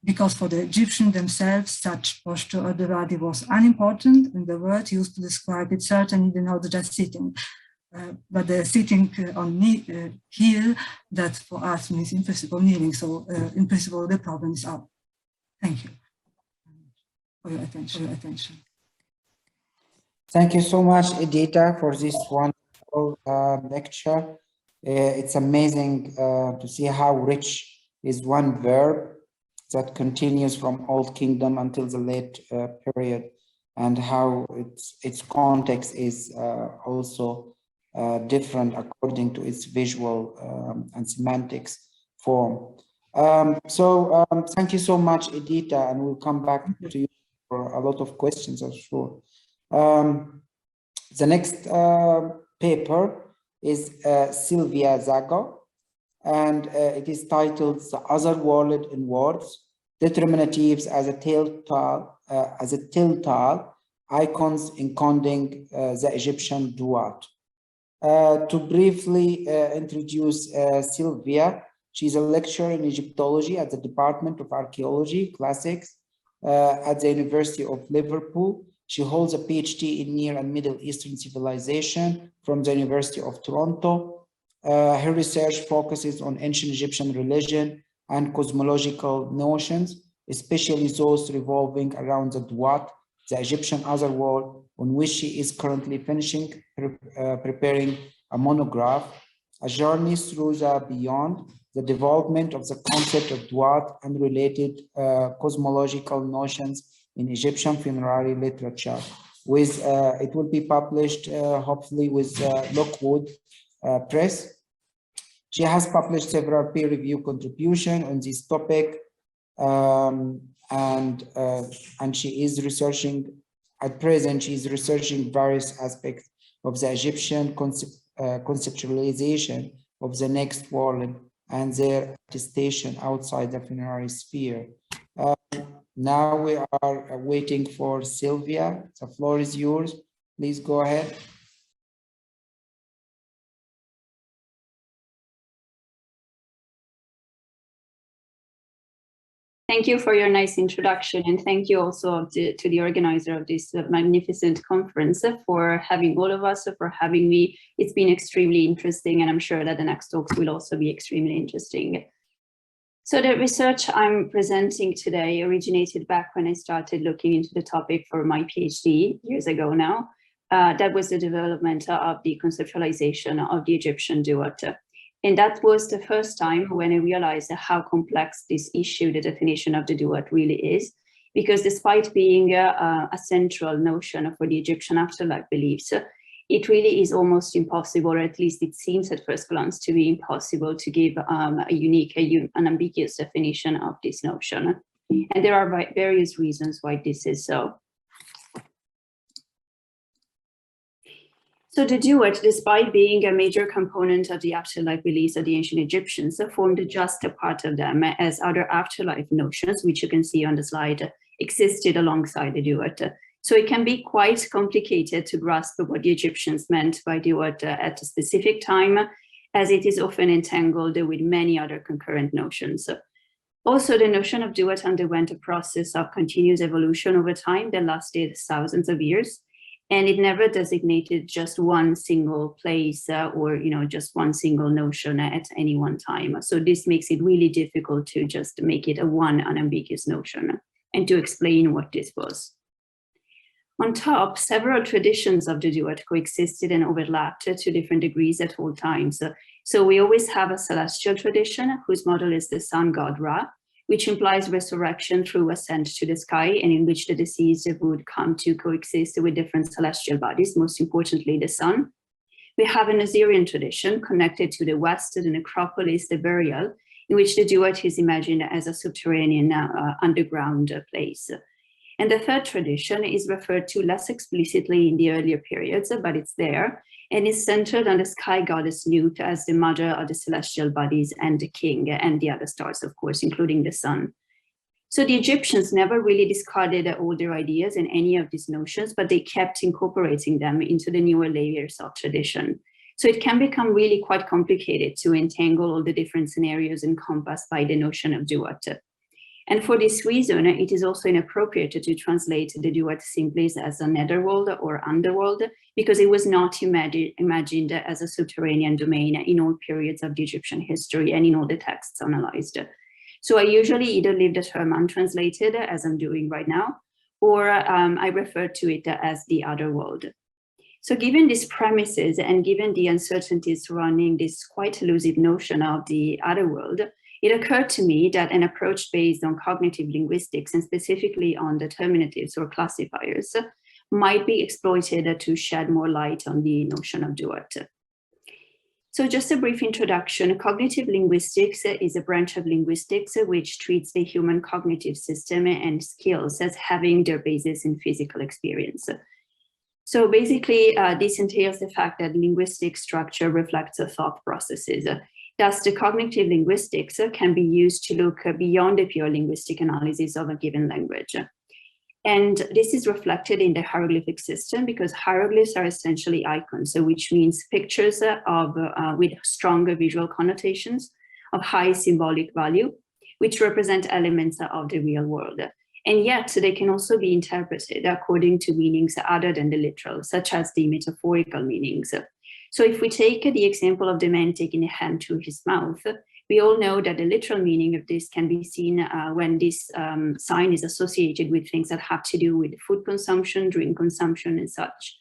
because for the Egyptians themselves, such posture of the body was unimportant, and the word used to describe it certainly denotes just sitting. But the sitting on heel, that for us means in principle kneeling. So in principle, the problem is Thank you for your attention. Thank you so much, Edita, for this wonderful lecture. It's amazing to see how rich is one verb that continues from Old Kingdom until the late period, and how its context is also different according to its visual and semantics form. Thank you so much, Edita, and we'll come back to you for a lot of questions, I'm sure. The next paper is Silvia Zago, and it is titled "The Other World in Words: Determinatives as a telltale Icons encoding the Egyptian duat." To briefly introduce Silvia, she's a lecturer in Egyptology at the Department of Archaeology, Classics, at the University of Liverpool. She holds a PhD in Near and Middle Eastern Civilization from the University of Toronto. Her research focuses on ancient Egyptian religion and cosmological notions, especially those revolving around the Duat, the Egyptian otherworld, on which she is currently preparing a monograph, a journey through the beyond, the development of the concept of Duat and related cosmological notions in Egyptian funerary literature. It will be published hopefully with Lockwood Press. She has published several peer-reviewed contributions on this topic, and she is researching, at present, she is researching various aspects of the Egyptian conceptualization of the next world and their attestation outside the funerary sphere. Now we are waiting for Silvia. The floor is yours. Please go ahead. Thank you for your nice introduction, and thank you also to the organizer of this magnificent conference for having all of us, for having me. It's been extremely interesting, and I'm sure that the next talks will also be extremely interesting. So the research I'm presenting today originated back when I started looking into the topic for my PhD years ago now. That was the development of the conceptualization of the Egyptian duat. And that was the first time when I realized how complex this issue, the definition of the duat, really is. Because despite being a central notion for the Egyptian afterlife beliefs, it really is almost impossible, or at least it seems at first glance to be impossible, to give a unique, unambiguous definition of this notion. And there are various reasons why this is so. So the duat, despite being a major component of the afterlife beliefs of the ancient Egyptians, formed just a part of them, as other afterlife notions, which you can see on the slide, existed alongside the duat. So it can be quite complicated to grasp what the Egyptians meant by duat at a specific time, as it is often entangled with many other concurrent notions. Also, the notion of duat underwent a process of continuous evolution over time that lasted thousands of years, and it never designated just one single place or just one single notion at any one time. So this makes it really difficult to just make it a one unambiguous notion and to explain what this was. On top, several traditions of the duat coexisted and overlapped to different degrees at all times. So we always have a celestial tradition whose model is the sun god Ra, which implies resurrection through ascent to the sky, and in which the deceased would come to coexist with different celestial bodies, most importantly the sun. We have an Assyrian tradition connected to the west, the necropolis, the burial, in which the duat is imagined as a subterranean underground place. And the third tradition is referred to less explicitly in the earlier periods, but it's there, and is centered on the sky goddess Nut as the mother of the celestial bodies and the king and the other stars, of course, including the sun. So the Egyptians never really discarded all their ideas in any of these notions, but they kept incorporating them into the newer layers of tradition. So it can become really quite complicated to entangle all the different scenarios encompassed by the notion of duat. And for this reason, it is also inappropriate to translate the duat simply as a netherworld or underworld, because it was not imagined as a subterranean domain in all periods of the Egyptian history and in all the texts analyzed. So I usually either leave the term untranslated, as I'm doing right now, or I refer to it as the other world. So given these premises and given the uncertainties surrounding this quite elusive notion of the other world, it occurred to me that an approach based on cognitive linguistics and specifically on determinatives or classifiers might be exploited to shed more light on the notion of duet. So just a brief introduction, cognitive linguistics is a branch of linguistics which treats the human cognitive system and skills as having their basis in physical experience. So basically, this entails the fact that linguistic structure reflects thought processes. Thus, the cognitive linguistics can be used to look beyond the pure linguistic analysis of a given language. And this is reflected in the hieroglyphic system because hieroglyphs are essentially icons, which means pictures of with stronger visual connotations of high symbolic value, which represent elements of the real world. And yet they can also be interpreted according to meanings other than the literal, such as the metaphorical meanings. So if we take the example of the man taking a hand to his mouth, we all know that the literal meaning of this can be seen when this sign is associated with things that have to do with food consumption, drink consumption, and such.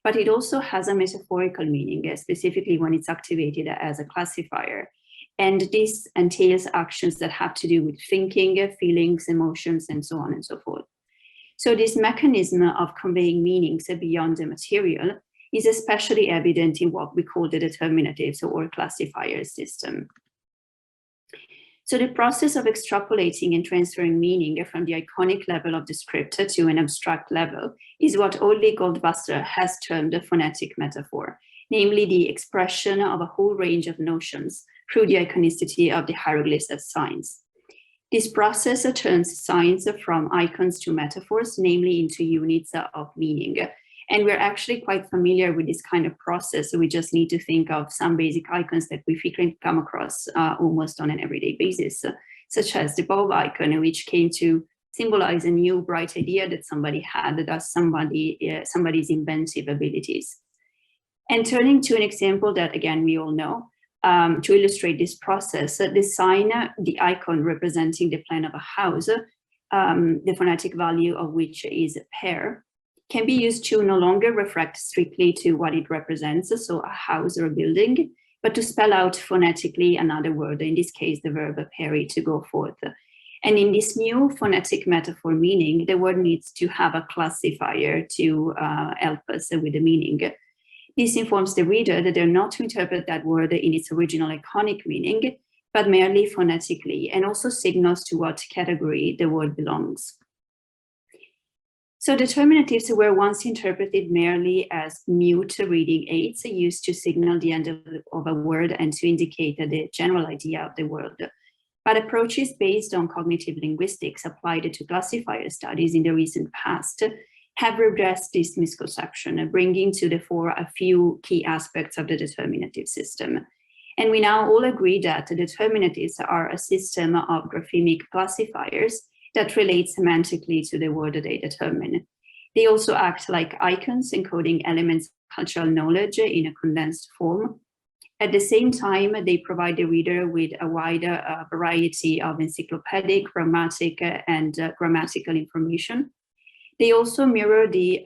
But it also has a metaphorical meaning, specifically when it's activated as a classifier. And this entails actions that have to do with thinking, feelings, emotions, and so on and so forth. So this mechanism of conveying meanings beyond the material is especially evident in what we call the determinatives or classifier system. So the process of extrapolating and transferring meaning from the iconic level of the script to an abstract level is what Ole Goldwasser has termed a phonetic metaphor, namely the expression of a whole range of notions through the iconicity of the hieroglyphs as signs. This process turns signs from icons to metaphors, namely into units of meaning. And we're actually quite familiar with this kind of process. So we just need to think of some basic icons that we frequently come across almost on an everyday basis, such as the bulb icon, which came to symbolize a new bright idea that somebody had, thus somebody's inventive abilities. And turning to an example that, again, we all know, to illustrate this process, the sign, the icon representing the plan of a house, the phonetic value of which is pair, can be used to no longer reflect strictly to what it represents, so a house or a building, but to spell out phonetically another word, in this case, the verb peri, to go forth. And in this new phonetic metaphor meaning, the word needs to have a classifier to help us with the meaning. This informs the reader that they're not to interpret that word in its original iconic meaning, but merely phonetically, and also signals to what category the word belongs. So determinatives were once interpreted merely as mute reading aids used to signal the end of a word and to indicate the general idea of the word. But approaches based on cognitive linguistics applied to classifier studies in the recent past have redressed this misconception, bringing to the fore a few key aspects of the determinative system. And we now all agree that the determinatives are a system of graphemic classifiers that relate semantically to the word they determine. They also act like icons encoding elements of cultural knowledge in a condensed form. At the same time, they provide the reader with a wider variety of encyclopedic, grammatic, and grammatical information. They also mirror the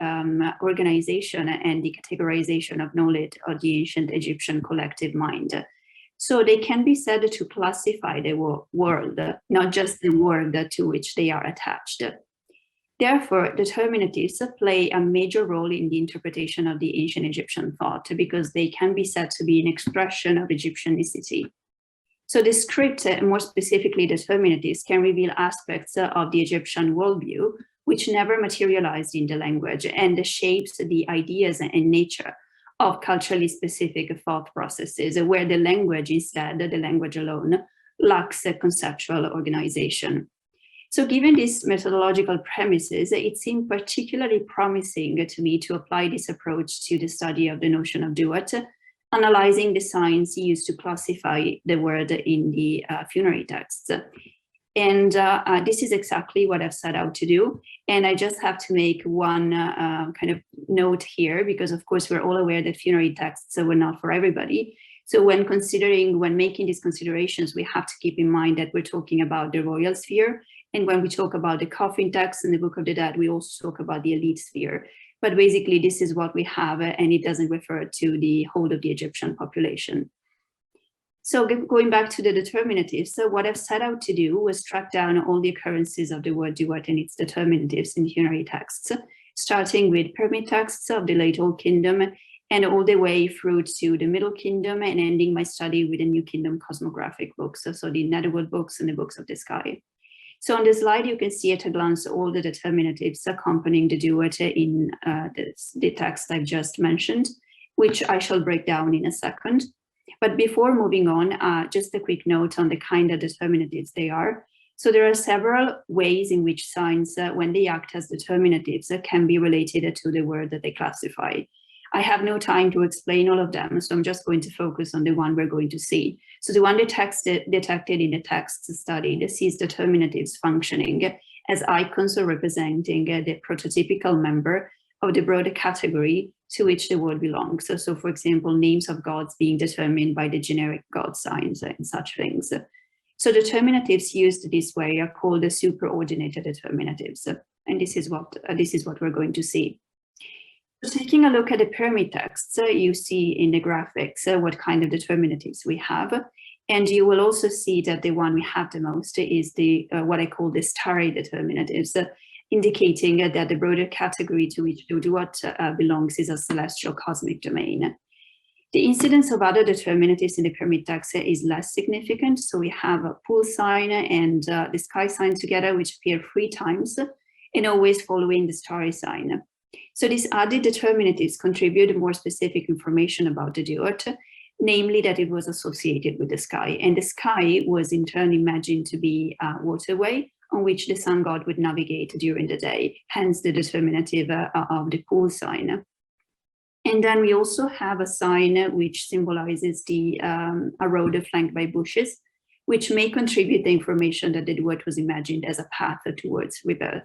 organization and the categorization of knowledge of the ancient Egyptian collective mind. So they can be said to classify the world, not just the word to which they are attached. Therefore, determinatives play a major role in the interpretation of the ancient Egyptian thought because they can be said to be an expression of Egyptianicity. So the script, more specifically determinatives, can reveal aspects of the Egyptian worldview which never materialized in the language and shapes the ideas and nature of culturally specific thought processes, where the language instead, the language alone, lacks a conceptual organization. So given these methodological premises, it seemed particularly promising to me to apply this approach to the study of the notion of duet, analyzing the signs used to classify the word in the funerary texts. And this is exactly what I've set out to do. And I just have to make one kind of note here, because of course we're all aware that funerary texts were not for everybody. So when making these considerations, we have to keep in mind that we're talking about the royal sphere. And when we talk about the coffin text and the Book of the Dead, we also talk about the elite sphere. But basically, this is what we have, and it doesn't refer to the whole of the Egyptian population. So going back to the determinatives, so what I've set out to do was track down all the occurrences of the word duat and its determinatives in funerary texts, starting with pyramid texts of the late Old Kingdom and all the way through to the Middle Kingdom, and ending my study with the New Kingdom cosmographic books, so the Netherworld books and the books of the sky. So on the slide, you can see at a glance all the determinatives accompanying the duat in the text I've just mentioned, which I shall break down in a second. But before moving on, just a quick note on the kind of determinatives they are. So there are several ways in which signs, when they act as determinatives, can be related to the word that they classify. I have no time to explain all of them, so I'm just going to focus on the one we're going to see. So the one detected in the text studied sees determinatives functioning as icons or representing the prototypical member of the broader category to which the word belongs. So for example, names of gods being determined by the generic god signs and such things. So determinatives used this way are called the superordinated determinatives. And this is what we're going to see. So taking a look at the pyramid texts, you see in the graphics what kind of determinatives we have. And you will also see that the one we have the most is the what I call the starry determinatives, indicating that the broader category to which the duat belongs is a celestial cosmic domain. The incidence of other determinatives in the pyramid text is less significant. So we have a pool sign and the sky sign together, which appear 3 times and always following the starry sign. So these added determinatives contribute more specific information about the duat, namely that it was associated with the sky. And the sky was in turn imagined to be a waterway on which the sun god would navigate during the day, hence the determinative of the pool sign. And then we also have a sign which symbolizes a road flanked by bushes, which may contribute the information that the duat was imagined as a path towards rebirth.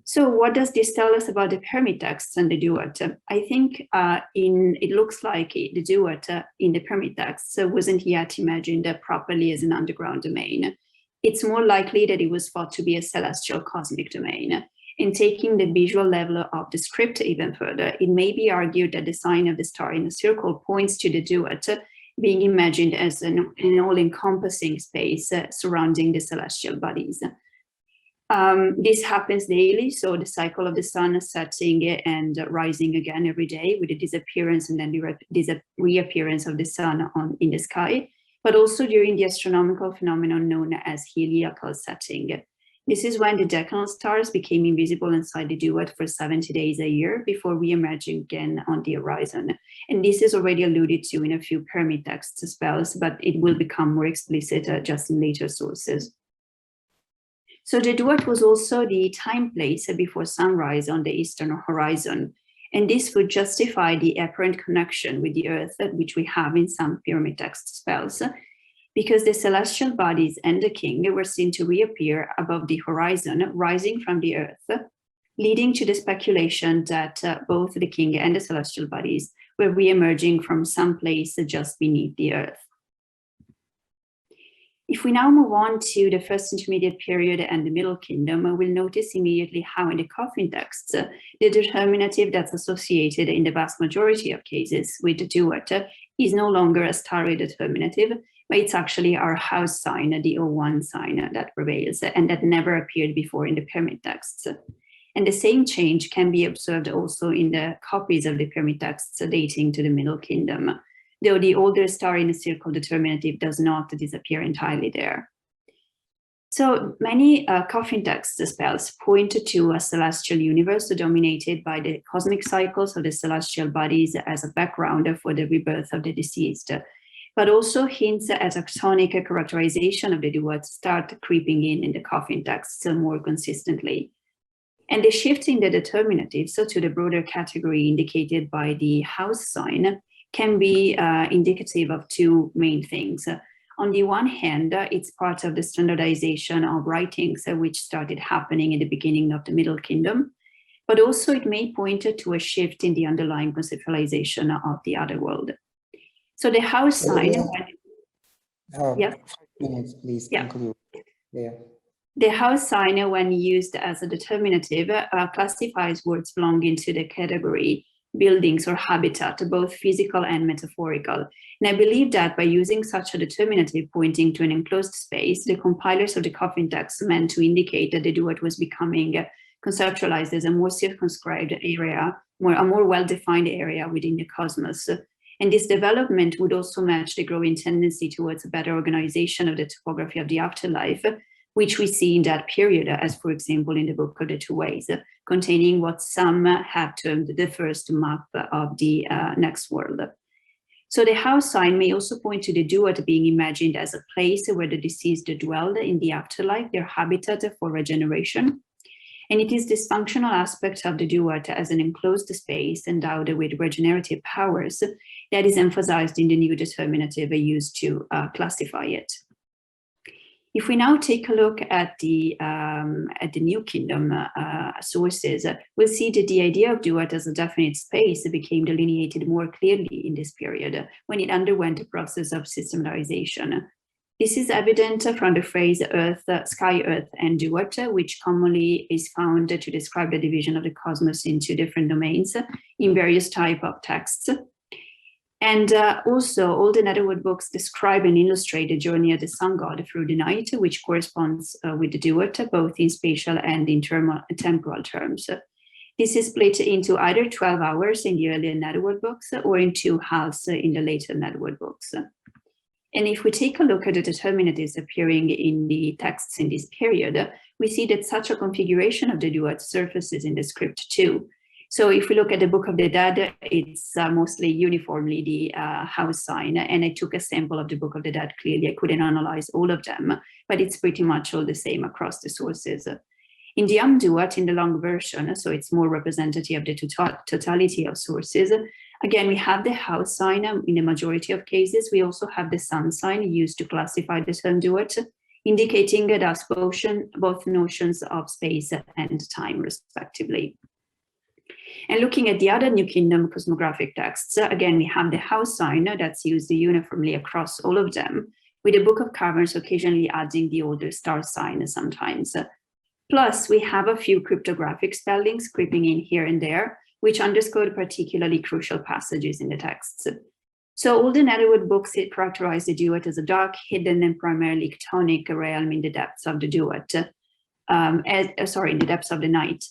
So what does this tell us about the pyramid texts and the duat? I think it looks like the duat in the pyramid texts wasn't yet imagined properly as an underground domain. It's more likely that it was thought to be a celestial cosmic domain. In taking the visual level of the script even further, it may be argued that the sign of the star in a circle points to the duat being imagined as an all-encompassing space surrounding the celestial bodies. This happens daily, so the cycle of the sun setting and rising again every day with the disappearance and then the reappearance of the sun in the sky, but also during the astronomical phenomenon known as heliacal setting. This is when the decanal stars became invisible inside the duat for 70 days a year before re-emerging again on the horizon. And this is already alluded to in a few pyramid text spells, but it will become more explicit just in later sources. So the duat was also the time place before sunrise on the eastern horizon. And this would justify the apparent connection with the earth, which we have in some pyramid text spells, because the celestial bodies and the king were seen to reappear above the horizon, rising from the earth, leading to the speculation that both the king and the celestial bodies were re-emerging from some place just beneath the earth. If we now move on to the first intermediate period and the Middle Kingdom, we'll notice immediately how in the coffin texts, the determinative that's associated in the vast majority of cases with the duat is no longer a starry determinative, but it's actually our house sign, the O1 sign that prevails, and that never appeared before in the pyramid texts. And the same change can be observed also in the copies of the pyramid texts dating to the Middle Kingdom, though the older star in a circle determinative does not disappear entirely there. So many coffin text spells point to a celestial universe dominated by the cosmic cycles of the celestial bodies as a background for the rebirth of the deceased, but also hints at a tonic characterization of the duat start creeping in the coffin texts more consistently. And the shift in the determinative, so to the broader category indicated by the house sign, can be indicative of 2 main things. On the one hand, it's part of the standardization of writings which started happening in the beginning of the Middle Kingdom, but also it may point to a shift in the underlying conceptualization of the other world. So the house sign, yeah. 5 minutes, please. Yeah. Conclude. Yeah. The house sign, when used as a determinative, classifies words belonging to the category buildings or habitat, both physical and metaphorical. And I believe that by using such a determinative pointing to an enclosed space, the compilers of the coffin text meant to indicate that the duet was becoming conceptualized as a more circumscribed area, a more well-defined area within the cosmos. And this development would also match the growing tendency towards a better organization of the topography of the afterlife, which we see in that period, as for example in the Book of the Two Ways, containing what some have termed the first map of the next world. So the house sign may also point to the duet being imagined as a place where the deceased dwelled in the afterlife, their habitat for regeneration. And it is this functional aspect of the duet as an enclosed space endowed with regenerative powers that is emphasized in the new determinative used to classify it. If we now take a look at the New Kingdom sources, we'll see that the idea of duet as a definite space became delineated more clearly in this period when it underwent a process of systematization. This is evident from the phrase earth, sky, earth, and duet, which commonly is found to describe the division of the cosmos into different domains in various types of texts. And also, all the Netherwood books describe and illustrate the journey of the sun god through the night, which corresponds with the duet, both in spatial and in temporal terms. This is split into either 12 hours in the earlier Netherwood books or in 2 halves in the later Netherwood books. And if we take a look at the determinatives appearing in the texts in this period, we see that such a configuration of the duet surfaces in the script too. So if we look at the Book of the Dead, it's mostly uniformly the house sign. And I took a sample of the Book of the Dead. Clearly, I couldn't analyze all of them, but it's pretty much all the same across the sources. In the duet, in the long version, so it's more representative of the totality of sources, again, we have the house sign in the majority of cases. We also have the sun sign used to classify the term duet, indicating thus both notions of space and time, respectively. And looking at the other New Kingdom cosmographic texts, again, we have the house sign that's used uniformly across all of them, with the Book of Caverns occasionally adding the older star sign sometimes. Plus, we have a few cryptographic spellings creeping in here and there, which underscore particularly crucial passages in the texts. So all the Netherwood books characterize the duet as a dark, hidden, and primarily chthonic realm in the depths of the duet, in the depths of the night.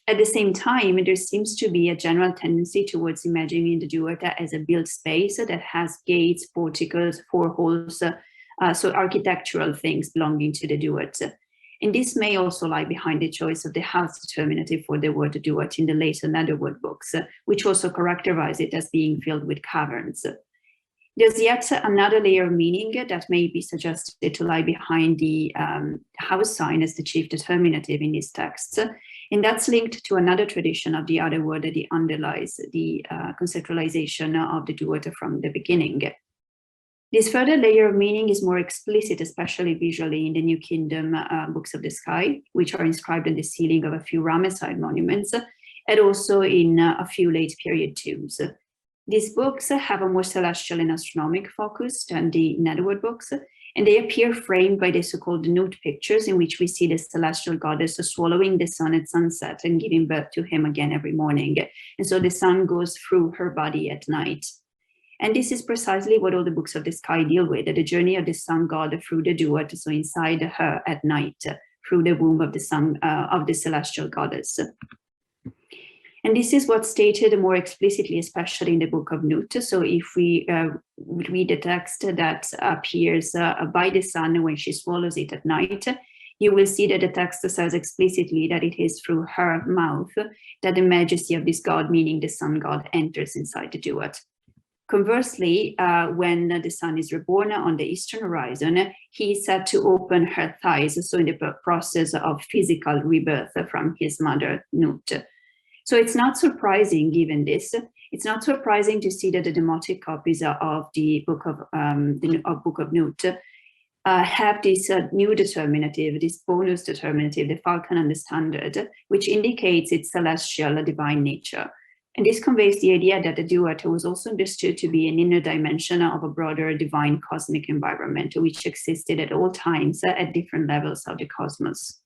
At the same time, there seems to be a general tendency towards imagining the duet as a built space that has gates, porticos, 4 halls, so architectural things belonging to the duet. And this may also lie behind the choice of the house determinative for the word duet in the later Netherwood books, which also characterize it as being filled with caverns. There's yet another layer of meaning that may be suggested to lie behind the house sign as the chief determinative in these texts, and that's linked to another tradition of the other word that underlies the conceptualization of the duet from the beginning. This further layer of meaning is more explicit, especially visually, in the New Kingdom books of the sky, which are inscribed on the ceiling of a few Ramesside monuments, and also in a few late period tombs. These books have a more celestial and astronomic focus than the Netherwood books, and they appear framed by the so-called Nut pictures, in which we see the celestial goddess swallowing the sun at sunset and giving birth to him again every morning. And so the sun goes through her body at night. And this is precisely what all the books of the sky deal with, the journey of the sun god through the duet, so inside her at night, through the womb of the sun, of the celestial goddess. And this is what's stated more explicitly, especially in the Book of Nut. So if we read the text that appears by the sun when she swallows it at night, you will see that the text says explicitly that it is through her mouth that the majesty of this god, meaning the sun god, enters inside the duet. Conversely, when the sun is reborn on the eastern horizon, he is said to open her thighs, so in the process of physical rebirth from his mother, Nut. So it's not surprising, given this, it's not surprising to see that the demotic copies of the Book of Nut have this new determinative, this bonus determinative, the falcon and the standard, which indicates its celestial divine nature. And this conveys the idea that the duat was also understood to be an inner dimension of a broader divine cosmic environment, which existed at all times at different levels of the cosmos.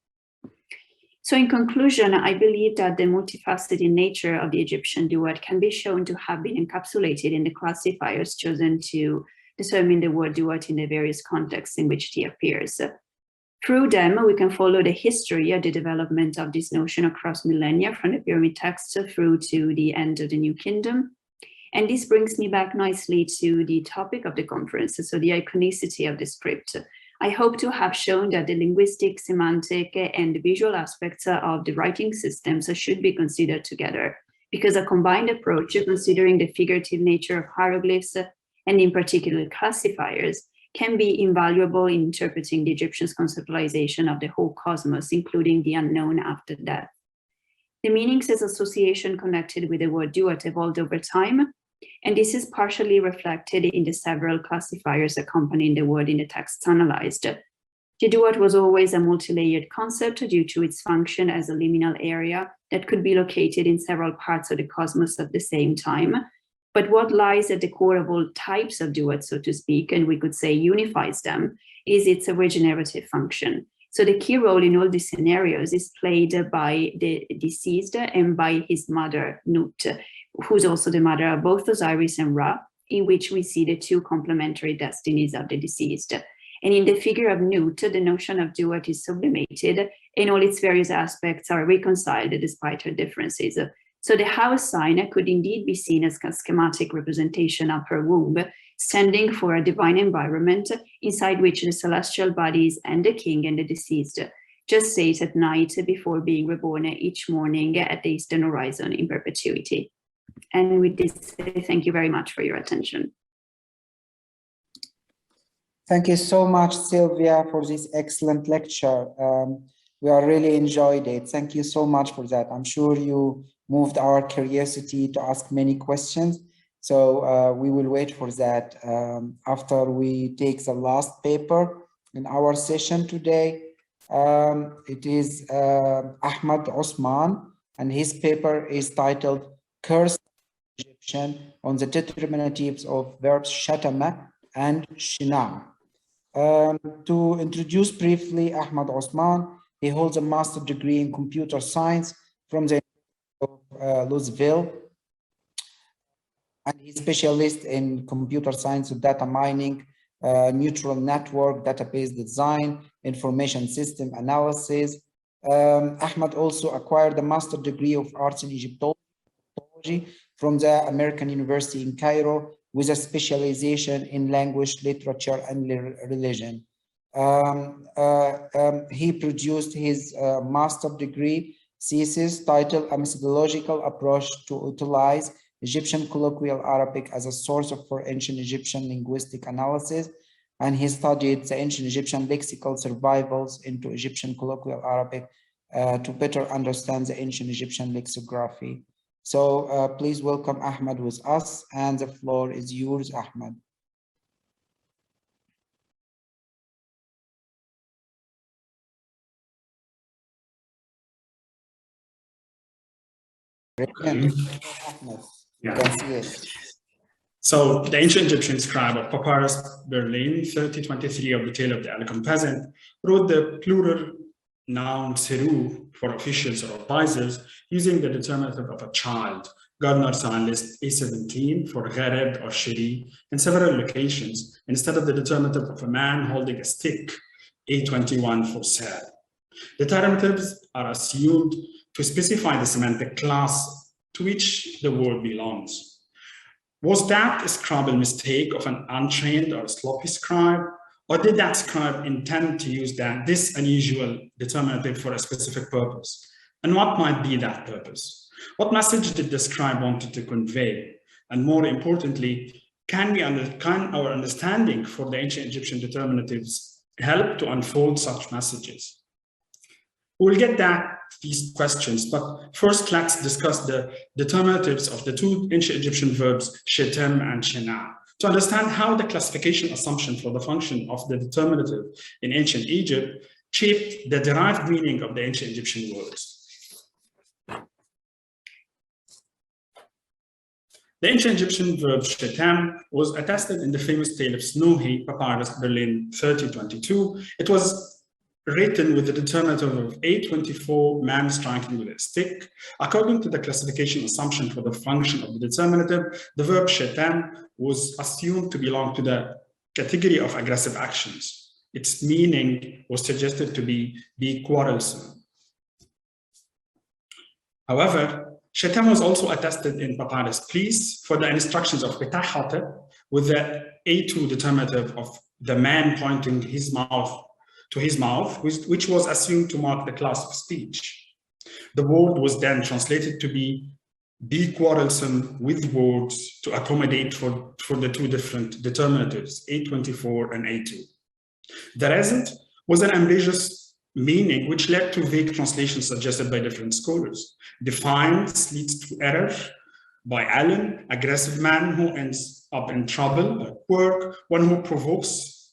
So in conclusion, I believe that the multifaceted nature of the Egyptian duat can be shown to have been encapsulated in the classifiers chosen to determine the word duat in the various contexts in which it appears. Through them, we can follow the history of the development of this notion across millennia, from the pyramid texts through to the end of the New Kingdom. And this brings me back nicely to the topic of the conference, so the iconicity of the script. I hope to have shown that the linguistic, semantic, and the visual aspects of the writing systems should be considered together, because a combined approach, considering the figurative nature of hieroglyphs, and in particular classifiers, can be invaluable in interpreting the Egyptians' conceptualization of the whole cosmos, including the unknown after death. The meanings as association connected with the word duat evolved over time, and this is partially reflected in the several classifiers accompanying the word in the texts analyzed. The duat was always a multi-layered concept due to its function as a liminal area that could be located in several parts of the cosmos at the same time. But what lies at the core of all types of duets, so to speak, and we could say unifies them, is its regenerative function. So the key role in all these scenarios is played by the deceased and by his mother, Nut, who's also the mother of both Osiris and Ra, in which we see the two complementary destinies of the deceased. And in the figure of Nut, the notion of duat is sublimated, and all its various aspects are reconciled despite her differences. So the house sign could indeed be seen as a schematic representation of her womb, standing for a divine environment inside which the celestial bodies and the king and the deceased just sat at night before being reborn each morning at the eastern horizon in perpetuity. And with this, thank you very much for your attention. Thank you so much, Sylvia, for this excellent lecture. We are really enjoyed it. Thank you so much for that. I'm sure you moved our curiosity to ask many questions. So we will wait for that after we take the last paper in our session today. It is Ahmad Osman, and his paper is titled Cursed Egyptian on the Determinatives of Verbs Shatama and Shina. To introduce briefly Ahmad Osman, he holds a master's degree in computer science from the Louisville, and he's specialist in computer science, data mining, neural network, database design, information system analysis. Ahmad also acquired a master's degree of arts in Egyptology from the American University in Cairo with a specialization in language, literature, and religion. He produced his master's degree thesis titled A Methodological Approach to Utilize Egyptian Colloquial Arabic as a Source for Ancient Egyptian Linguistic Analysis, and he studied the ancient Egyptian lexical survivals into Egyptian Colloquial Arabic to better understand the ancient Egyptian lexicography. So please welcome Ahmad with us, and the floor is yours, Ahmad. Yeah. So the ancient Egyptian scribe of Papyrus Berlin 3023 of the Tale of the Elegant Peasant wrote the plural noun seru for officials or advisors using the determinative of a child, Gardner sign list A17 for ghareb or shiri in several locations instead of the determinative of a man holding a stick, A21 for sad. Determinatives are assumed to specify the semantic class to which the word belongs. Was that a scribal mistake of an untrained or sloppy scribe, or did that scribe intend to use this unusual determinative for a specific purpose? And what might be that purpose? What message did the scribe want to convey? And more importantly, can our understanding for the ancient Egyptian determinatives help to unfold such messages? We'll get these questions, but first let's discuss the determinatives of the two ancient Egyptian verbs shetem and shena to understand how the classification assumption for the function of the determinative in ancient Egypt shaped the derived meaning of the ancient Egyptian words. The ancient Egyptian verb shetam was attested in the famous tale of Snowy, Papyrus, Berlin 3022. It was written with the determinative of 824, man striking with a stick. According to the classification assumption for the function of the determinative, the verb shetam was assumed to belong to the category of aggressive actions. Its meaning was suggested to be quarrelsome. However, shetam was also attested in Papyrus Please for the instructions of Petah with the A2 determinative of the man pointing his mouth to his mouth, which was assumed to mark the class of speech. The word was then translated to be quarrelsome with words to accommodate for the two different determinatives, A24 and A2. The result was an ambiguous meaning which led to vague translations suggested by different scholars. Defiance leads to error by Allen, aggressive man who ends up in trouble by Quirke, one who provokes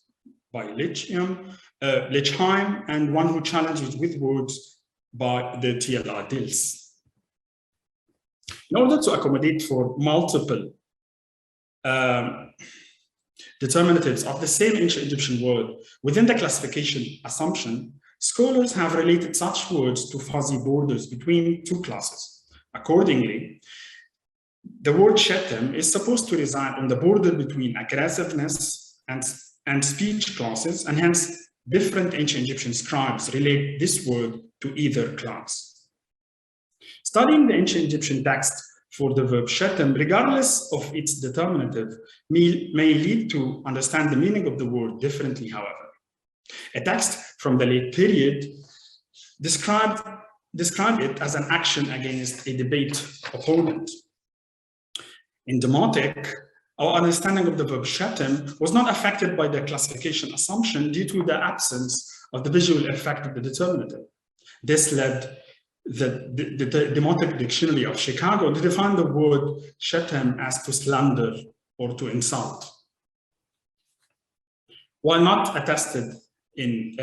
by Lichheim, and one who challenges with words by the Teilhardis. In order to accommodate for multiple determinatives of the same ancient Egyptian word within the classification assumption, scholars have related such words to fuzzy borders between two classes. Accordingly, the word shetem is supposed to reside on the border between aggressiveness and speech classes, and hence different ancient Egyptian scribes relate this word to either class. Studying the ancient Egyptian text for the verb shetem, regardless of its determinative, may lead to understand the meaning of the word differently, however. A text from the late period described it as an action against a debate opponent. In Demotic, our understanding of the verb shetem was not affected by the classification assumption due to the absence of the visual effect of the determinative. This led the Demotic Dictionary of Chicago to define the word shetem as to slander or to insult. While not attested in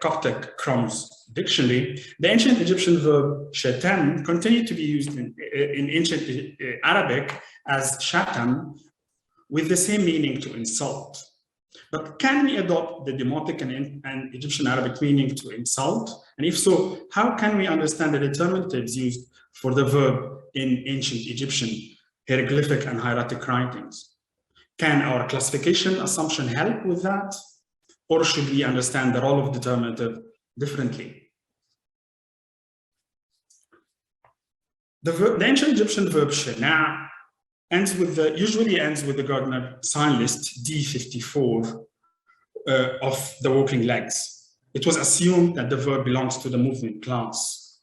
Coptic Crom's dictionary, the ancient Egyptian verb shetem continued to be used in ancient Arabic as shatam, with the same meaning to insult. But can we adopt the Demotic and Egyptian Arabic meaning to insult? And if so, how can we understand the determinatives used for the verb in ancient Egyptian hieroglyphic and hieratic writings? Can our classification assumption help with that? Or should we understand the role of determinative differently? The ancient Egyptian verb shana usually ends with the Gardner sign list D54 of the walking legs. It was assumed that the verb belongs to the movement class.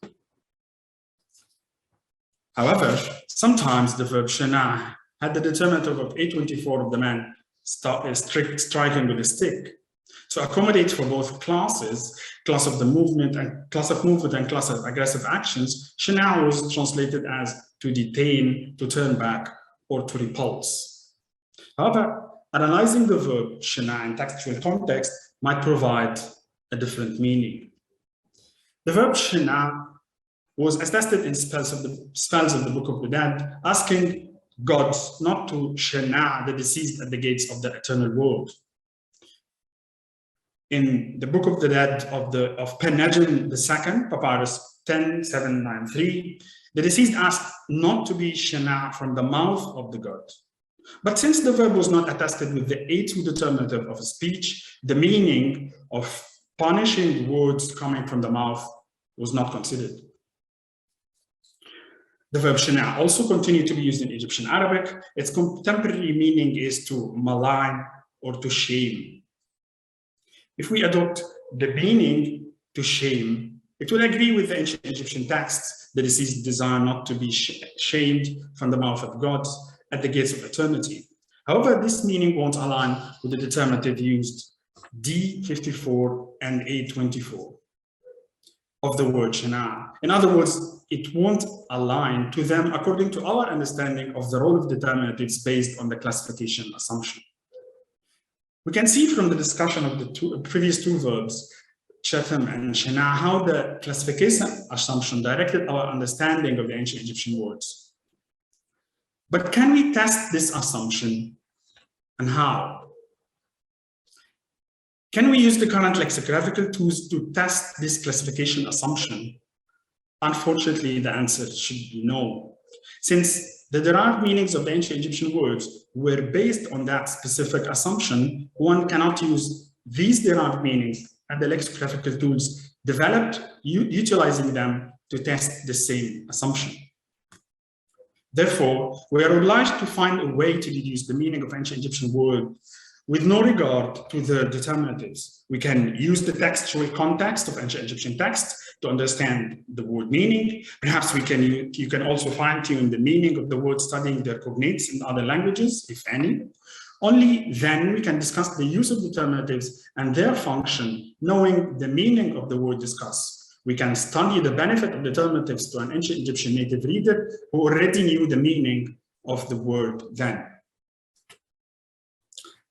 However, sometimes the verb shana had the determinative of A24 of the man striking with a stick. To accommodate for both classes, class of movement and class of aggressive actions, shana was translated as to detain, to turn back, or to repulse. However, analyzing the verb shana in textual context might provide a different meaning. The verb shana was attested in spells of the Book of the Dead, asking gods not to shana the deceased at the gates of the eternal world. In the Book of the Dead of Pen-Najm II, Papyrus 10793, the deceased asked not to be shana from the mouth of the god. But since the verb was not attested with the A2 determinative of a speech, the meaning of punishing words coming from the mouth was not considered. The verb shana also continued to be used in Egyptian Arabic. Its contemporary meaning is to malign or to shame. If we adopt the meaning to shame, it will agree with the ancient Egyptian texts, the deceased desire not to be shamed from the mouth of gods at the gates of eternity. However, this meaning won't align with the determinative used D54 and A24 of the word shana. In other words, it won't align to them according to our understanding of the role of determinatives based on the classification assumption. We can see from the discussion of the previous two verbs, shetem and shana, how the classification assumption directed our understanding of the ancient Egyptian words. But can we test this assumption, and how? Can we use the current lexicographical tools to test this classification assumption? Unfortunately, the answer should be no. Since the derived meanings of the ancient Egyptian words were based on that specific assumption, one cannot use these derived meanings and the lexicographical tools developed utilizing them to test the same assumption. Therefore, we are obliged to find a way to deduce the meaning of ancient Egyptian words with no regard to the determinatives. We can use the textual context of ancient Egyptian texts to understand the word meaning. Perhaps you can also fine-tune the meaning of the word studying their cognates in other languages, if any. Only then we can discuss the use of determinatives and their function, knowing the meaning of the word discussed. We can study the benefit of determinatives to an ancient Egyptian native reader who already knew the meaning of the word then.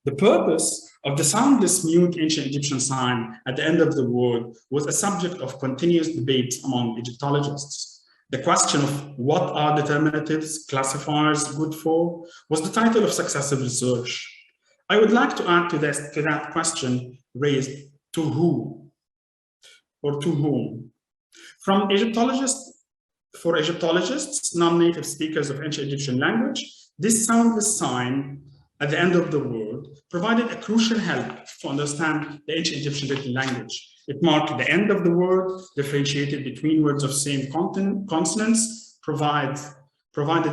The purpose of the soundless mute ancient Egyptian sign at the end of the word was a subject of continuous debate among Egyptologists. The question of what are determinatives, classifiers good for, was the title of successive research. I would like to add to that question raised, to who or to whom? For Egyptologists, non-native speakers of ancient Egyptian language, this soundless sign at the end of the word provided a crucial help to understand the ancient Egyptian written language. It marked the end of the word, differentiated between words of same consonants, provided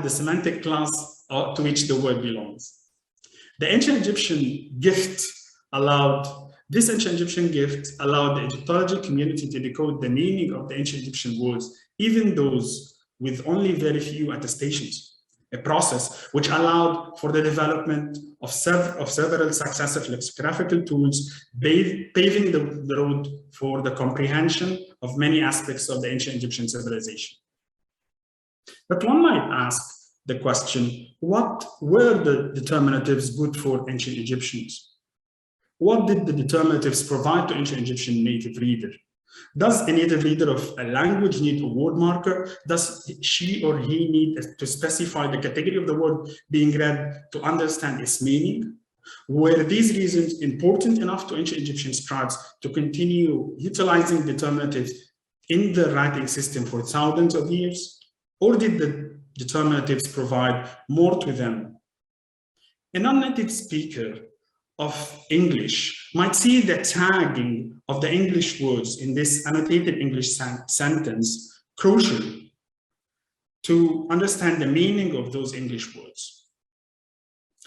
the semantic class to which the word belongs. The ancient Egyptian gift allowed the Egyptology community to decode the meaning of the ancient Egyptian words, even those with only very few attestations, a process which allowed for the development of several successive lexicographical tools, paving the road for the comprehension of many aspects of the ancient Egyptian civilization. But one might ask the question, what were the determinatives good for ancient Egyptians? What did the determinatives provide to ancient Egyptian native reader? Does a native reader of a language need a word marker? Does she or he need to specify the category of the word being read to understand its meaning? Were these reasons important enough to ancient Egyptian scribes to continue utilizing determinatives in the writing system for thousands of years? Or did the determinatives provide more to them? A non-native speaker of English might see the tagging of the English words in this annotated English sentence crucial to understand the meaning of those English words.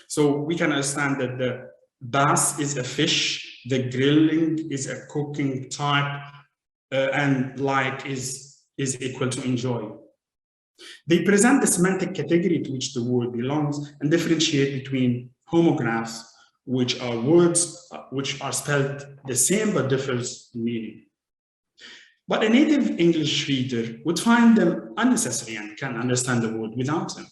So we can understand that the bass is a fish, the grilling is a cooking type, and like is equal to enjoy. They present the semantic category to which the word belongs and differentiate between homographs, which are words which are spelled the same but differs in meaning. But a native English reader would find them unnecessary and can understand the word without them.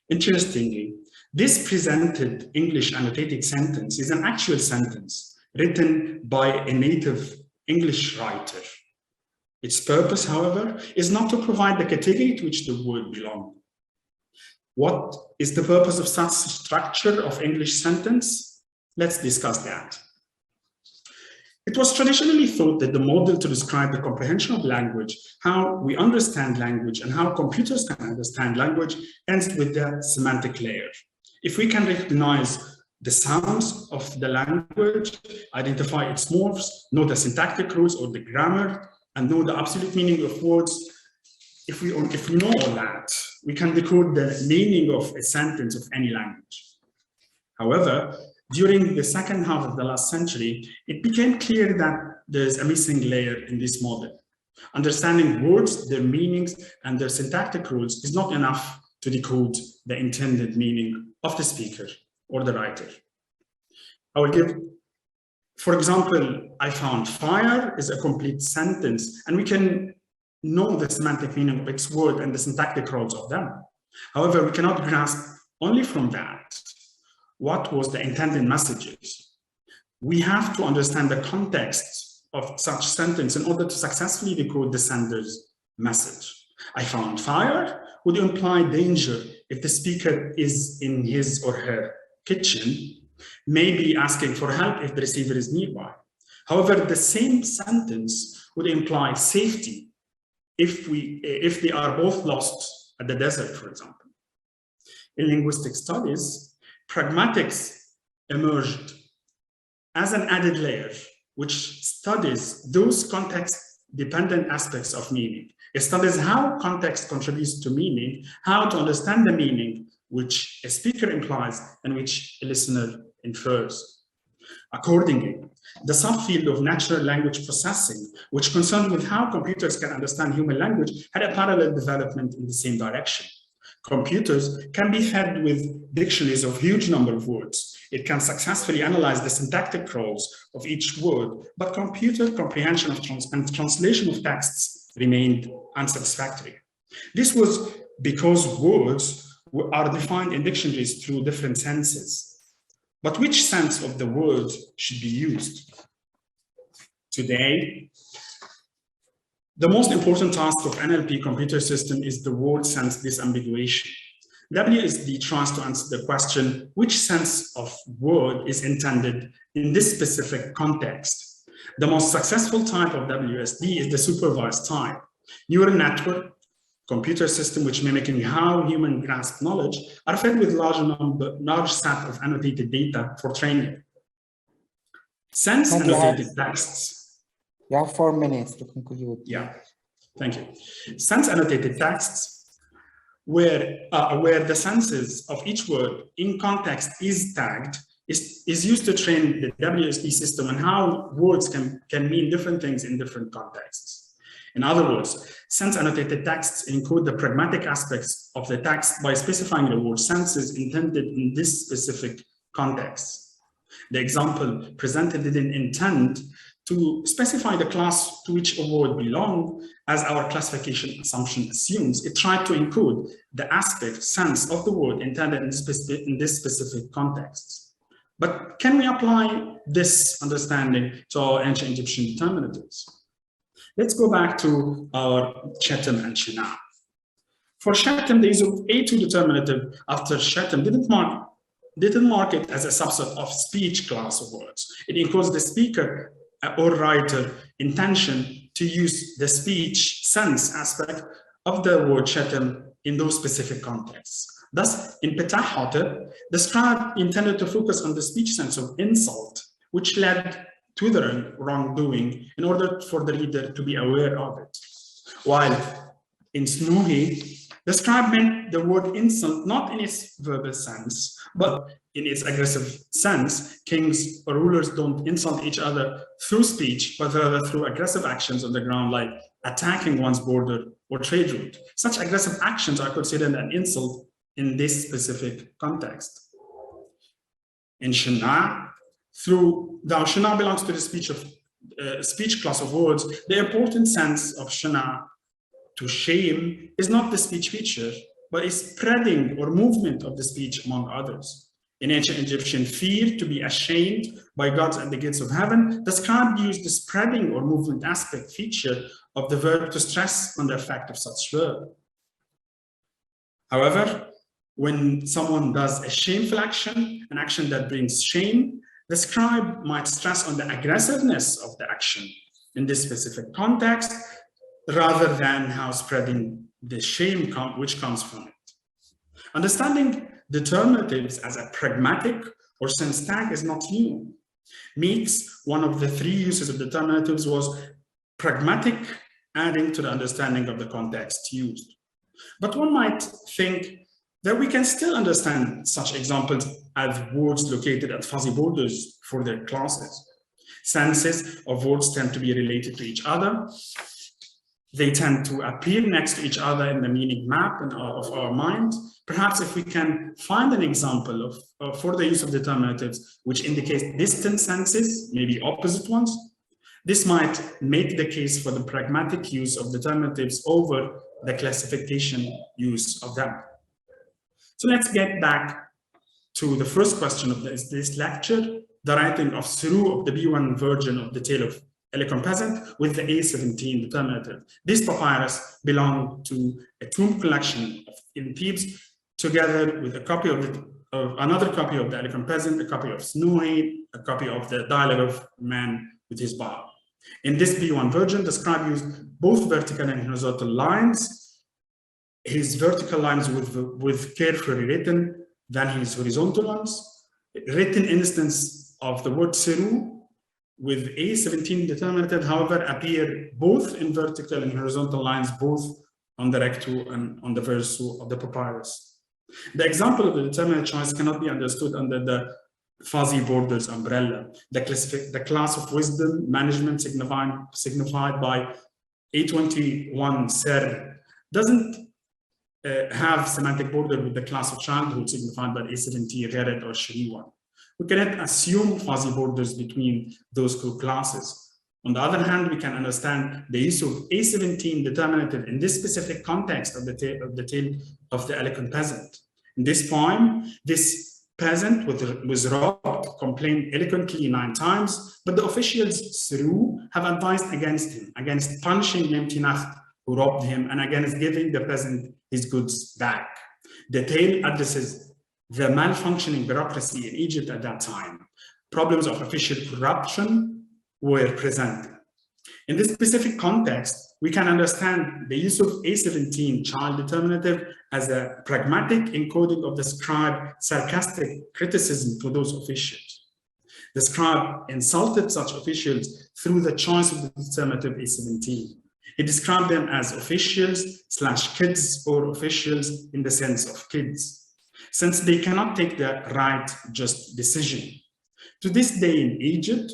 Interestingly, this presented English annotated sentence is an actual sentence written by a native English writer. Its purpose, however, is not to provide the category to which the word belongs. What is the purpose of such structure of English sentence? Let's discuss that. It was traditionally thought that the model to describe the comprehension of language, how we understand language, and how computers can understand language ends with the semantic layer. If we can recognize the sounds of the language, identify its morphs, know the syntactic rules or the grammar, and know the absolute meaning of words, if we know all that, we can decode the meaning of a sentence of any language. However, during the second half of the last century, it became clear that there's a missing layer in this model. Understanding words, their meanings, and their syntactic rules is not enough to decode the intended meaning of the speaker or the writer. I will give, for example, I found fire is a complete sentence, and we can know the semantic meaning of its word and the syntactic rules of them. However, we cannot grasp only from that what was the intended messages. We have to understand the context of such sentence in order to successfully decode the sender's message. I found fire would imply danger if the speaker is in his or her kitchen, maybe asking for help if the receiver is nearby. However, the same sentence would imply safety if they are both lost at the desert, for example. In linguistic studies, pragmatics emerged as an added layer, which studies those context-dependent aspects of meaning. It studies how context contributes to meaning, how to understand the meaning which a speaker implies and which a listener infers. Accordingly, the subfield of natural language processing, which concerned with how computers can understand human language, had a parallel development in the same direction. Computers can be fed with dictionaries of huge number of words. It can successfully analyze the syntactic roles of each word, but computer comprehension of and translation of texts remained unsatisfactory. This was because words are defined in dictionaries through different senses. But which sense of the word should be used? Today, the most important task of NLP computer system is the word sense disambiguation. WSD tries to answer the question, which sense of word is intended in this specific context? The most successful type of WSD is the supervised type. Neural network, computer system which mimicking how humans grasp knowledge, are fed with large set of annotated data for training. Sense annotated texts. You have 4 minutes to conclude. Yeah, thank you. Sense annotated texts where the senses of each word in context is tagged is used to train the WSD system on how words can mean different things in different contexts. In other words, sense annotated texts encode the pragmatic aspects of the text by specifying the word senses intended in this specific context. The example presented didn't intend to specify the class to which a word belongs, as our classification assumption assumes. It tried to encode the aspect, sense of the word intended in this specific context. But can we apply this understanding to our ancient Egyptian determinatives? Let's go back to our Shetem and Shana. For Shetem, the use of A2 determinative after Shetem didn't mark it as a subset of speech class of words. It encodes the speaker or writer intention to use the speech sense aspect of the word Shetem in those specific contexts. Thus, in Petah Hatib, the scribe intended to focus on the speech sense of insult, which led to the wrongdoing in order for the reader to be aware of it. While in Snuhi, the scribe meant the word insult not in its verbal sense, but in its aggressive sense. Kings or rulers don't insult each other through speech, but rather through aggressive actions on the ground, like attacking one's border or trade route. Such aggressive actions are considered an insult in this specific context. In Shana, though Shana belongs to the speech class of words, the important sense of Shana to shame is not the speech feature, but a spreading or movement of the speech among others. In ancient Egyptian, fear, to be ashamed by gods at the gates of heaven, the scribe used the spreading or movement aspect feature of the verb to stress on the effect of such verb. However, when someone does a shameful action, an action that brings shame, the scribe might stress on the aggressiveness of the action in this specific context, rather than how spreading the shame which comes from it. Understanding determinatives as a pragmatic or sense tag is not new. Meeks, one of the 3 uses of determinatives, was pragmatic, adding to the understanding of the context used. But one might think that we can still understand such examples as words located at fuzzy borders for their classes. Senses of words tend to be related to each other. They tend to appear next to each other in the meaning map of our mind. Perhaps if we can find an example for the use of determinatives which indicates distant senses, maybe opposite ones, this might make the case for the pragmatic use of determinatives over the classification use of them. So let's get back to the first question of this lecture, the writing of Seru of the B1 version of the Tale of elegant peasant with the A17 determinative. This papyrus belonged to a tomb collection in Thebes, together with a copy of another copy of the elegant peasant, a copy of Snowy, a copy of the dialogue of man with his bar. In this B1 version, the scribe used both vertical and horizontal lines. His vertical lines with carefully written, then his horizontal ones. Written instance of the word seru with A17 determinative, however, appear both in vertical and horizontal lines, both on the recto and on the verso of the papyrus. The example of the determinate choice cannot be understood under the fuzzy borders umbrella. The class of wisdom management signified by A21 ser doesn't have semantic border with the class of childhood signified by A17 Gharet or Shariwan. We cannot assume fuzzy borders between those two classes. On the other hand, we can understand the use of A17 determinative in this specific context of the tale of the elegant peasant. In this poem, this peasant was robbed, complained eloquently 9 times, but the officials Seru have advised against him, against punishing Nemtinacht, who robbed him, and against giving the peasant his goods back. The tale addresses the malfunctioning bureaucracy in Egypt at that time. Problems of official corruption were present. In this specific context, we can understand the use of A17 child determinative as a pragmatic encoding of the scribe's sarcastic criticism to those officials. The scribe insulted such officials through the choice of the determinative A17. He described them as officials/kids or officials in the sense of kids, since they cannot take the right, just decision. To this day in Egypt,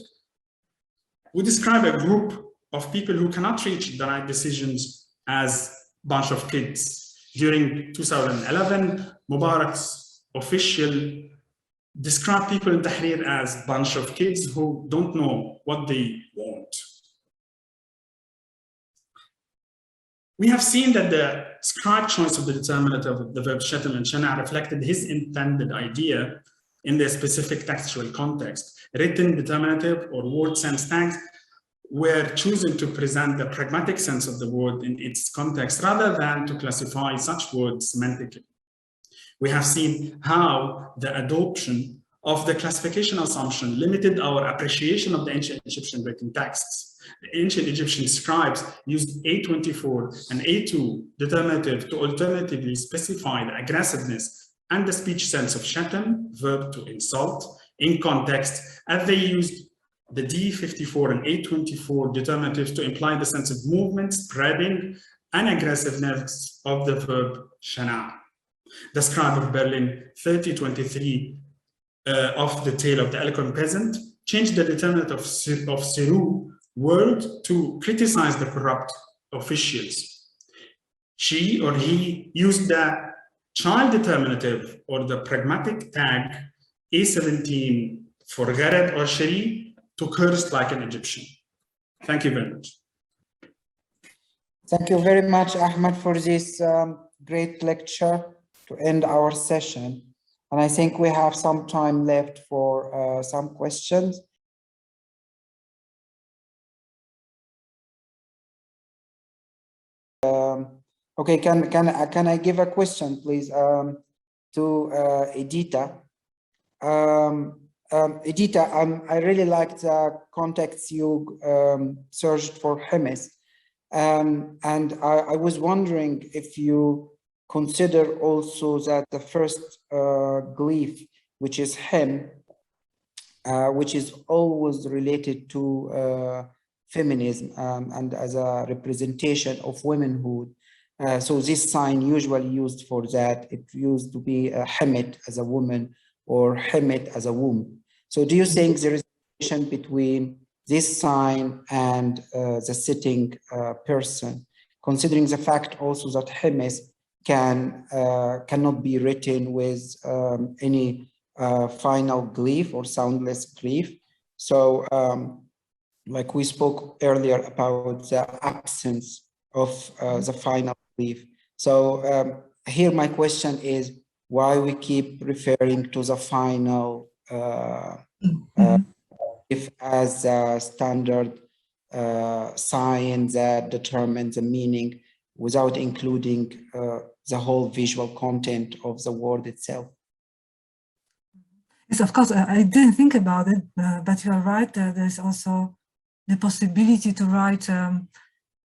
we describe a group of people who cannot reach the right decisions as a bunch of kids. During 2011, Mubarak's official described people in Tahrir as a bunch of kids who don't know what they want. We have seen that the scribe choice of the determinative of the verb shatam and shana reflected his intended idea in the specific textual context. Written determinative or word sense tags were chosen to present the pragmatic sense of the word in its context rather than to classify such words semantically. We have seen how the adoption of the classification assumption limited our appreciation of the ancient Egyptian written texts. The ancient Egyptian scribes used A24 and A2 determinative to alternatively specify the aggressiveness and the speech sense of shatam, verb to insult, in context, as they used the D54 and A24 determinatives to imply the sense of movement, spreading, and aggressiveness of the verb shana. The scribe of Berlin 3023 of the tale of the eloquent peasant changed the determinative of Seru word to criticize the corrupt officials. She or he used the child determinative or the pragmatic tag A17 for Gharet or Shari to curse like an Egyptian. Thank you very much. Thank you very much, Ahmed, for this great lecture to end our session. And I think we have some time left for some questions. Okay, can I give a question, please, to Edita? Edita, I really liked the context you searched for Hemis. And I was wondering if you consider also that the first glyph, which is Hem, which is always related to feminism and as a representation of womanhood. So this sign usually used for that, it used to be Hemet as a woman or Hemet as a womb. So do you think there is a relation between this sign and the sitting person, considering the fact also that Hemes cannot be written with any final glyph or soundless glyph? So like we spoke earlier about the absence of the final glyph. So here my question is why we keep referring to the final glyph as a standard sign that determines the meaning without including the whole visual content of the word itself. Yes, of course, I didn't think about it, but you're right. There's also the possibility to write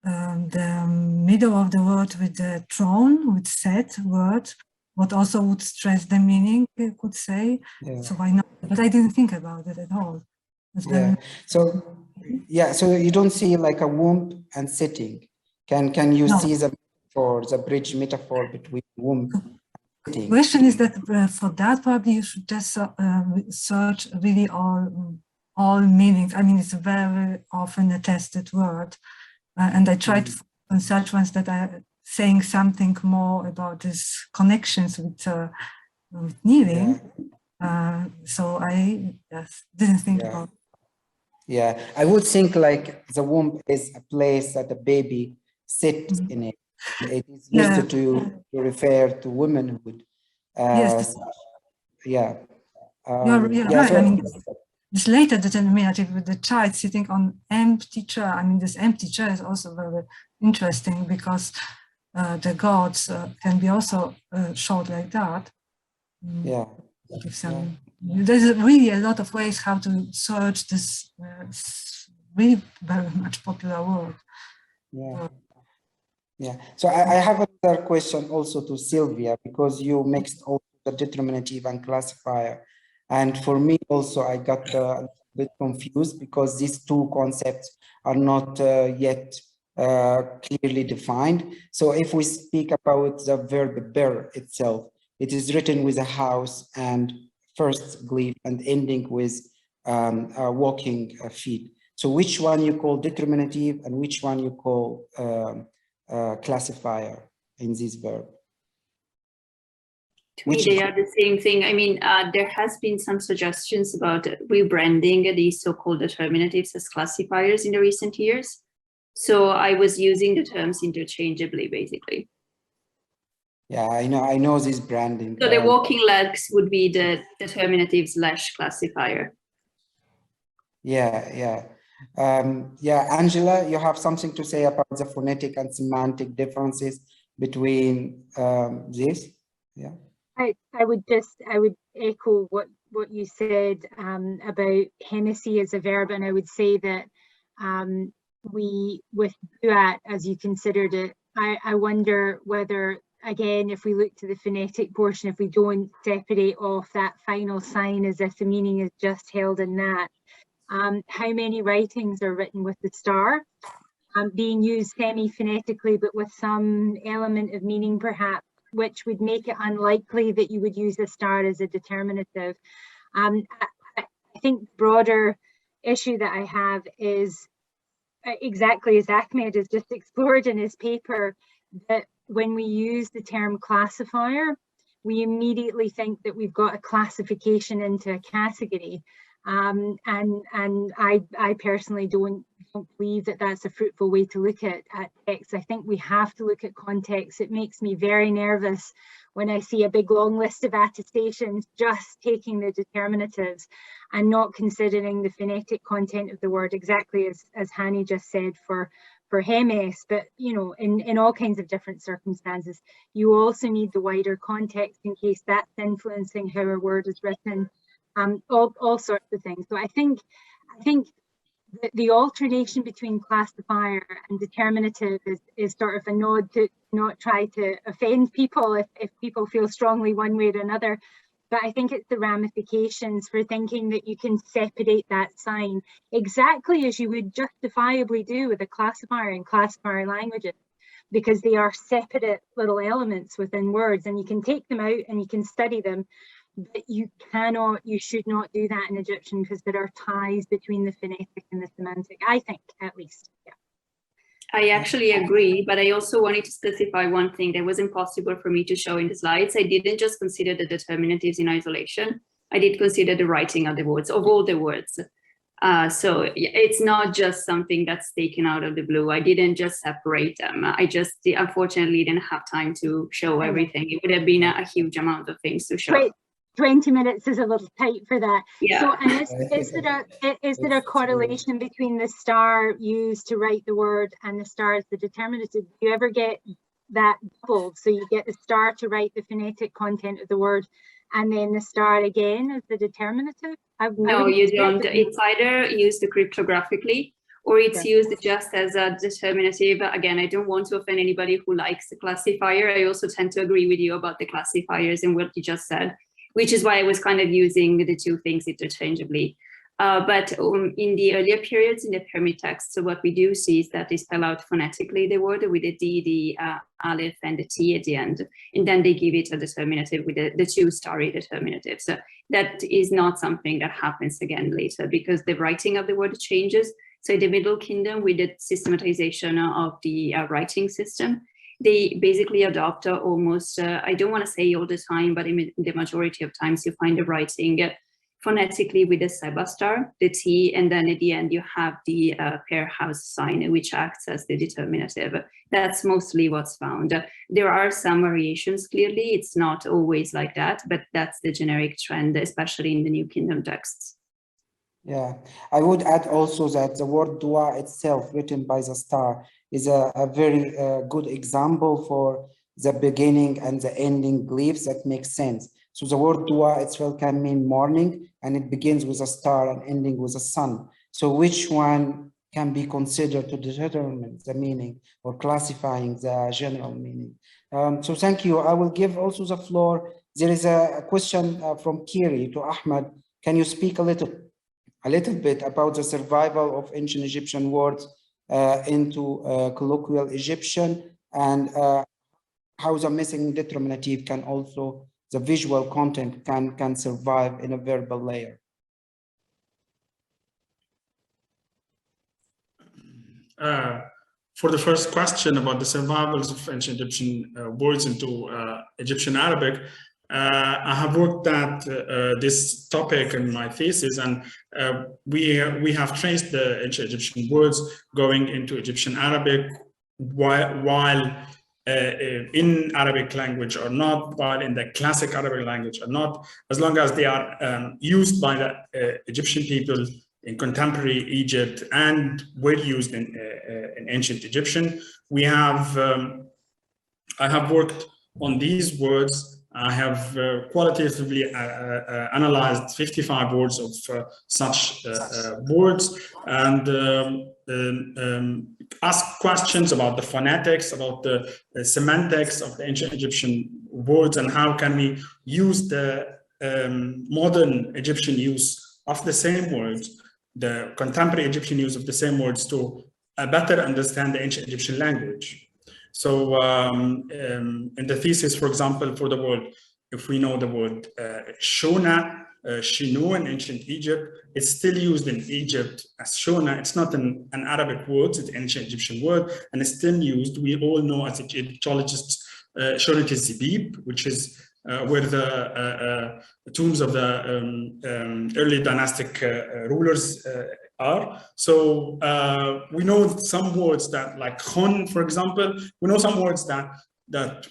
the middle of the word with the thrown, with set word, what also would stress the meaning, you could say. Yeah. So why not? But I didn't think about it at all. Yeah. So yeah, so you don't see like a womb and sitting. Can you see the bridge metaphor between womb and sitting? The question is that for that probably you should just search really all meanings. I mean, it's a very often a tested word, and I tried to search ones that are saying something more about these connections with kneeling. So I didn't think about. Yeah, I would think like the womb is a place that the baby sits in it. It is used to refer to womanhood. Yes. Yeah. You're right. I mean, this later determinative with the child sitting on empty chair. I mean, this empty chair is also very interesting because the gods can be also showed like that. Yeah. There's really a lot of ways how to search this really very much popular word. Yeah. Yeah. So I have another question also to Sylvia, because you mixed also the determinative and classifier. And for me also, I got a bit confused because these two concepts are not yet clearly defined. So if we speak about the verb ber itself, it is written with a house and first glyph and ending with walking feet. So which one you call determinative and which one you call classifier in this verb? To me, they are the same thing. I mean, there has been some suggestions about rebranding these so-called determinatives as classifiers in the recent years. So I was using the terms interchangeably, basically. Yeah, I know this branding. So the walking legs would be the determinative / classifier. Yeah. Yeah, Angela, you have something to say about the phonetic and semantic differences between this? Yeah. I would echo what you said about Hennessy as a verb, and I would say that we with duat, as you considered it, I wonder whether, again, if we look to the phonetic portion, if we don't separate off that final sign as if the meaning is just held in that, how many writings are written with the star being used semi-phonetically but with some element of meaning perhaps, which would make it unlikely that you would use the star as a determinative. I think the broader issue that I have is exactly as Ahmed has just explored in his paper, that when we use the term classifier, we immediately think that we've got a classification into a category. And I personally don't believe that that's a fruitful way to look at text. I think we have to look at context. It makes me very nervous when I see a big long list of attestations just taking the determinatives and not considering the phonetic content of the word, exactly as Hany just said for Hemes. But you know, in all kinds of different circumstances, you also need the wider context in case that's influencing how a word is written. All sorts of things. So I think the alternation between classifier and determinative is sort of a nod to not try to offend people if people feel strongly one way or another. But I think it's the ramifications for thinking that you can separate that sign exactly as you would justifiably do with a classifier in classifier languages, because they are separate little elements within words, and you can take them out and you can study them. But you should not do that in Egyptian, because there are ties between the phonetic and the semantic, I think, at least. Yeah. I actually agree, but I also wanted to specify one thing that was impossible for me to show in the slides. I didn't just consider the determinatives in isolation. I did consider the writing of the words, of all the words. So it's not just something that's taken out of the blue. I didn't just separate them. I just unfortunately didn't have time to show everything. It would have been a huge amount of things to show. 20 minutes is a little tight for that. Yeah. So, and is there a correlation between the star used to write the word and the star as the determinative? Do you ever get that doubled? So you get the star to write the phonetic content of the word and then the star again as the determinative? No, you don't. It's either used cryptographically or it's used just as a determinative. Again, I don't want to offend anybody who likes the classifier. I also tend to agree with you about the classifiers and what you just said, which is why I was kind of using the two things interchangeably. But in the earlier periods in the Pyramid text, so what we do see is that they spell out phonetically the word with the D, the Aleph, and the T at the end. And then they give it a determinative with the two starry determinatives. So that is not something that happens again later because the writing of the word changes. So in the Middle Kingdom, with the systematization of the writing system, they basically adopt almost, I don't want to say all the time, but in the majority of times you find the writing phonetically with the Seba star, the T, and then at the end you have the pair house sign, which acts as the determinative. That's mostly what's found. There are some variations, clearly. It's not always like that, but that's the generic trend, especially in the New Kingdom texts. Yeah, I would add also that the word dua itself, written by the star, is a very good example for the beginning and the ending glyphs that makes sense. So the word dua itself can mean morning, and it begins with a star and ending with a sun. So which one can be considered to determine the meaning or classifying the general meaning? So thank you. I will give also the floor. There is a question from Kiri to Ahmed. Can you speak a little bit about the survival of ancient Egyptian words into colloquial Egyptian, and how the missing determinative can also, the visual content can survive in a verbal layer? For the first question about the survivals of ancient Egyptian words into Egyptian Arabic, I have worked at this topic in my thesis, and we have traced the ancient Egyptian words going into Egyptian Arabic while in Arabic language or not, while in the classic Arabic language or not, as long as they are used by the Egyptian people in contemporary Egypt and were used in ancient Egyptian. We have, I have worked on these words. I have qualitatively analyzed 55 words of such words and asked questions about the phonetics, about the semantics of the ancient Egyptian words, and how can we use the modern Egyptian use of the same words, the contemporary Egyptian use of the same words, to better understand the ancient Egyptian language. So in the thesis, for example, for the word, if we know the word shona, shinu in ancient Egypt, it's still used in Egypt as shona. It's not an Arabic word, it's an ancient Egyptian word, and it's still used. We all know as Egyptologists, Shonat Zibib, which is where the tombs of the early dynastic rulers are. So we know some words that, like khon, for example, we know some words that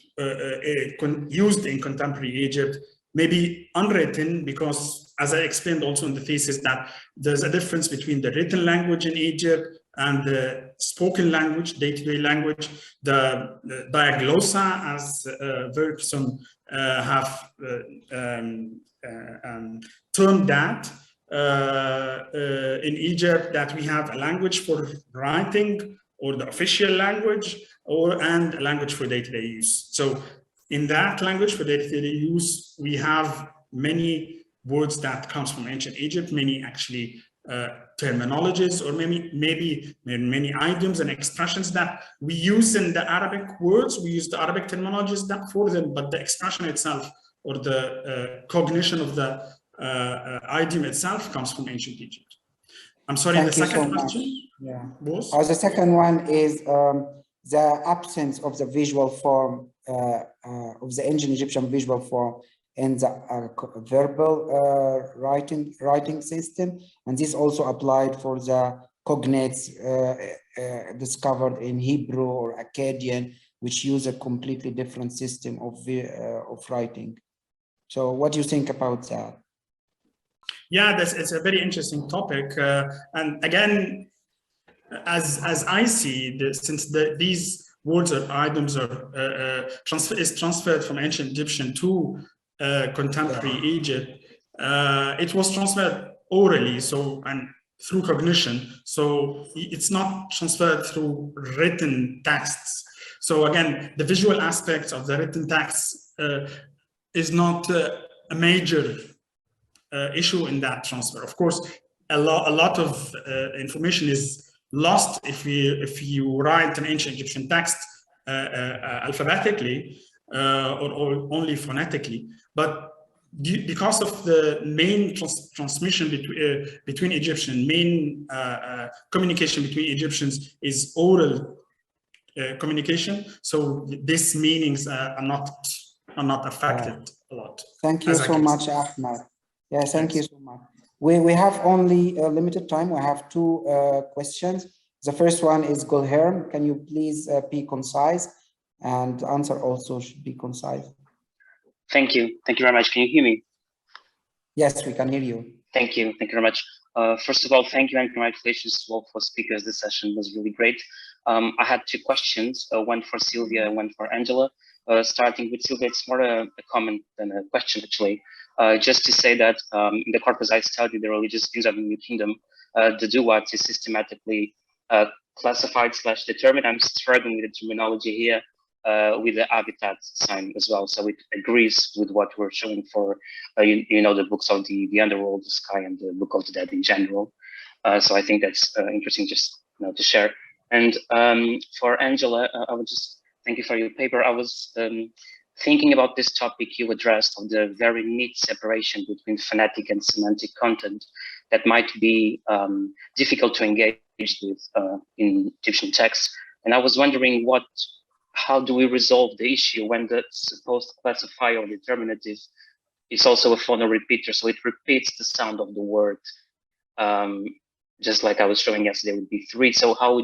used in contemporary Egypt, maybe unwritten, because as I explained also in the thesis, that there's a difference between the written language in Egypt and the spoken language, day-to-day language. The diaglossa, as Bergson have termed that, in Egypt, that we have a language for writing, or the official language, and a language for day-to-day use. So in that language for day-to-day use, we have many words that comes from ancient Egypt, many actually terminologies, or maybe many items and expressions that we use in the Arabic words. We use the Arabic terminologies that for them, but the expression itself, or the cognition of the idiom itself, comes from ancient Egypt. I'm sorry, Thank the second question? Yeah. Was? The second one is the absence of the visual form, of the ancient Egyptian visual form in the verbal writing system, and this also applied for the cognates discovered in Hebrew or Akkadian, which use a completely different system of writing. So what do you think about that? Yeah, it's a very interesting topic. And again, as I see, since these words or items are transferred from ancient Egyptian to contemporary Egypt, it was transferred orally, so and through cognition. So it's not transferred through written texts. So again, the visual aspects of the written texts is not a major issue in that transfer. Of course, a lot of information is lost if you write an ancient Egyptian text alphabetically or only phonetically. But because of the main transmission between Egyptian, main communication between Egyptians is oral communication. So these meanings are not affected a lot. Thank you so much, Ahmed. Yeah, thank you so much. We have only a limited time. We have two questions. The first one is Gulherm. Can you please be concise, and the answer also should be concise. Thank you. Thank you very much. Can you hear me? Yes, we can hear you. Thank you. Thank you very much. First of all, thank you and congratulations to all for speakers. This session was really great. I had two questions, one for Sylvia and one for Angela. Starting with Sylvia, it's more a comment than a question, actually. Just to say that in the corpus I studied, the religious kings of the New Kingdom, the duat is systematically classified / determined. I'm struggling with the terminology here with the habitat sign as well. So it agrees with what we're showing for, you know, the books of the underworld, the sky, and the Book of the Dead in general. So I think that's interesting just to share. And for Angela, I would just thank you for your paper. I was thinking about this topic you addressed of the very neat separation between phonetic and semantic content that might be difficult to engage with in Egyptian texts. And I was wondering how do we resolve the issue when the supposed classifier or determinative is also a phono repeater, so it repeats the sound of the word, just like I was showing yesterday with B3. So how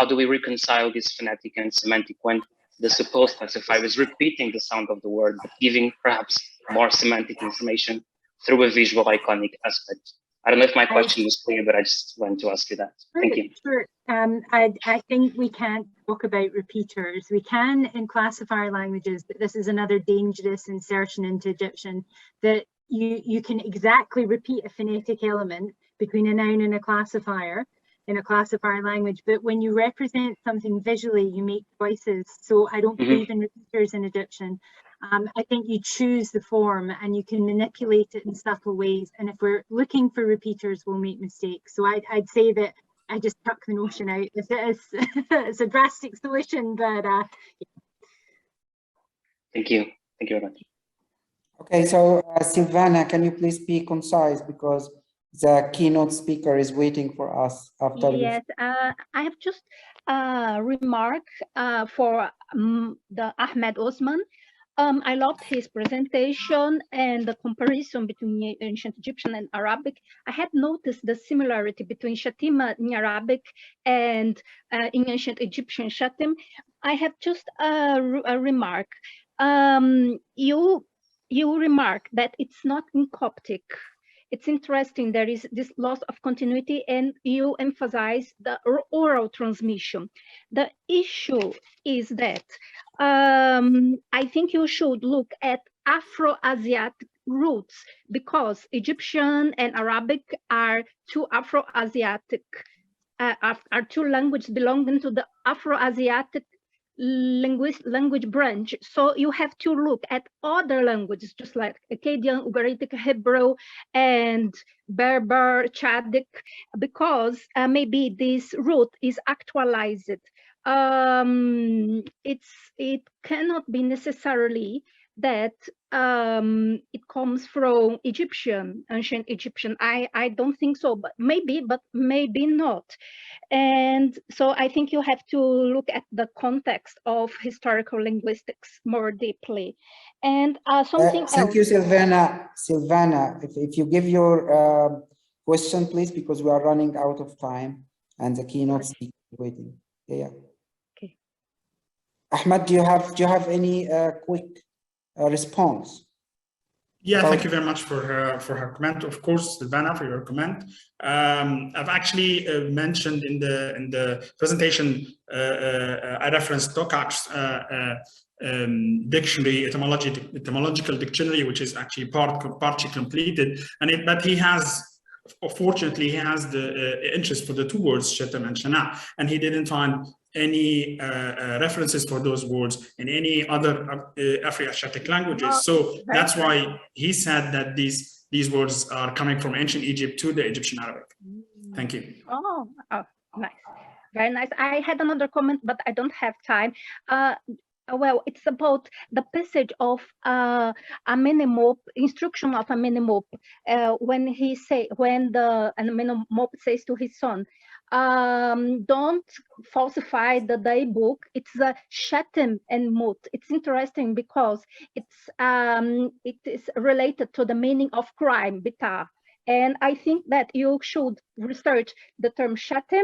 do we reconcile this phonetic and semantic when the supposed classifier is repeating the sound of the word, but giving perhaps more semantic information through a visual iconic aspect? I don't know if my question was clear, but I just wanted to ask you that. Thank you. Sure. I think we can't talk about repeaters. We can in classifier languages, but this is another dangerous insertion into Egyptian, that you can exactly repeat a phonetic element between a noun and a classifier in a classifier language, but when you represent something visually, you make choices. So I don't believe in repeaters in Egyptian. I think you choose the form and you can manipulate it in subtle ways. And if we're looking for repeaters, we'll make mistakes. So I'd say that I just tuck the notion out. It's a drastic solution, but yeah. Thank you. Thank you very much. Okay, so Silvana, can you please be concise, because the keynote speaker is waiting for us after. Yes, I have just a remark for the Ahmed Osman. I loved his presentation and the comparison between ancient Egyptian and Arabic. I had noticed the similarity between Shatima in Arabic and in ancient Egyptian Shatim. I have just a remark. You remark that it's not in Coptic. It's interesting, there is this loss of continuity, and you emphasize the oral transmission. The issue is that I think you should look at Afro-Asiatic roots, because Egyptian and Arabic are two Afro-Asiatic, are two languages belonging to the Afro-Asiatic language branch. So you have to look at other languages, just like Akkadian, Ugaritic, Hebrew, and Berber, Chadic, because maybe this root is actualized. It cannot be necessarily that it comes from Egyptian, ancient Egyptian. I don't think so, but maybe not. And so I think you have to look at the context of historical linguistics more deeply. And something else. Thank you, Silvana. Silvana, if you give your question, please, because we are running out of time and the keynote speaker is waiting. Yeah. Okay. Ahmed, do you have any quick response? Yeah, thank you very much for her comment. Of course, Silvana, for your comment. I've actually mentioned in the presentation I referenced Tokak's dictionary, etymological dictionary, which is actually partially completed, but he has. Fortunately, he has the interest for the two words Shetem and Shana, and he didn't find any references for those words in any other Afro-Asiatic languages. So that's why he said that these words are coming from ancient Egypt to the Egyptian Arabic. Thank you. Oh, nice. Very nice. I had another comment, but I don't have time. Well, it's about the passage of Amenemop, instruction of Amenemop, when the Amenemop says to his son, don't falsify the day book. It's a Shetem and Mut. It's interesting because it is related to the meaning of crime, Bita. And I think that you should research the term Shetem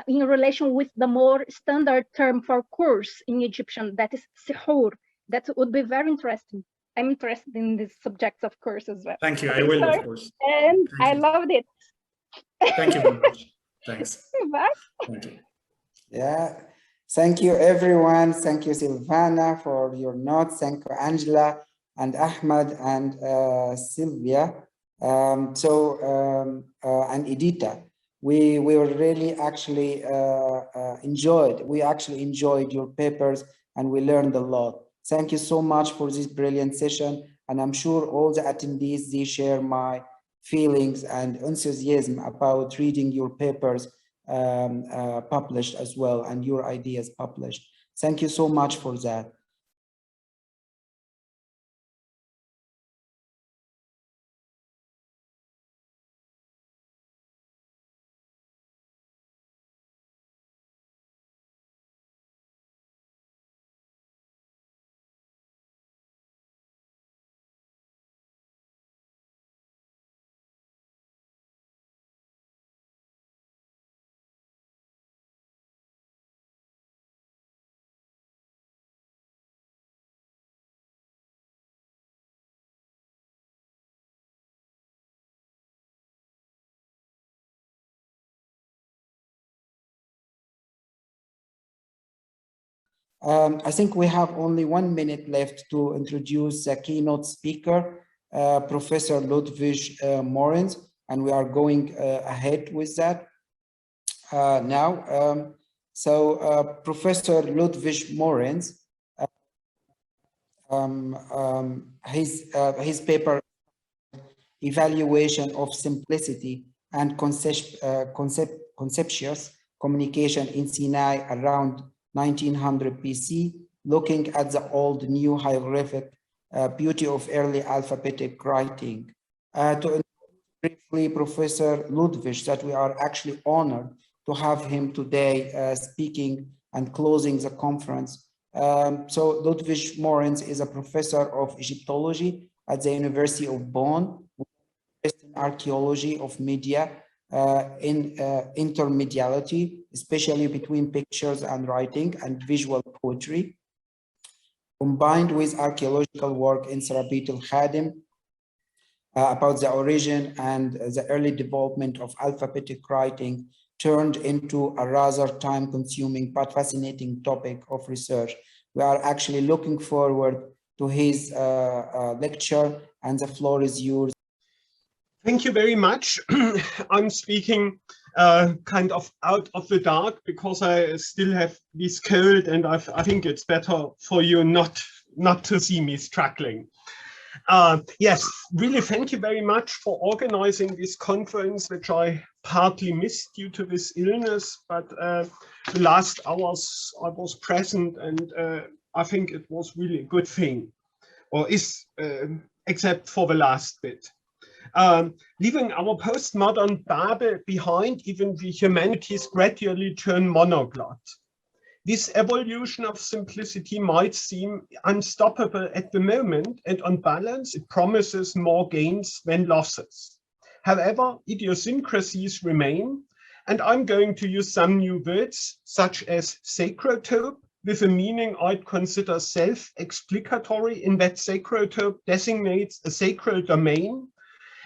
in relation with the more standard term for curse in Egyptian, that is sihur. That would be very interesting. I'm interested in these subjects of curse as well. Thank you. I will, of course. And I loved it. Thank you very much. Thanks. Bye. Thank you. Yeah. Thank you, everyone. Thank you, Silvana, for your notes. Thank you, Angela and Ahmed and Sylvia. And Edita. We were really actually enjoyed your papers, and we learned a lot. Thank you so much for this brilliant session. And I'm sure all the attendees, they share my feelings and enthusiasm about reading your papers published as well, and your ideas published. Thank you so much for that. I think we have only 1 minute left to introduce the keynote speaker, Professor Ludwig Morenz, and we are going ahead with that now. Professor Ludwig Morenz, his paper, Evaluation of Simplicity and Conceptuous Communication in Sinai around 1900 BC, looking at the old new hieroglyphic beauty of early alphabetic writing. To briefly Professor Ludwig, that we are actually honored to have him today speaking and closing the conference. So Ludwig Morenz is a professor of Egyptology at the University of Bonn, in archaeology of media, in intermediality, especially between pictures and writing and visual poetry, combined with archaeological work in Sarabit al-Khadim about the origin and the early development of alphabetic writing, turned into a rather time-consuming but fascinating topic of research. We are actually looking forward to his lecture, and the floor is yours. Thank you very much. I'm speaking kind of out of the dark because I still have this cold, and I think it's better for you not to see me struggling. Yes, really thank you very much for organizing this conference, which I partly missed due to this illness, but the last hours I was present, and I think it was really a good thing, or is, except for the last bit. Leaving our postmodern Babel behind, even the humanities gradually turn monoglot. This evolution of simplicity might seem unstoppable at the moment, and on balance, it promises more gains than losses. However, idiosyncrasies remain, and I'm going to use some new words, such as sacrotope, with a meaning I'd consider self-explicatory in that sacrotope designates a sacred domain,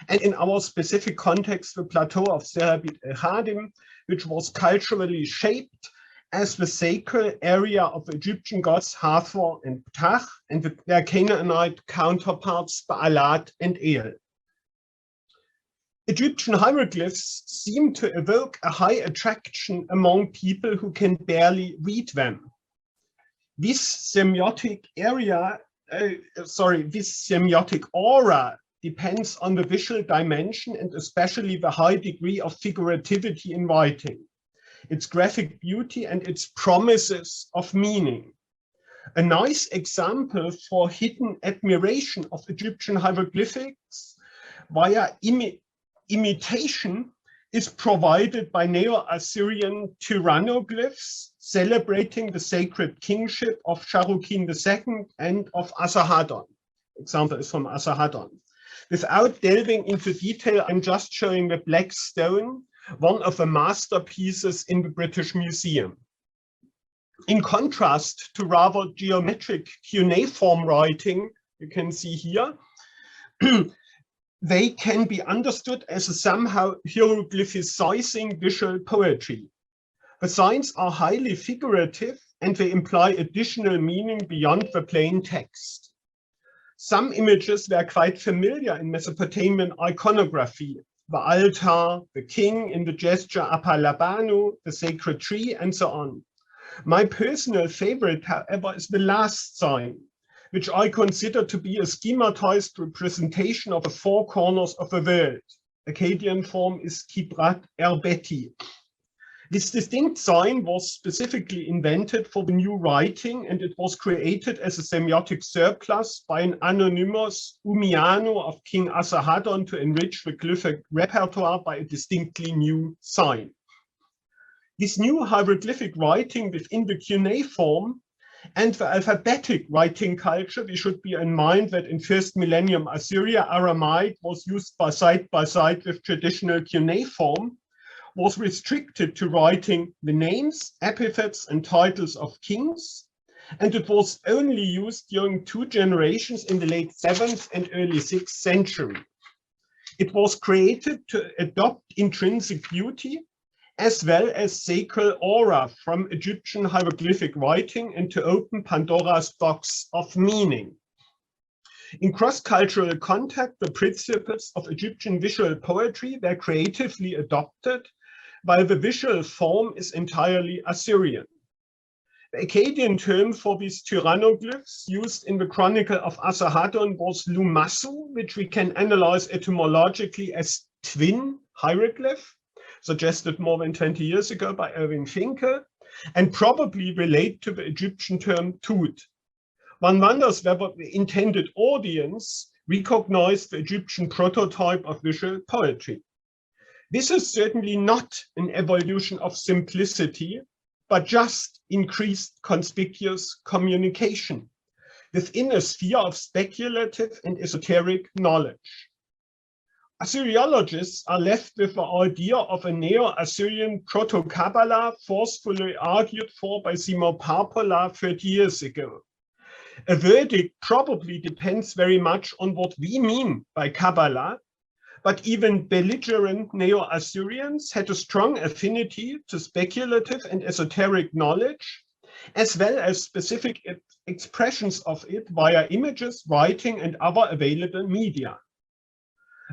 and in our specific context, the plateau of Serabit el-Khadim, which was culturally shaped as the sacred area of Egyptian gods Hathor and Ptah, and their Canaanite counterparts Baalat and El. Egyptian hieroglyphs seem to evoke a high attraction among people who can barely read them. This semiotic aura depends on the visual dimension and especially the high degree of figurativity in writing, its graphic beauty and its promises of meaning. A nice example for hidden admiration of Egyptian hieroglyphics via imitation is provided by Neo-Assyrian tyrannoglyphs celebrating the sacred kingship of Sharukin II and of Asarhaddon. Example is from Asarhaddon. Without delving into detail, I'm just showing the black stone, one of the masterpieces in the British Museum. In contrast to rather geometric cuneiform writing, you can see here, they can be understood as a somehow hieroglyphicizing visual poetry. The signs are highly figurative and they imply additional meaning beyond the plain text. Some images were quite familiar in Mesopotamian iconography, the altar, the king in the gesture Apalabanu, the sacred tree, and so on. My personal favorite, however, is the last sign, which I consider to be a schematized representation of the four corners of the world. Akkadian form is Kibrat Erbeti. This distinct sign was specifically invented for the new writing, and it was created as a semiotic surplus by an anonymous Umiano of King Asarhaddon to enrich the glyphic repertoire by a distinctly new sign. This new hieroglyphic writing within the cuneiform and the alphabetic writing culture, we should bear in mind that in first millennium Assyria, Aramaic was used by side with traditional cuneiform, was restricted to writing the names, epithets, and titles of kings, and it was only used during 2 generations in the late 7th and early 6th century. It was created to adopt intrinsic beauty as well as sacral aura from Egyptian hieroglyphic writing and to open Pandora's box of meaning. In cross-cultural contact, the principles of Egyptian visual poetry were creatively adopted, while the visual form is entirely Assyrian. The Akkadian term for these tyrannoglyphs used in the Chronicle of Asarhaddon was lumassu, which we can analyze etymologically as twin hieroglyph, suggested more than 20 years ago by Erwin Finke, and probably relate to the Egyptian term tut. One wonders whether the intended audience recognized the Egyptian prototype of visual poetry. This is certainly not an evolution of simplicity, but just increased conspicuous communication within a sphere of speculative and esoteric knowledge. Assyriologists are left with the idea of a Neo-Assyrian proto-Kabbalah forcefully argued for by Simon Parpola 30 years ago. A verdict probably depends very much on what we mean by Kabbalah, but even belligerent Neo-Assyrians had a strong affinity to speculative and esoteric knowledge, as well as specific expressions of it via images, writing, and other available media.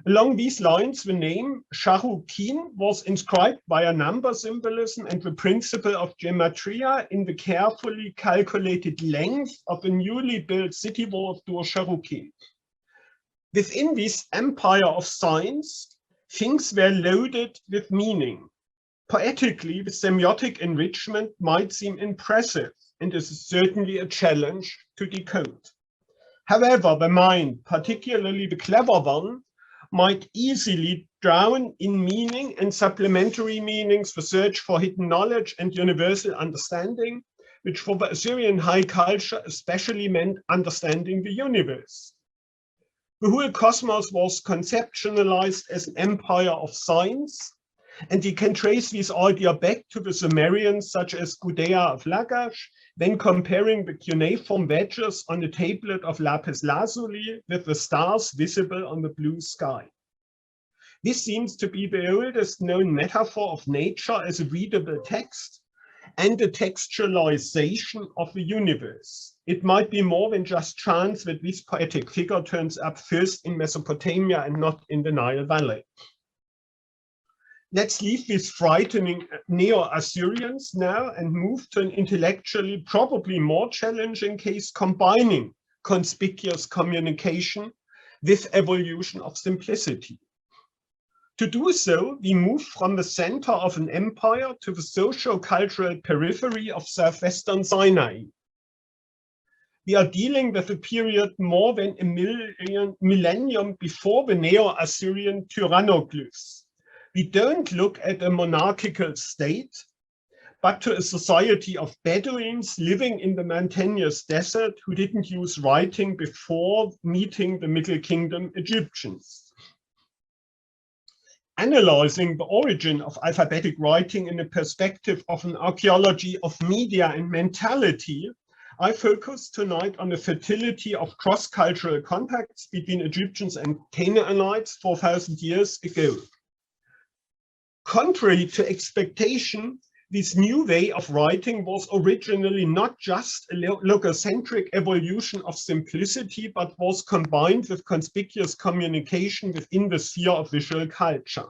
Along these lines, the name Sharukin was inscribed via number symbolism and the principle of gematria in the carefully calculated length of a newly built city wall of Dur Sharukin. Within this empire of signs, things were loaded with meaning. Poetically, the semiotic enrichment might seem impressive, and is certainly a challenge to decode. However, the mind, particularly the clever one, might easily drown in meaning and supplementary meanings, the search for hidden knowledge and universal understanding, which for the Assyrian high culture especially meant understanding the universe. The whole cosmos was conceptualized as an empire of signs, and you can trace this idea back to the Sumerians such as Gudea of Lagash, when comparing the cuneiform wedges on a tablet of lapis lazuli with the stars visible on the blue sky. This seems to be the oldest known metaphor of nature as a readable text and a textualization of the universe. It might be more than just chance that this poetic figure turns up first in Mesopotamia and not in the Nile Valley. Let's leave these frightening Neo-Assyrians now and move to an intellectually probably more challenging case combining conspicuous communication with evolution of simplicity. To do so, we move from the center of an empire to the socio-cultural periphery of southwestern Sinai. We are dealing with a period more than a millennium before the Neo-Assyrian tyrannoglyphs. We don't look at a monarchical state, but to a society of Bedouins living in the mountainous desert who didn't use writing before meeting the Middle Kingdom Egyptians. Analyzing the origin of alphabetic writing in the perspective of an archaeology of media and mentality, I focus tonight on the fertility of cross-cultural contacts between Egyptians and Canaanites 4,000 years ago. Contrary to expectation, this new way of writing was originally not just a logocentric evolution of simplicity, but was combined with conspicuous communication within the sphere of visual culture.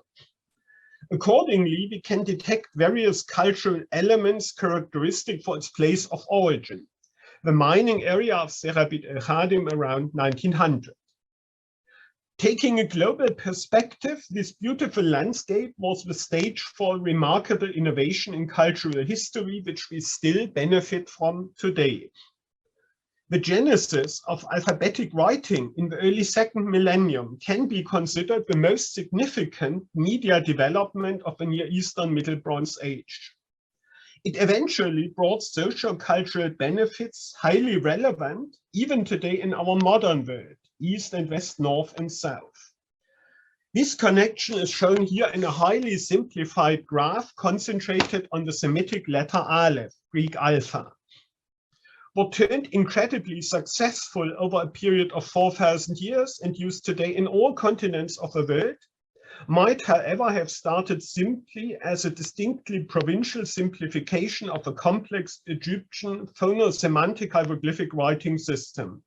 Accordingly, we can detect various cultural elements characteristic for its place of origin. The mining area of Serabit el-Khadim around 1900. Taking a global perspective, this beautiful landscape was the stage for remarkable innovation in cultural history, which we still benefit from today. The genesis of alphabetic writing in the early second millennium can be considered the most significant media development of the Near Eastern Middle Bronze Age. It eventually brought socio-cultural benefits highly relevant even today in our modern world. East and West, North and South. This connection is shown here in a highly simplified graph concentrated on the Semitic letter Aleph, Greek alpha. What turned incredibly successful over a period of 4,000 years and used today in all continents of the world might, however, have started simply as a distinctly provincial simplification of a complex Egyptian phonosemantic hieroglyphic writing system.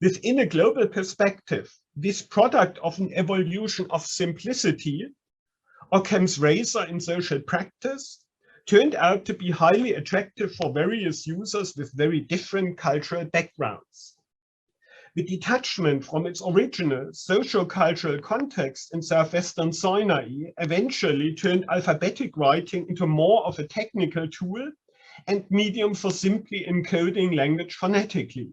Within a global perspective, this product of an evolution of simplicity, Occam's razor in social practice, turned out to be highly attractive for various users with very different cultural backgrounds. The detachment from its original socio-cultural context in southwestern Sinai eventually turned alphabetic writing into more of a technical tool and medium for simply encoding language phonetically.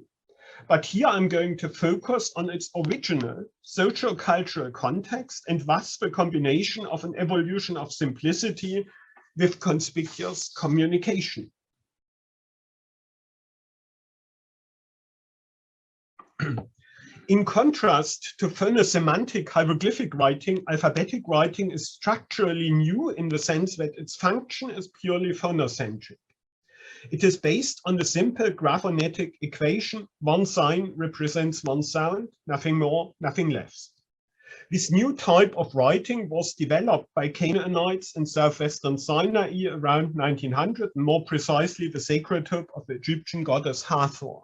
But here I'm going to focus on its original socio-cultural context and thus the combination of an evolution of simplicity with conspicuous communication. In contrast to phonosemantic hieroglyphic writing, alphabetic writing is structurally new in the sense that its function is purely phonocentric. It is based on the simple graphonetic equation, one sign represents one sound, nothing more, nothing less. This new type of writing was developed by Canaanites in southwestern Sinai around 1900, and more precisely the sacrotype of the Egyptian goddess Hathor.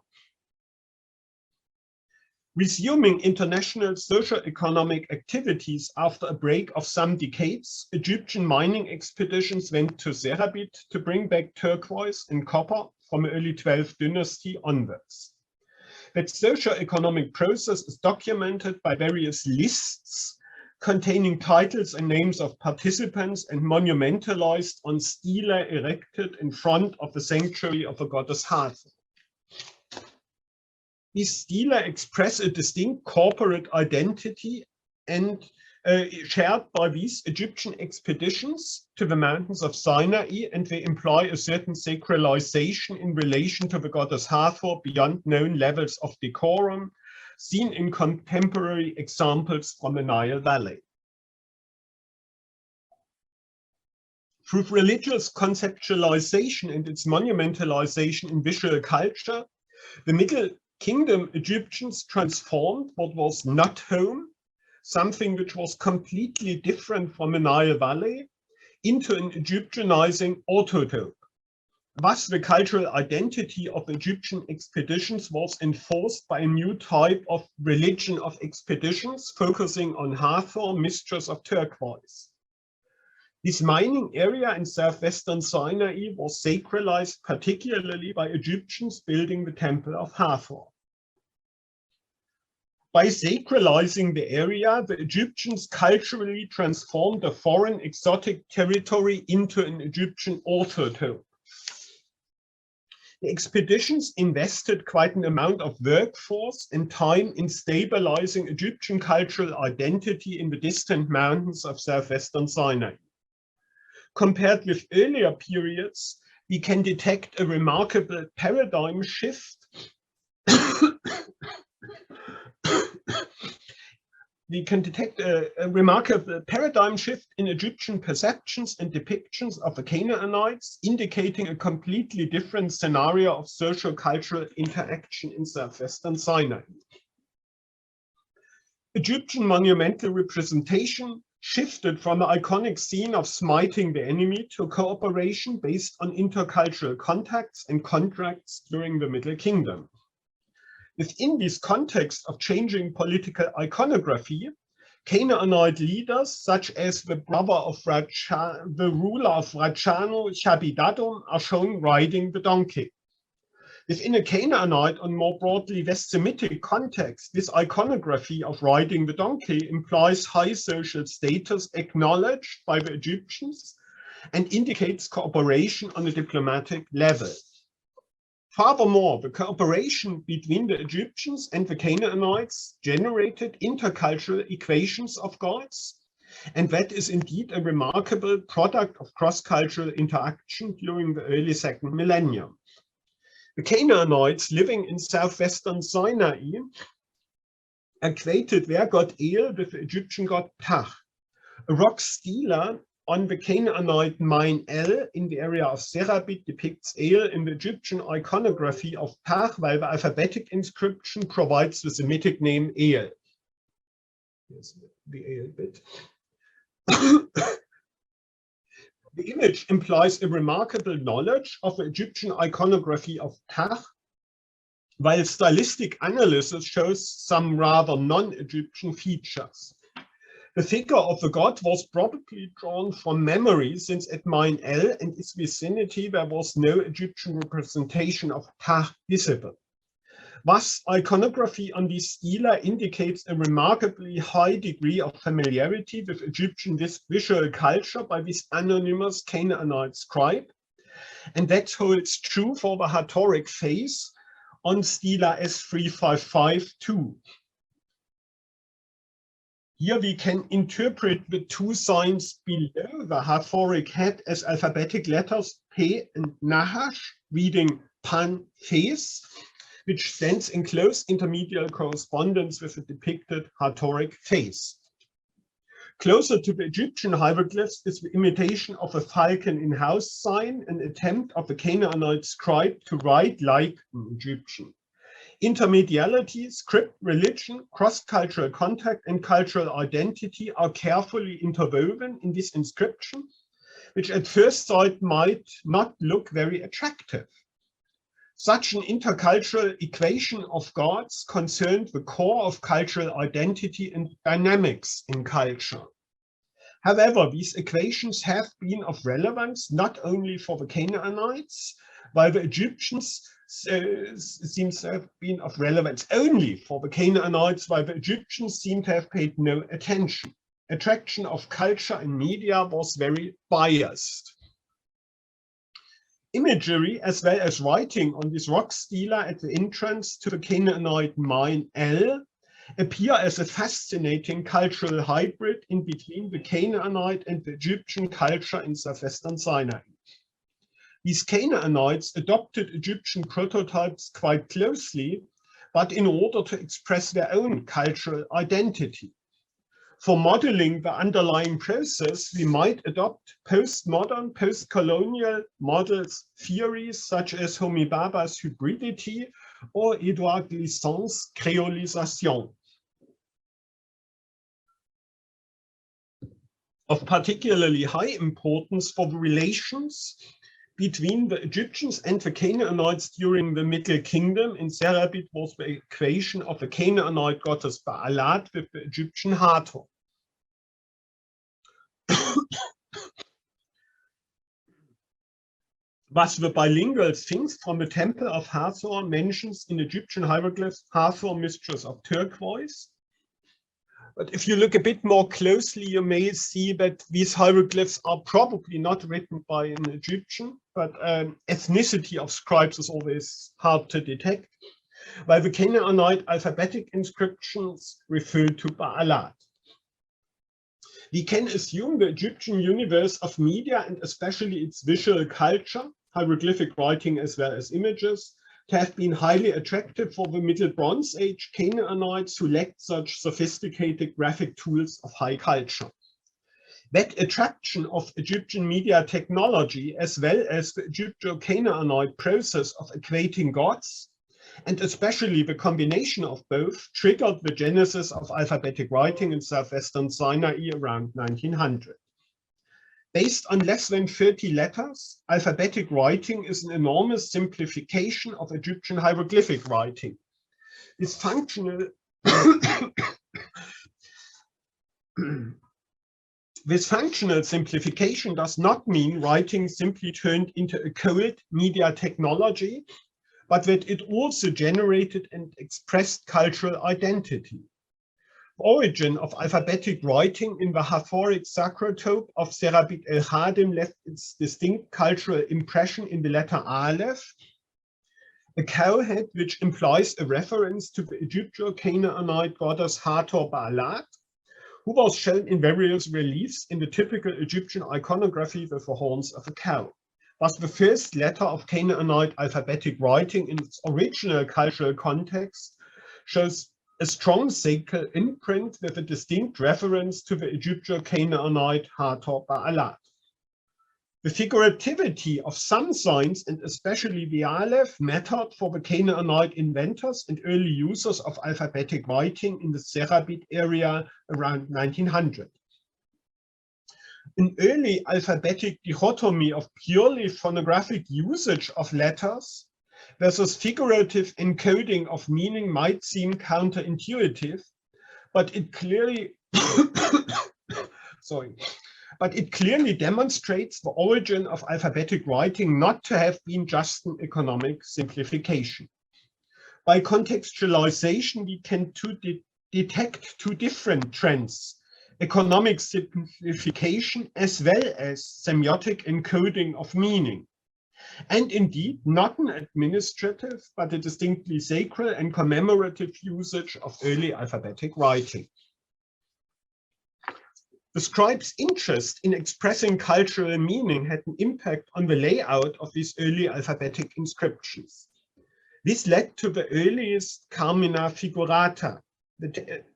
Resuming international socio-economic activities after a break of some decades, Egyptian mining expeditions went to Serabit to bring back turquoise and copper from the early 12th dynasty onwards. That socio-economic process is documented by various lists containing titles and names of participants and monumentalized on stelae erected in front of the sanctuary of the goddess Hathor. These stelae express a distinct corporate identity and shared by these Egyptian expeditions to the mountains of Sinai, and they imply a certain sacralization in relation to the goddess Hathor beyond known levels of decorum, seen in contemporary examples from the Nile Valley. Through religious conceptualization and its monumentalization in visual culture, the Middle Kingdom Egyptians transformed what was not home, something which was completely different from the Nile Valley, into an Egyptianizing autotope. Thus, the cultural identity of Egyptian expeditions was enforced by a new type of religion of expeditions, focusing on Hathor, mistress of turquoise. This mining area in southwestern Sinai was sacralized particularly by Egyptians building the Temple of Hathor. By sacralizing the area, the Egyptians culturally transformed a foreign exotic territory into an Egyptian autotope. The expeditions invested quite an amount of workforce and time in stabilizing Egyptian cultural identity in the distant mountains of southwestern Sinai. Compared with earlier periods, we can detect a remarkable paradigm shift. We can detect a remarkable paradigm shift in Egyptian perceptions and depictions of the Canaanites, indicating a completely different scenario of socio-cultural interaction in southwestern Sinai. Egyptian monumental representation shifted from the iconic scene of smiting the enemy to cooperation based on intercultural contacts and contracts during the Middle Kingdom. Within this context of changing political iconography, Canaanite leaders such as the brother of the ruler of Rachano, Shabidadum, are shown riding the donkey. Within a Canaanite and more broadly West Semitic context, this iconography of riding the donkey implies high social status acknowledged by the Egyptians and indicates cooperation on a diplomatic level. Furthermore, the cooperation between the Egyptians and the Canaanites generated intercultural equations of gods, and that is indeed a remarkable product of cross-cultural interaction during the early second millennium. The Canaanites living in southwestern Sinai equated their god El with the Egyptian god Ptah. A rock stela on the Canaanite mine El in the area of Serabit depicts El in the Egyptian iconography of Ptah, while the alphabetic inscription provides the Semitic name El. Here's the El bit. The image implies a remarkable knowledge of the Egyptian iconography of Ptah, while stylistic analysis shows some rather non-Egyptian features. The figure of the god was probably drawn from memory, since at Mine El and its vicinity there was no Egyptian representation of Ptah visible. Thus, iconography on this stela indicates a remarkably high degree of familiarity with Egyptian visual culture by this anonymous Canaanite scribe, and that holds true for the Hathoric face on stela S355-2. Here we can interpret the two signs below the Hathoric head as alphabetic letters P and Nahash, reading Pan face, which stands in close intermediate correspondence with the depicted Hathoric face. Closer to the Egyptian hieroglyphs is the imitation of a falcon in house sign, an attempt of the Canaanite scribe to write like an Egyptian. Intermediality, script, religion, cross-cultural contact, and cultural identity are carefully interwoven in this inscription, which at first sight might not look very attractive. Such an intercultural equation of gods concerned the core of cultural identity and dynamics in culture. However, these equations have been of relevance not only for the Canaanites, while the Egyptians seems to have been of relevance only for the Canaanites, while the Egyptians seem to have paid no attention. Attraction of culture and media was very biased. Imagery as well as writing on this rock stela at the entrance to the Canaanite mine El appear as a fascinating cultural hybrid in between the Canaanite and the Egyptian culture in southwestern Sinai. These Canaanites adopted Egyptian prototypes quite closely, but in order to express their own cultural identity. For modeling the underlying process, we might adopt postmodern, post-colonial models, theories such as Homi Bhabha's hybridity or Edouard Glissant's créolisation. Of particularly high importance for the relations between the Egyptians and the Canaanites during the Middle Kingdom in Serabit was the equation of the Canaanite goddess Baalat with the Egyptian Hathor. Was the bilingual Sphinx from the Temple of Hathor mentions in Egyptian hieroglyphs Hathor, mistress of turquoise. But if you look a bit more closely, you may see that these hieroglyphs are probably not written by an Egyptian, but ethnicity of scribes is always hard to detect, while the Canaanite alphabetic inscriptions refer to Baalat. We can assume the Egyptian universe of media and especially its visual culture, hieroglyphic writing as well as images, to have been highly attractive for the Middle Bronze Age Canaanites who lacked such sophisticated graphic tools of high culture. That attraction of Egyptian media technology as well as the Egypto-Canaanite process of equating gods, and especially the combination of both, triggered the genesis of alphabetic writing in southwestern Sinai around 1900. Based on less than 30 letters, alphabetic writing is an enormous simplification of Egyptian hieroglyphic writing. This functional simplification does not mean writing simply turned into a cold media technology, but that it also generated and expressed cultural identity. The origin of alphabetic writing in the Hathoric sacrotope of Serabit el-Khadim left its distinct cultural impression in the letter Aleph, a cow head which implies a reference to the Egypto-Canaanite goddess Hathor Baalat, who was shown in various reliefs in the typical Egyptian iconography with the horns of a cow. Was the first letter of Canaanite alphabetic writing in its original cultural context, shows a strong sacral imprint with a distinct reference to the Egypto-Canaanite Hathor Baalat. The figurativity of some signs, and especially the Aleph, mattered for the Canaanite inventors and early users of alphabetic writing in the Serabit area around 1900. An early alphabetic dichotomy of purely phonographic usage of letters versus figurative encoding of meaning might seem counterintuitive, but it clearly demonstrates the origin of alphabetic writing not to have been just an economic simplification. By contextualization, we can detect two different trends: economic simplification as well as semiotic encoding of meaning. And indeed, not an administrative, but a distinctly sacred and commemorative usage of early alphabetic writing. The scribe's interest in expressing cultural meaning had an impact on the layout of these early alphabetic inscriptions. This led to the earliest Carmina figurata,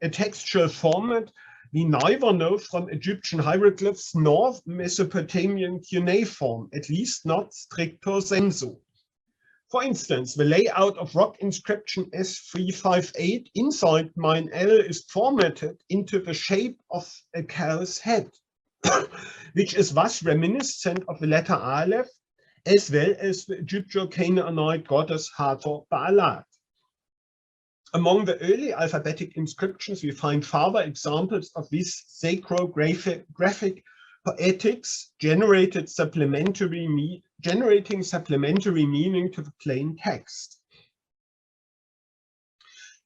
a textual format we neither know from Egyptian hieroglyphs nor Mesopotamian cuneiform, at least not stricto sensu. For instance, the layout of rock inscription S358 inside Mine L is formatted into the shape of a cow's head, which is thus reminiscent of the letter Aleph, as well as the Egypto-Canaanite goddess Hathor Baalat. Among the early alphabetic inscriptions, we find further examples of this sacrographic poetics generating supplementary meaning to the plain text.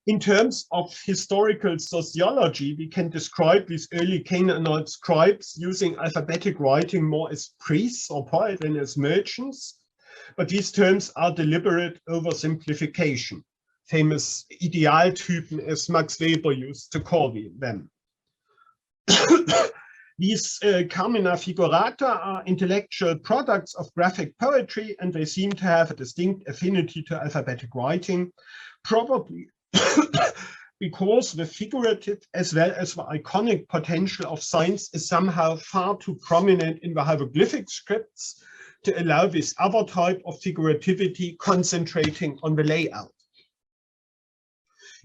In terms of historical sociology, we can describe these early Canaanite scribes using alphabetic writing more as priests or poets than as merchants, but these terms are deliberate oversimplification. Famous Idealtypen, as Max Weber used to call them. These Carmina figurata are intellectual products of graphic poetry, and they seem to have a distinct affinity to alphabetic writing, probably because the figurative as well as the iconic potential of signs is somehow far too prominent in the hieroglyphic scripts to allow this other type of figurativity concentrating on the layout.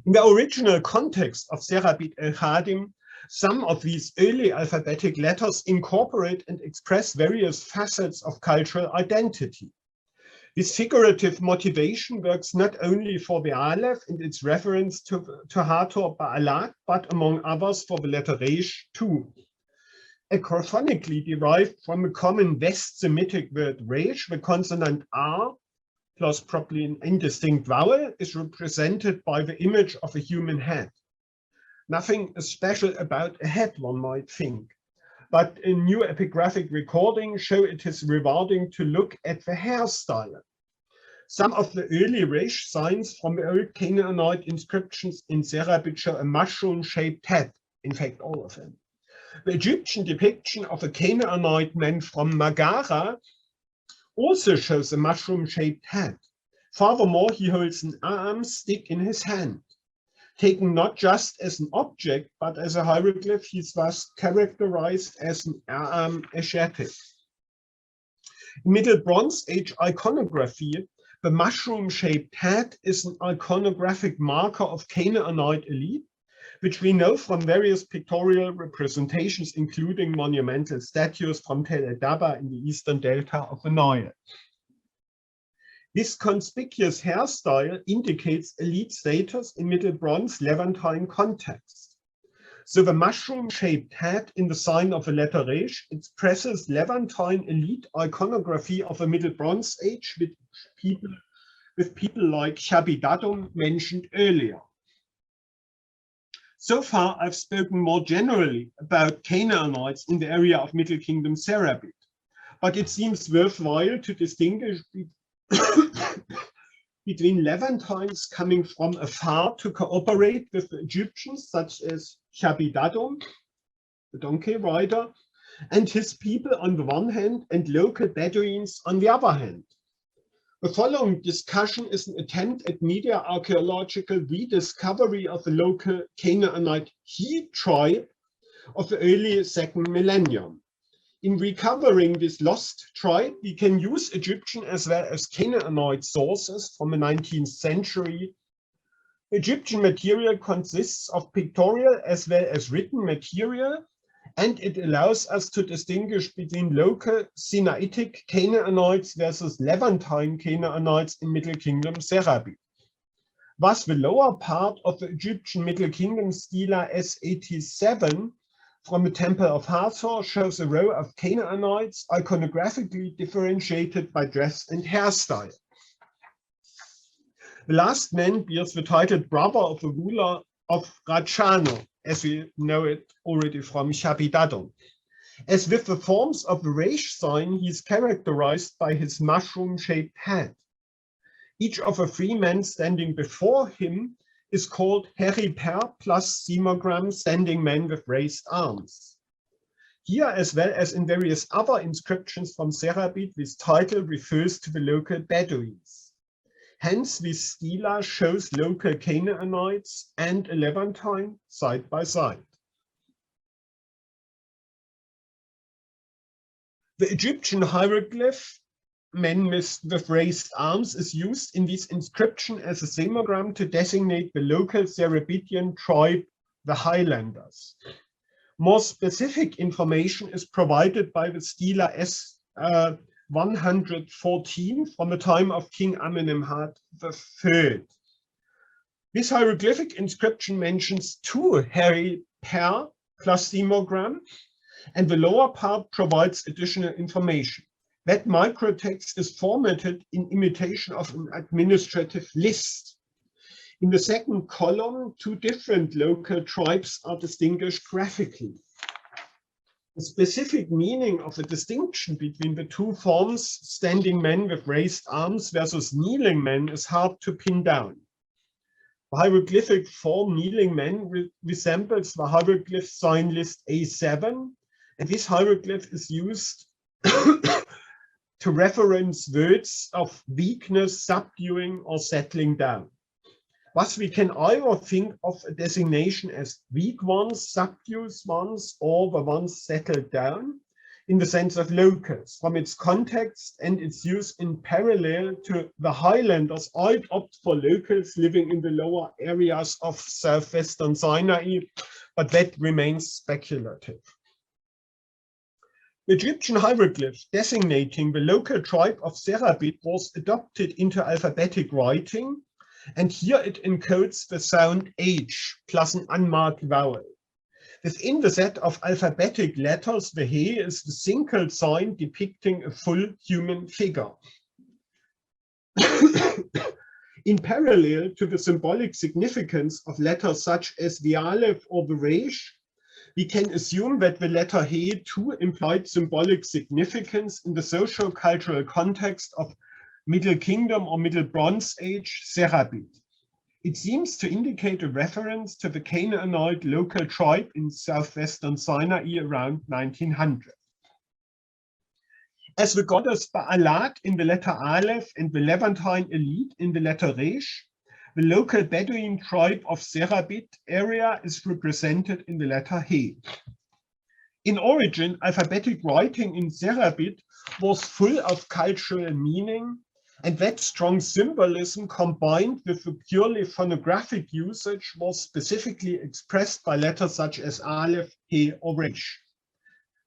In the original context of Serabit el-Khadim, some of these early alphabetic letters incorporate and express various facets of cultural identity. This figurative motivation works not only for the Aleph and its reference to Hathor Ba'alak, but among others for the letter Resh too. Acrophonically derived from a common West Semitic word Resh, the consonant R, plus probably an indistinct vowel, is represented by the image of a human head. Nothing special about a head, one might think, but a new epigraphic recording show it is rewarding to look at the hairstyle. Some of the early Resh signs from the old Canaanite inscriptions in Serabit show a mushroom-shaped head, in fact all of them. The Egyptian depiction of a Canaanite man from Megara also shows a mushroom-shaped head. Furthermore, he holds an arm stick in his hand. Taken not just as an object, but as a hieroglyph, he is thus characterized as an arm Asiatic. In Middle Bronze Age iconography, the mushroom-shaped head is an iconographic marker of Canaanite elite, which we know from various pictorial representations, including monumental statues from Tel Edaba in the eastern delta of the Nile. This conspicuous hairstyle indicates elite status in Middle Bronze Levantine context. So the mushroom-shaped head in the sign of the letter Resh expresses Levantine elite iconography of the Middle Bronze Age with people like Shabidadum mentioned earlier. So far, I've spoken more generally about Canaanites in the area of Middle Kingdom Serabit, but it seems worthwhile to distinguish between Levantines coming from afar to cooperate with the Egyptians, such as Shabidadum, the donkey rider, and his people on the one hand, and local Bedouins on the other hand. The following discussion is an attempt at media archaeological rediscovery of the local Canaanite He tribe of the early second millennium. In recovering this lost tribe, we can use Egyptian as well as Canaanite sources from the 19th century. Egyptian material consists of pictorial as well as written material, and it allows us to distinguish between local Sinaitic Canaanites versus Levantine Canaanites in Middle Kingdom Serabit. Thus, the lower part of the Egyptian Middle Kingdom stela S87 from the Temple of Hathor shows a row of Canaanites iconographically differentiated by dress and hairstyle. The last man bears the title brother of the ruler of Rachano, as we know it already from Shabidadum. As with the forms of the Resh sign, he is characterized by his mushroom-shaped head. Each of the three men standing before him is called Heriper plus Simogram, standing men with raised arms. Here, as well as in various other inscriptions from Serabit, this title refers to the local Bedouins. Hence, this stela shows local Canaanites and a Levantine side by side. The Egyptian hieroglyph, men with raised arms, is used in this inscription as a semogram to designate the local Serabitian tribe, the Highlanders. More specific information is provided by the stela S114 from the time of King Amenemhat III. This hieroglyphic inscription mentions two Heriper plus semogram, and the lower part provides additional information. That microtext is formatted in imitation of an administrative list. In the second column, two different local tribes are distinguished graphically. The specific meaning of the distinction between the two forms, standing men with raised arms versus kneeling men, is hard to pin down. The hieroglyphic form kneeling men resembles the hieroglyph sign list A7, and this hieroglyph is used to reference words of weakness, subduing, or settling down. Thus, we can either think of a designation as weak ones, subdued ones, or the ones settled down in the sense of locals from its context and its use in parallel to the highlanders. I'd opt for locals living in the lower areas of southwestern Sinai, but that remains speculative. The Egyptian hieroglyph designating the local tribe of Serabit was adopted into alphabetic writing, and here it encodes the sound H plus an unmarked vowel. Within the set of alphabetic letters, the He is the single sign depicting a full human figure. In parallel to the symbolic significance of letters such as the Aleph or the Resh, we can assume that the letter He too implied symbolic significance in the socio-cultural context of Middle Kingdom or Middle Bronze Age Serabit. It seems to indicate a reference to the Canaanite local tribe in southwestern Sinai around 1900. As the goddess Baalat in the letter Aleph and the Levantine elite in the letter Resh, the local Bedouin tribe of Serabit area is represented in the letter He. In origin, alphabetic writing in Serabit was full of cultural meaning, and that strong symbolism combined with the purely phonographic usage was specifically expressed by letters such as Aleph, He, or Resh.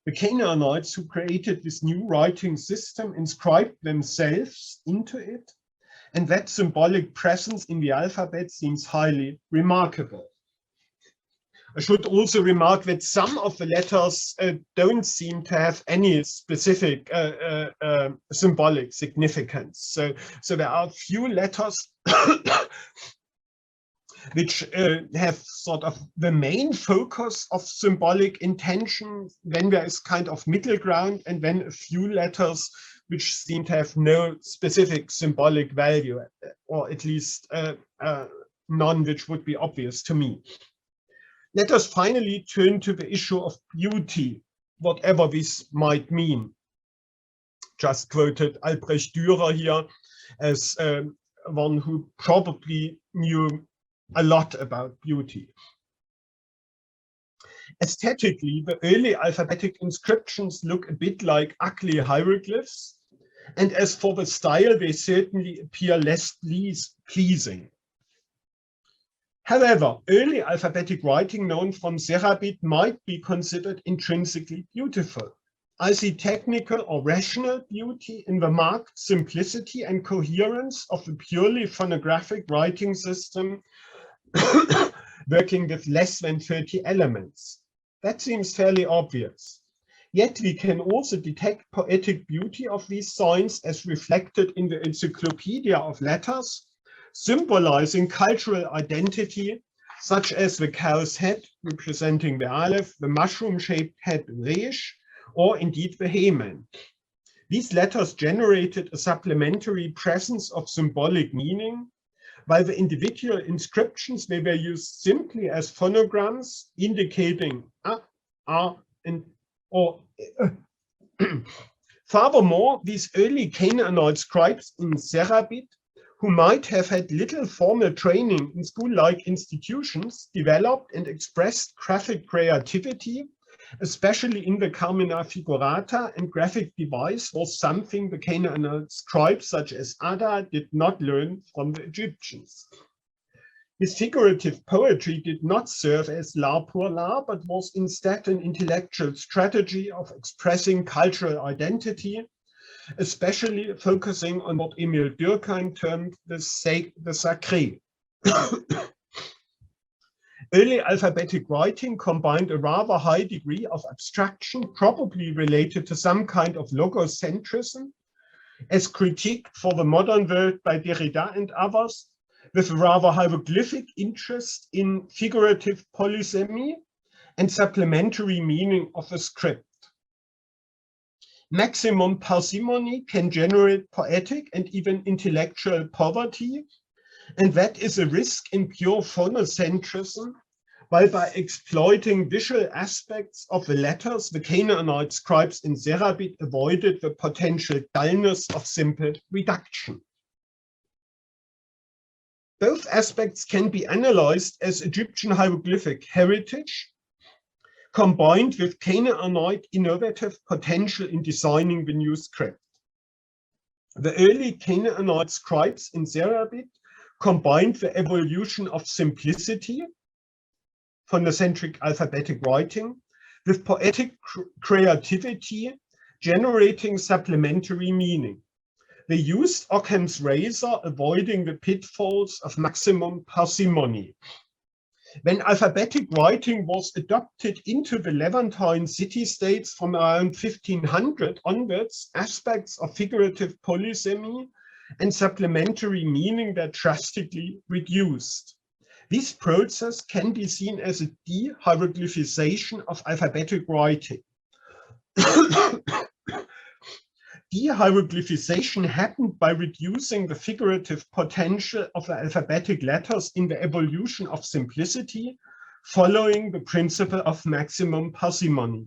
The Canaanites who created this new writing system inscribed themselves into it, and that symbolic presence in the alphabet seems highly remarkable. I should also remark that some of the letters don't seem to have any specific symbolic significance. So there are a few letters which have sort of the main focus of symbolic intention, then there is kind of middle ground, and then a few letters which seem to have no specific symbolic value, or at least none which would be obvious to me. Let us finally turn to the issue of beauty, whatever this might mean. Just quoted Albrecht Dürer here as one who probably knew a lot about beauty. Aesthetically, the early alphabetic inscriptions look a bit like ugly hieroglyphs, and as for the style, they certainly appear less pleasing. However, early alphabetic writing known from Serabit might be considered intrinsically beautiful. I see technical or rational beauty in the marked simplicity and coherence of the purely phonographic writing system working with less than 30 elements. That seems fairly obvious. Yet we can also detect poetic beauty of these signs as reflected in the Encyclopedia of Letters, symbolizing cultural identity, such as the cow's head representing the Aleph, the mushroom-shaped head Resh, or indeed the Heman. These letters generated a supplementary presence of symbolic meaning, while the individual inscriptions, they were used simply as phonograms indicating and or. Furthermore, these early Canaanite scribes in Serabit, who might have had little formal training in school-like institutions, developed and expressed graphic creativity, especially in the Carmina Figurata, and graphic device was something the Canaanite scribes such as Ada did not learn from the Egyptians. His figurative poetry did not serve as l'art pour l'art, but was instead an intellectual strategy of expressing cultural identity, especially focusing on what Emil Durkheim termed the sacré. Early alphabetic writing combined a rather high degree of abstraction, probably related to some kind of logocentrism, as critiqued for the modern world by Derrida and others, with a rather hieroglyphic interest in figurative polysemy and supplementary meaning of a script. Maximum parsimony can generate poetic and even intellectual poverty, and that is a risk in pure phonocentrism, while by exploiting visual aspects of the letters, the Canaanite scribes in Serabit avoided the potential dullness of simple reduction. Both aspects can be analyzed as Egyptian hieroglyphic heritage combined with Canaanite innovative potential in designing the new script. The early Canaanite scribes in Serabit combined the evolution of simplicity, phonocentric alphabetic writing, with poetic creativity, generating supplementary meaning. They used Occam's razor, avoiding the pitfalls of maximum parsimony. When alphabetic writing was adopted into the Levantine city-states from around 1500 onwards, aspects of figurative polysemy and supplementary meaning were drastically reduced. This process can be seen as a de-hieroglyphization of alphabetic writing. De-hieroglyphization happened by reducing the figurative potential of the alphabetic letters in the evolution of simplicity, following the principle of maximum parsimony.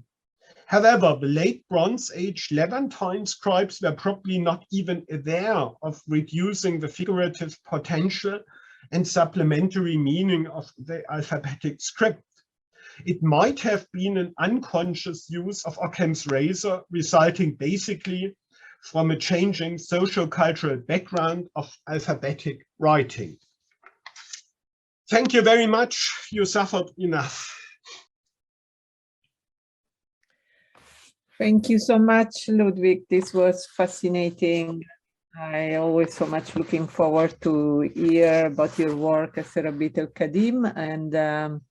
However, the late Bronze Age Levantine scribes were probably not even aware of reducing the figurative potential and supplementary meaning of the alphabetic script. It might have been an unconscious use of Occam's razor, resulting basically from a changing socio-cultural background of alphabetic writing. Thank you very much. You suffered enough. Thank you so much, Ludwig. This was fascinating. I always so much looking forward to hear about your work at Serabit el-Kadim, and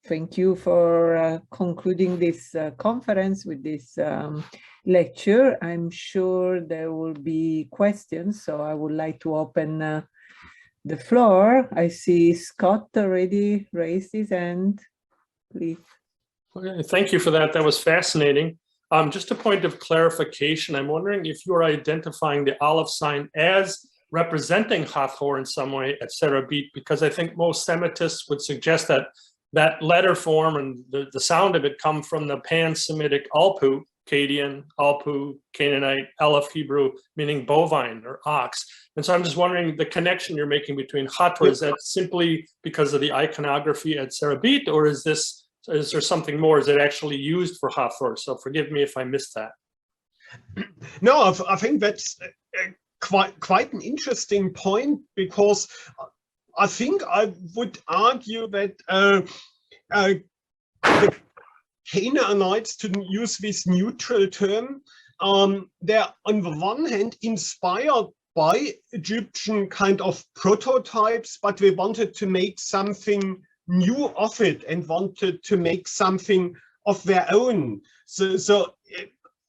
thank you for concluding this conference with this lecture. I'm sure there will be questions, so I would like to open the floor. I see Scott already raised his hand. Please. Okay, thank you for that. That was fascinating. Just a point of clarification. I'm wondering if you're identifying the olive sign as representing Hathor in some way at Serabit, because I think most Semitists would suggest that that letter form and the sound of it come from the Pan-Semitic Alpu, Akkadian, Alpu, Canaanite, Aleph Hebrew, meaning bovine or ox. And so I'm just wondering the connection you're making between Hathor, is that simply because of the iconography at Serabit, or is there something more? Is it actually used for Hathor? So forgive me if I missed that. No, I think that's quite an interesting point, because I think I would argue that the Canaanites, to use this neutral term, they're on the one hand inspired by Egyptian kind of prototypes, but they wanted to make something new of it and wanted to make something of their own. So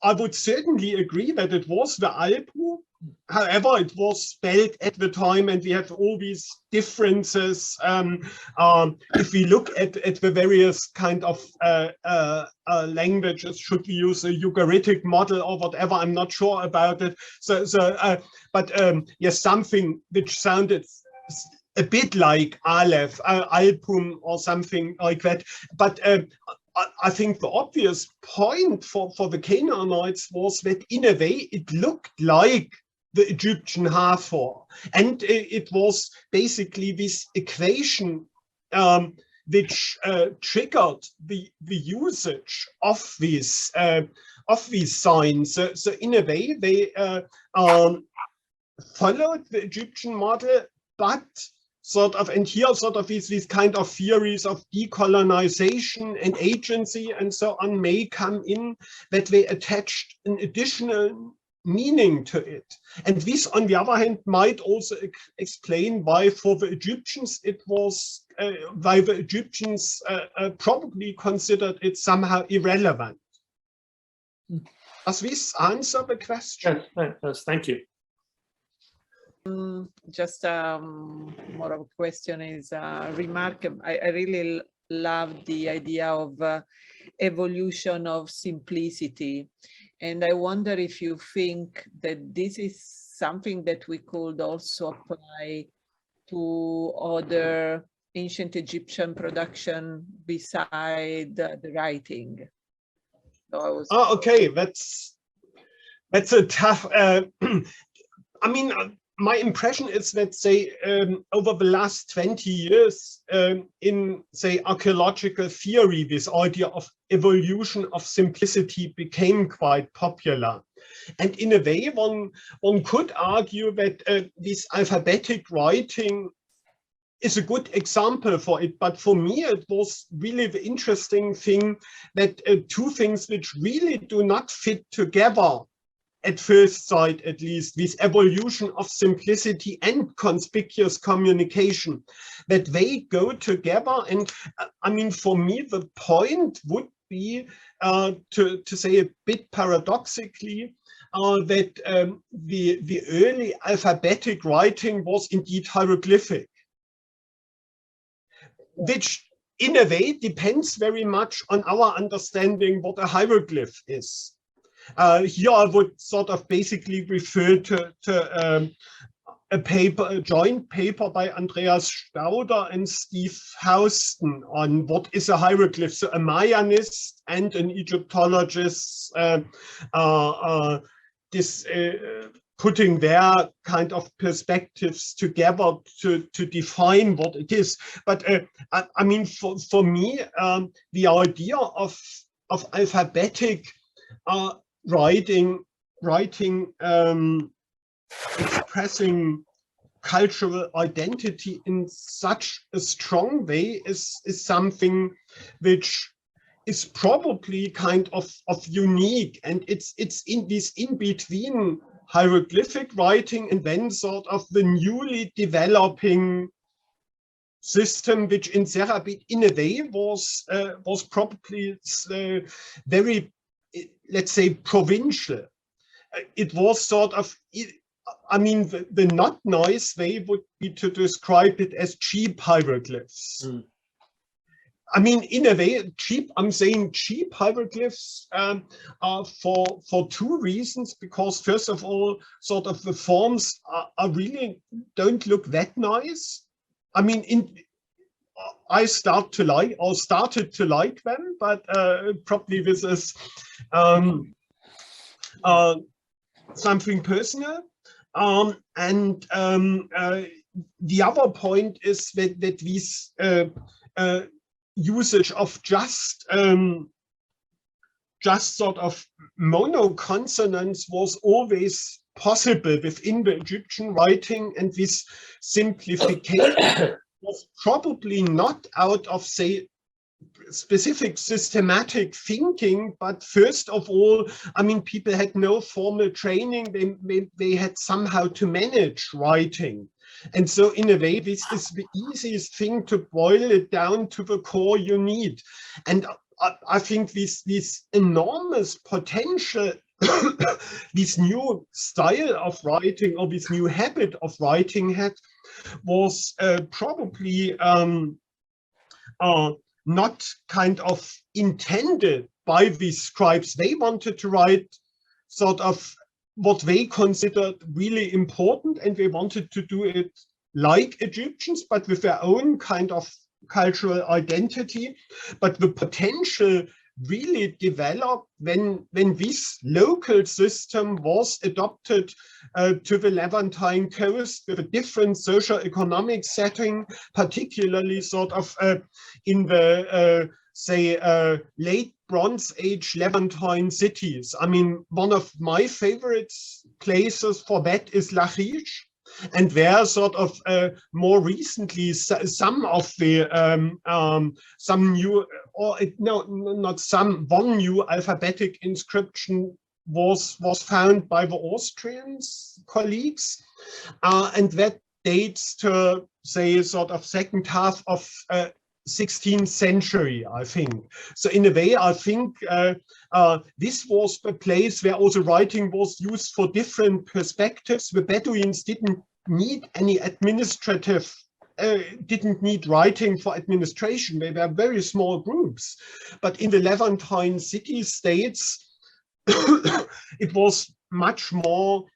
I would certainly agree that it was the Alpu. However, it was spelled at the time, and we have all these differences. If we look at the various kind of languages, should we use a Ugaritic model or whatever? I'm not sure about it. But yes, something which sounded a bit like Aleph, Alpum, or something like that. But I think the obvious point for the Canaanites was that in a way it looked like the Egyptian Hathor, and it was basically this equation which triggered the usage of these signs. So in a way they followed the Egyptian model, but and here these kind of theories of decolonization and agency and so on may come in, that they attached an additional meaning to it. And this, on the other hand, might also explain why for the Egyptians it was, why the Egyptians probably considered it somehow irrelevant. Does this answer the question? Yes, thank you. Just more of a question is remarkable. I really love the idea of evolution of simplicity. And I wonder if you think that this is something that we could also apply to other ancient Egyptian production beside the writing. So okay, that's a tough. I mean, my impression is that, say, over the last 20 years in, say, archaeological theory, this idea of evolution of simplicity became quite popular. And in a way, one could argue that this alphabetic writing is a good example for it. But for me, it was really the interesting thing that two things which really do not fit together, at first sight at least, this evolution of simplicity and conspicuous communication, that they go together. And I mean, for me, the point would be to say a bit paradoxically, that the early alphabetic writing was indeed hieroglyphic, which in a way depends very much on our understanding what a hieroglyph is. Here I would sort of basically refer to a joint paper by Andreas Stauder and Steve Houston on what is a hieroglyph. So a Mayanist and an Egyptologist, putting their kind of perspectives together to define what it is. But I mean, for me, the idea of alphabetic writing expressing cultural identity in such a strong way is something which is probably kind of unique, and it's in this in between hieroglyphic writing and then sort of the newly developing system, which in Serabit in a way was probably very, let's say, provincial. It was sort of, I mean, the not nice way would be to describe it as cheap hieroglyphs. Mm. I mean, in a way, cheap, I'm saying cheap hieroglyphs for two reasons, because first of all, sort of the forms are really don't look that nice. I mean, I started to like them, but probably this is something personal. And the other point is that these usage of just sort of monoconsonants was always possible within the Egyptian writing, and this simplification was probably not out of, say, specific systematic thinking, but first of all, I mean, people had no formal training. They had somehow to manage writing. And so in a way, this is the easiest thing to boil it down to the core you need. And I think this enormous potential, this new style of writing or this new habit of writing had was probably not kind of intended by these scribes. They wanted to write sort of what they considered really important, and they wanted to do it like Egyptians, but with their own kind of cultural identity. But the potential really developed when this local system was adopted to the Levantine coast with a different socio-economic setting, particularly sort of in the say late Bronze Age Levantine cities. I mean, one of my favorite places for that is Lachish, and where sort of more recently some of the some new, or no, not some, one new alphabetic inscription was found by the Austrian colleagues, and that dates to, say, sort of second half of 16th century, I think. So in a way, I think this was the place where also writing was used for different perspectives. The Bedouins didn't need any administrative, didn't need writing for administration. They were very small groups. But in the Levantine city-states, it was much more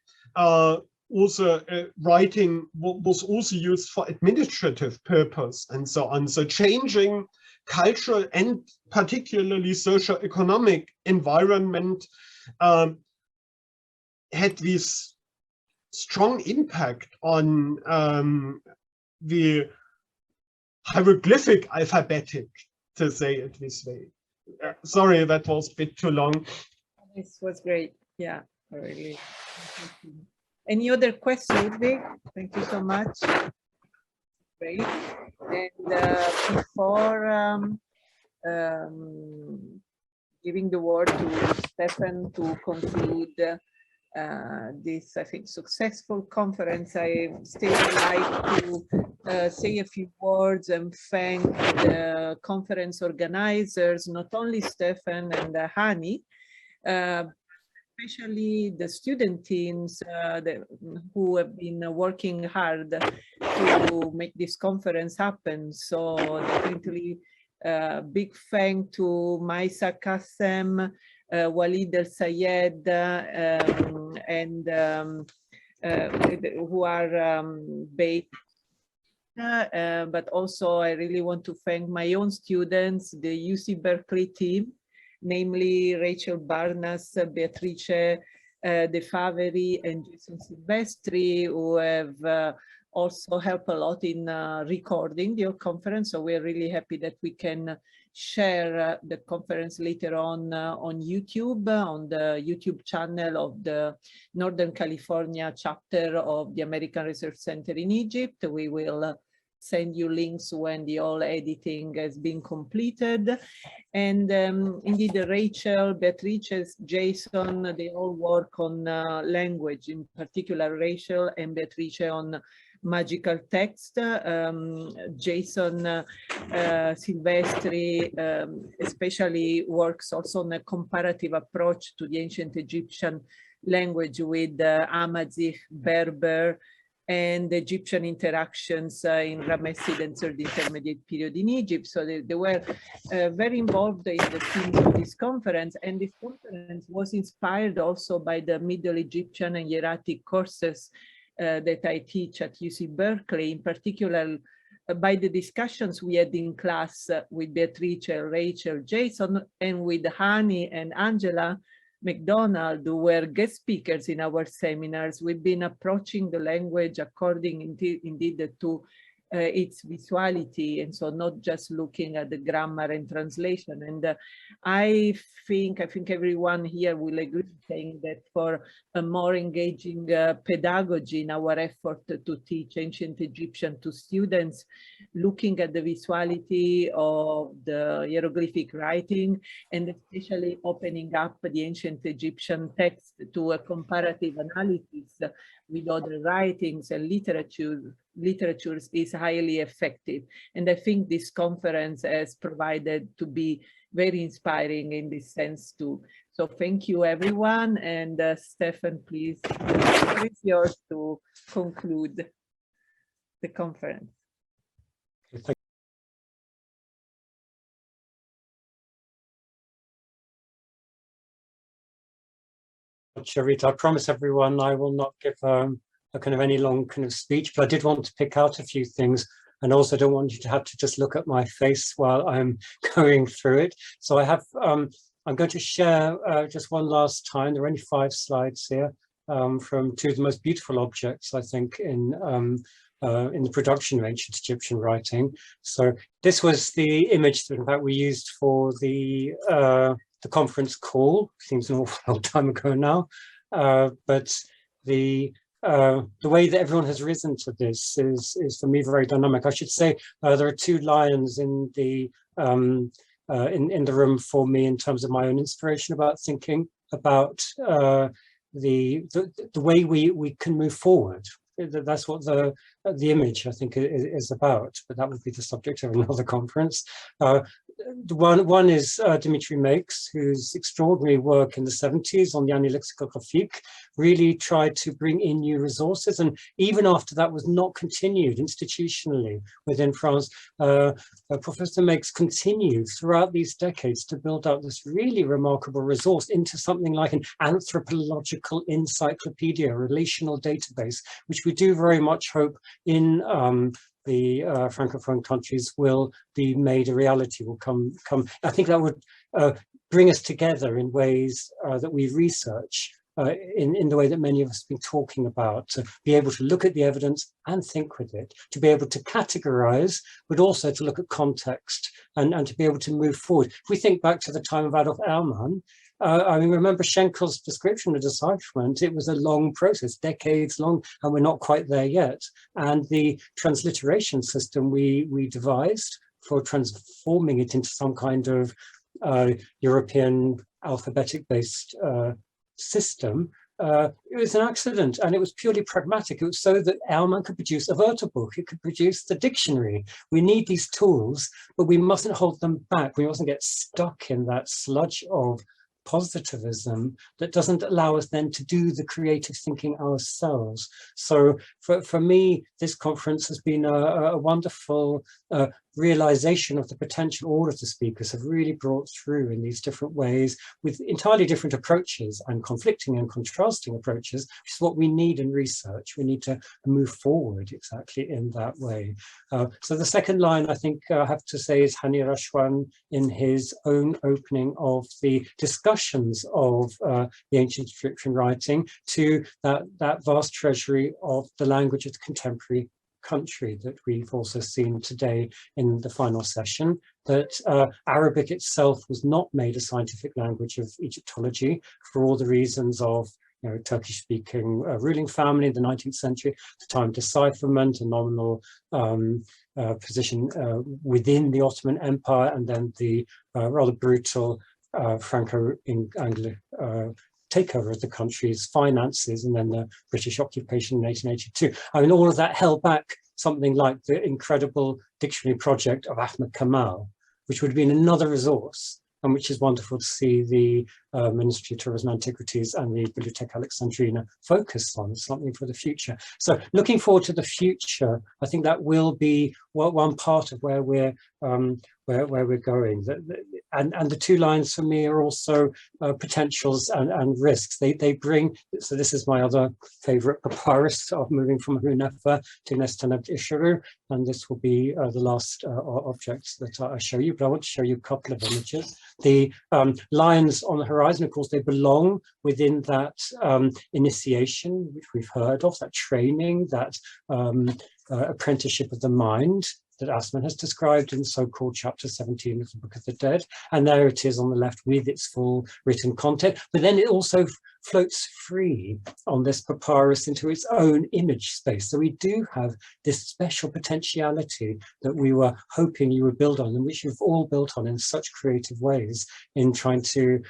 also writing was also used for administrative purpose and so on. So changing cultural and particularly socio-economic environment had this strong impact on the hieroglyphic alphabetic, to say it this way. Sorry, that was a bit too long. This was great. Yeah, really. Any other questions, Vic? Thank you so much. Great. And before giving the word to Stefan to conclude this, I think, successful conference, I still like to say a few words and thank the conference organizers, not only Stefan and Hany, especially the student teams who have been working hard to make this conference happen. So definitely big thank to Maysa, Kassem, Walid, Elsayed, and who are based. But also I really want to thank my own students, the UC Berkeley team, namely Rachel, Barnas, Beatrice, the Faveri, and Jason Silvestri, who have also helped a lot in recording the conference. So we're really happy that we can share the conference later on YouTube, on the YouTube channel of the Northern California chapter of the American Research Center in Egypt. We will send you links when the all editing has been completed. And indeed, Rachel, Beatrice, Jason, they all work on language, in particular Rachel and Beatrice on magical text. Jason Silvestri especially works also on a comparative approach to the ancient Egyptian language with Amazigh, Berber, and Egyptian interactions in Ramessid and Third Intermediate period in Egypt. So they were very involved in the themes of this conference. And this conference was inspired also by the Middle Egyptian and hieratic courses that I teach at UC Berkeley, in particular by the discussions we had in class with Beatrice, Rachel, Jason, and with Hany and Angela McDonald, who were guest speakers in our seminars. We've been approaching the language according indeed to its visuality, and so not just looking at the grammar and translation. And I think everyone here will agree saying that for a more engaging pedagogy in our effort to teach ancient Egyptian to students, looking at the visuality of the hieroglyphic writing, and especially opening up the ancient Egyptian text to a comparative analysis with other writings and literatures is highly effective. And I think this conference has provided to be very inspiring in this sense too. So thank you everyone, and Stefan, please, it's yours to conclude the conference. Rita, I promise everyone I will not give a kind of any long kind of speech, but I did want to pick out a few things, and also don't want you to have to just look at my face while I'm going through it. So I have, I'm going to share just one last time. There are only 5 slides here from 2 of the most beautiful objects, I think, in the production of ancient Egyptian writing. So this was the image that in fact we used for the conference call. Seems an awful long time ago now, but the way that everyone has risen to this is for me very dynamic. I should say there are 2 lions in the room for me in terms of my own inspiration about thinking about the way we can move forward. That's what the image, I think, is about, but that would be the subject of another conference. The one is Dimitri Makes, whose extraordinary work in the 70s on the Lexicographique really tried to bring in new resources, and even after that was not continued institutionally within France. Professor Makes continued throughout these decades to build up this really remarkable resource into something like an anthropological encyclopedia, relational database, which we do very much hope in the Francophone countries will be made a reality, will come. I think that would bring us together in ways that we research in the way that many of us have been talking about, to be able to look at the evidence and think with it, to be able to categorize, but also to look at context and to be able to move forward. If we think back to the time of Adolf Ehrman, I mean, remember Schenkel's description of decipherment, it was a long process, decades long, and we're not quite there yet. And the transliteration system we devised for transforming it into some kind of European alphabetic-based system, it was an accident, and it was purely pragmatic. It was so that Ehrman could produce a Wörterbuch, it could produce the dictionary. We need these tools, but we mustn't hold them back. We mustn't get stuck in that sludge of positivism that doesn't allow us then to do the creative thinking ourselves. So for me, this conference has been a wonderful realization of the potential all of the speakers have really brought through in these different ways with entirely different approaches and conflicting and contrasting approaches, which is what we need in research. We need to move forward exactly in that way. So the second line, I think I have to say, is Hany Rashwan in his own opening of the discussions of the ancient Egyptian writing to that vast treasury of the language of the contemporary country that we've also seen today in the final session, that Arabic itself was not made a scientific language of Egyptology for all the reasons of Turkish-speaking ruling family in the 19th century, the time of decipherment, a nominal position within the Ottoman Empire, and then the rather brutal Franco-Anglo takeover of the country's finances, and then the British occupation in 1882. I mean, all of that held back something like the incredible dictionary project of Ahmed Kamal, which would have been another resource, and which is wonderful to see the Ministry of Tourism and Antiquities and the Bibliotheca Alexandrina focus on something for the future. So looking forward to the future, I think that will be one part of where we're going. And the two lines for me are also potentials and risks. They bring, so this is my other favorite papyrus of moving from Hunefa to Nestaneb Isharu, and this will be the last objects that I show you, but I want to show you a couple of images. The lines on the horizon, of course, they belong within that initiation, which we've heard of, that training, that apprenticeship of the mind that Assmann has described in so-called chapter 17 of the Book of the Dead. And there it is on the left with its full written content. But then it also floats free on this papyrus into its own image space. So we do have this special potentiality that we were hoping you would build on, and which you've all built on in such creative ways in trying to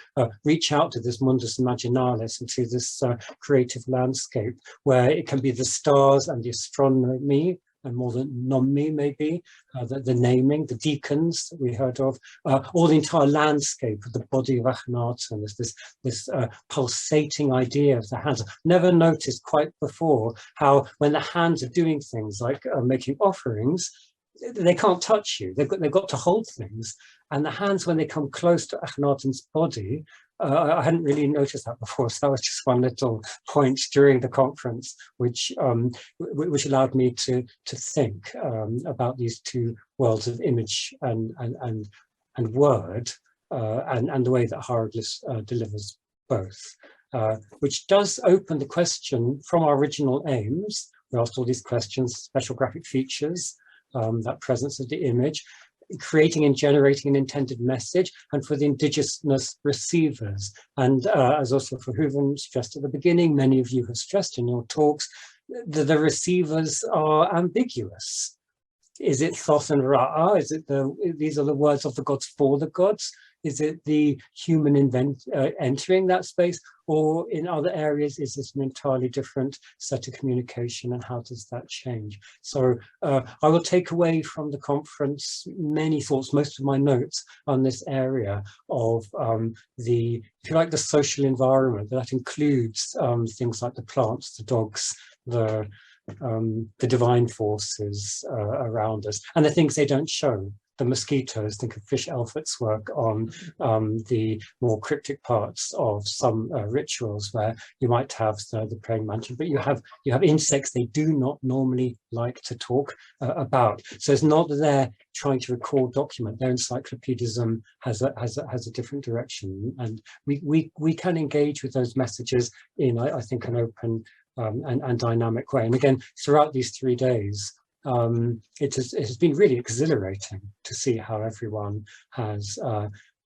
reach out to this mundus imaginalis and to this creative landscape where it can be the stars and the astronomy, and more than nommi maybe, the naming, the deacons that we heard of, or the entire landscape of the body of Akhenaten. There's this pulsating idea of the hands. I've never noticed quite before how when the hands are doing things like making offerings, they can't touch you. They've got to hold things. And the hands, when they come close to Akhenaten's body, I hadn't really noticed that before, so that was just one little point during the conference, which allowed me to think about these two worlds of image and word, and the way that hieroglyphs delivers both, which does open the question from our original aims. We asked all these questions: special graphic features, that presence of the image, creating and generating an intended message, and for the indigenous receivers. And as also for Hooven stressed at the beginning, many of you have stressed in your talks, the receivers are ambiguous. Is it Thoth and Ra'ah? Is it these are the words of the gods for the gods? Is it the human entering that space? Or in other areas, is this an entirely different set of communication, and how does that change? So I will take away from the conference many thoughts, most of my notes on this area of if you like, the social environment. That includes things like the plants, the dogs, the divine forces around us, and the things they don't show, the mosquitoes, think of Fish Elford's work on the more cryptic parts of some rituals where you might have the praying mantis, but you have insects they do not normally like to talk about. So it's not that they're trying to record, document. Their encyclopedism has a different direction, and we can engage with those messages in, I think, an open and dynamic way. And again, throughout these 3 days, it has been really exhilarating to see how everyone has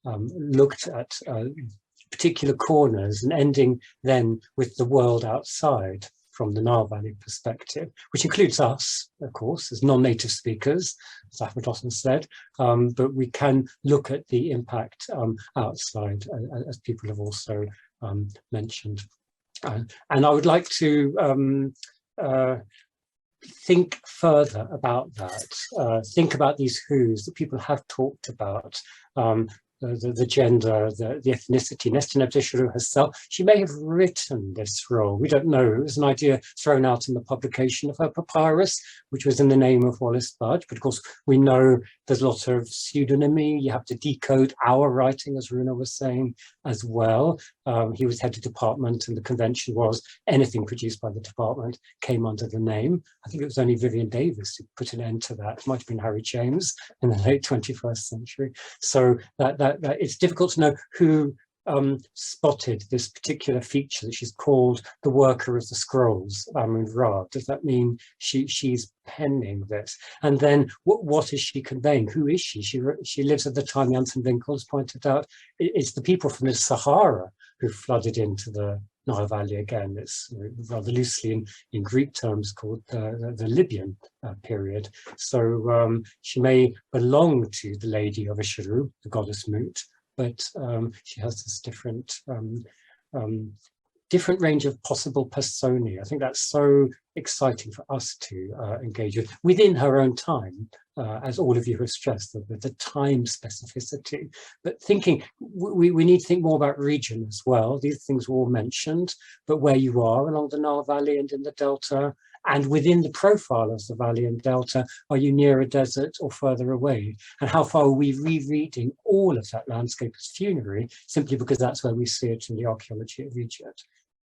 looked at particular corners and ending then with the world outside from the Nile Valley perspective, which includes us, of course, as non-native speakers, as Ahmed Hossein said, but we can look at the impact outside, as people have also mentioned. And I would like to think further about that, think about these who's that people have talked about, the gender, the ethnicity. Nestor Nabdishuru herself, she may have written this role. We don't know. It was an idea thrown out in the publication of her papyrus, which was in the name of Wallace Budge. But of course, we know there's a lot of pseudonymy. You have to decode our writing, as Runa was saying, as well. He was head of department, and the convention was anything produced by the department came under the name. I think it was only Vivian Davis who put an end to that. It might have been Harry James in the late 21st century. So that it's difficult to know who spotted this particular feature that she's called the worker of the scrolls, Ra. Does that mean she's penning this? And then what is she conveying? Who is she? She lives at the time, Janssen Winkel has pointed out, it's the people from the Sahara who flooded into the Nile Valley again. It's rather loosely in Greek terms called the Libyan period. So she may belong to the Lady of Ishiru, the goddess Mut, but she has this different range of possible personae. I think that's so exciting for us to engage with within her own time, as all of you have stressed, the time specificity. But thinking, we need to think more about region as well. These things were all mentioned, but where you are along the Nile Valley and in the Delta, and within the profile of the Valley and Delta, are you near a desert or further away? And how far are we rereading all of that landscape as funerary, simply because that's where we see it in the archaeology of Egypt?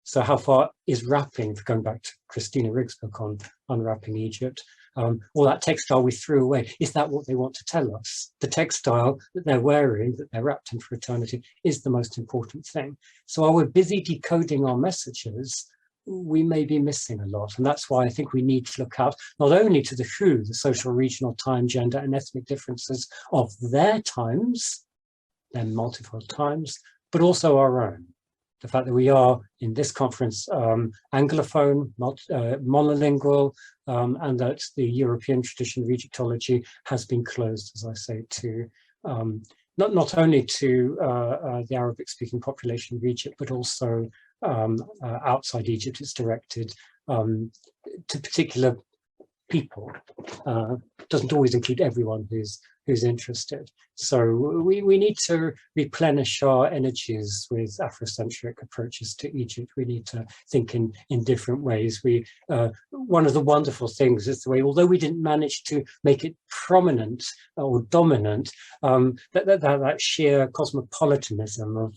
So how far is wrapping, going back to Christina Riggs' book on unwrapping Egypt, all that textile we threw away, is that what they want to tell us? The textile that they're wearing, that they're wrapped in for eternity, is the most important thing. So while we're busy decoding our messages, we may be missing a lot. And that's why I think we need to look out not only to the who, the social, regional, time, gender, and ethnic differences of their times, their multiple times, but also our own. The fact that we are in this conference Anglophone, monolingual, and that the European tradition of Egyptology has been closed, as I say, to not only to the Arabic-speaking population of Egypt, but also outside Egypt. It's directed to particular people. Doesn't always include everyone who's interested. So we need to replenish our energies with Afrocentric approaches to Egypt. We need to think in different ways. One of the wonderful things is the way, although we didn't manage to make it prominent or dominant, that sheer cosmopolitanism of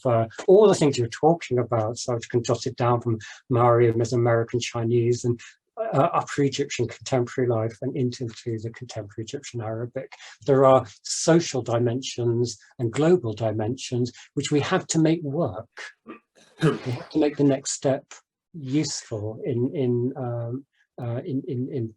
all the things you're talking about. So I can jot it down from Maori, Mesoamerican, Chinese, and upper Egyptian contemporary life and into the contemporary Egyptian Arabic. There are social dimensions and global dimensions which we have to make work. We have to make the next step useful in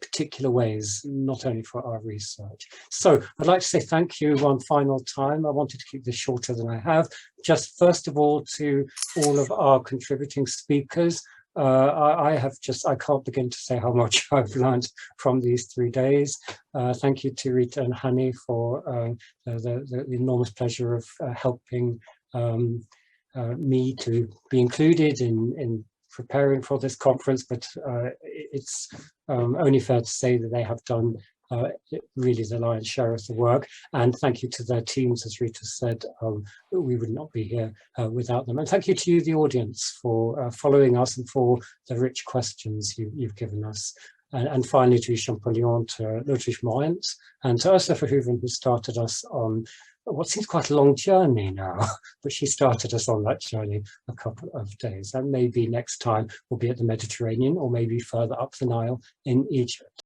particular ways, not only for our research. So I'd like to say thank you one final time. I wanted to keep this shorter than I have. Just first of all to all of our contributing speakers. I can't begin to say how much I've learned from these 3 days. Thank you to Rita and Hany for the enormous pleasure of helping me to be included in preparing for this conference, but it's only fair to say that they have done really the lion's share of the work. And thank you to their teams, as Rita said, we would not be here without them. And thank you to you, the audience, for following us and for the rich questions you've given us. and finally to Champollion, to Ludwig Moyens, and to Ursula Verhoeven, who started us on what seems quite a long journey now, but she started us on that journey a couple of days. And maybe next time we'll be at the Mediterranean, or maybe further up the Nile in Egypt.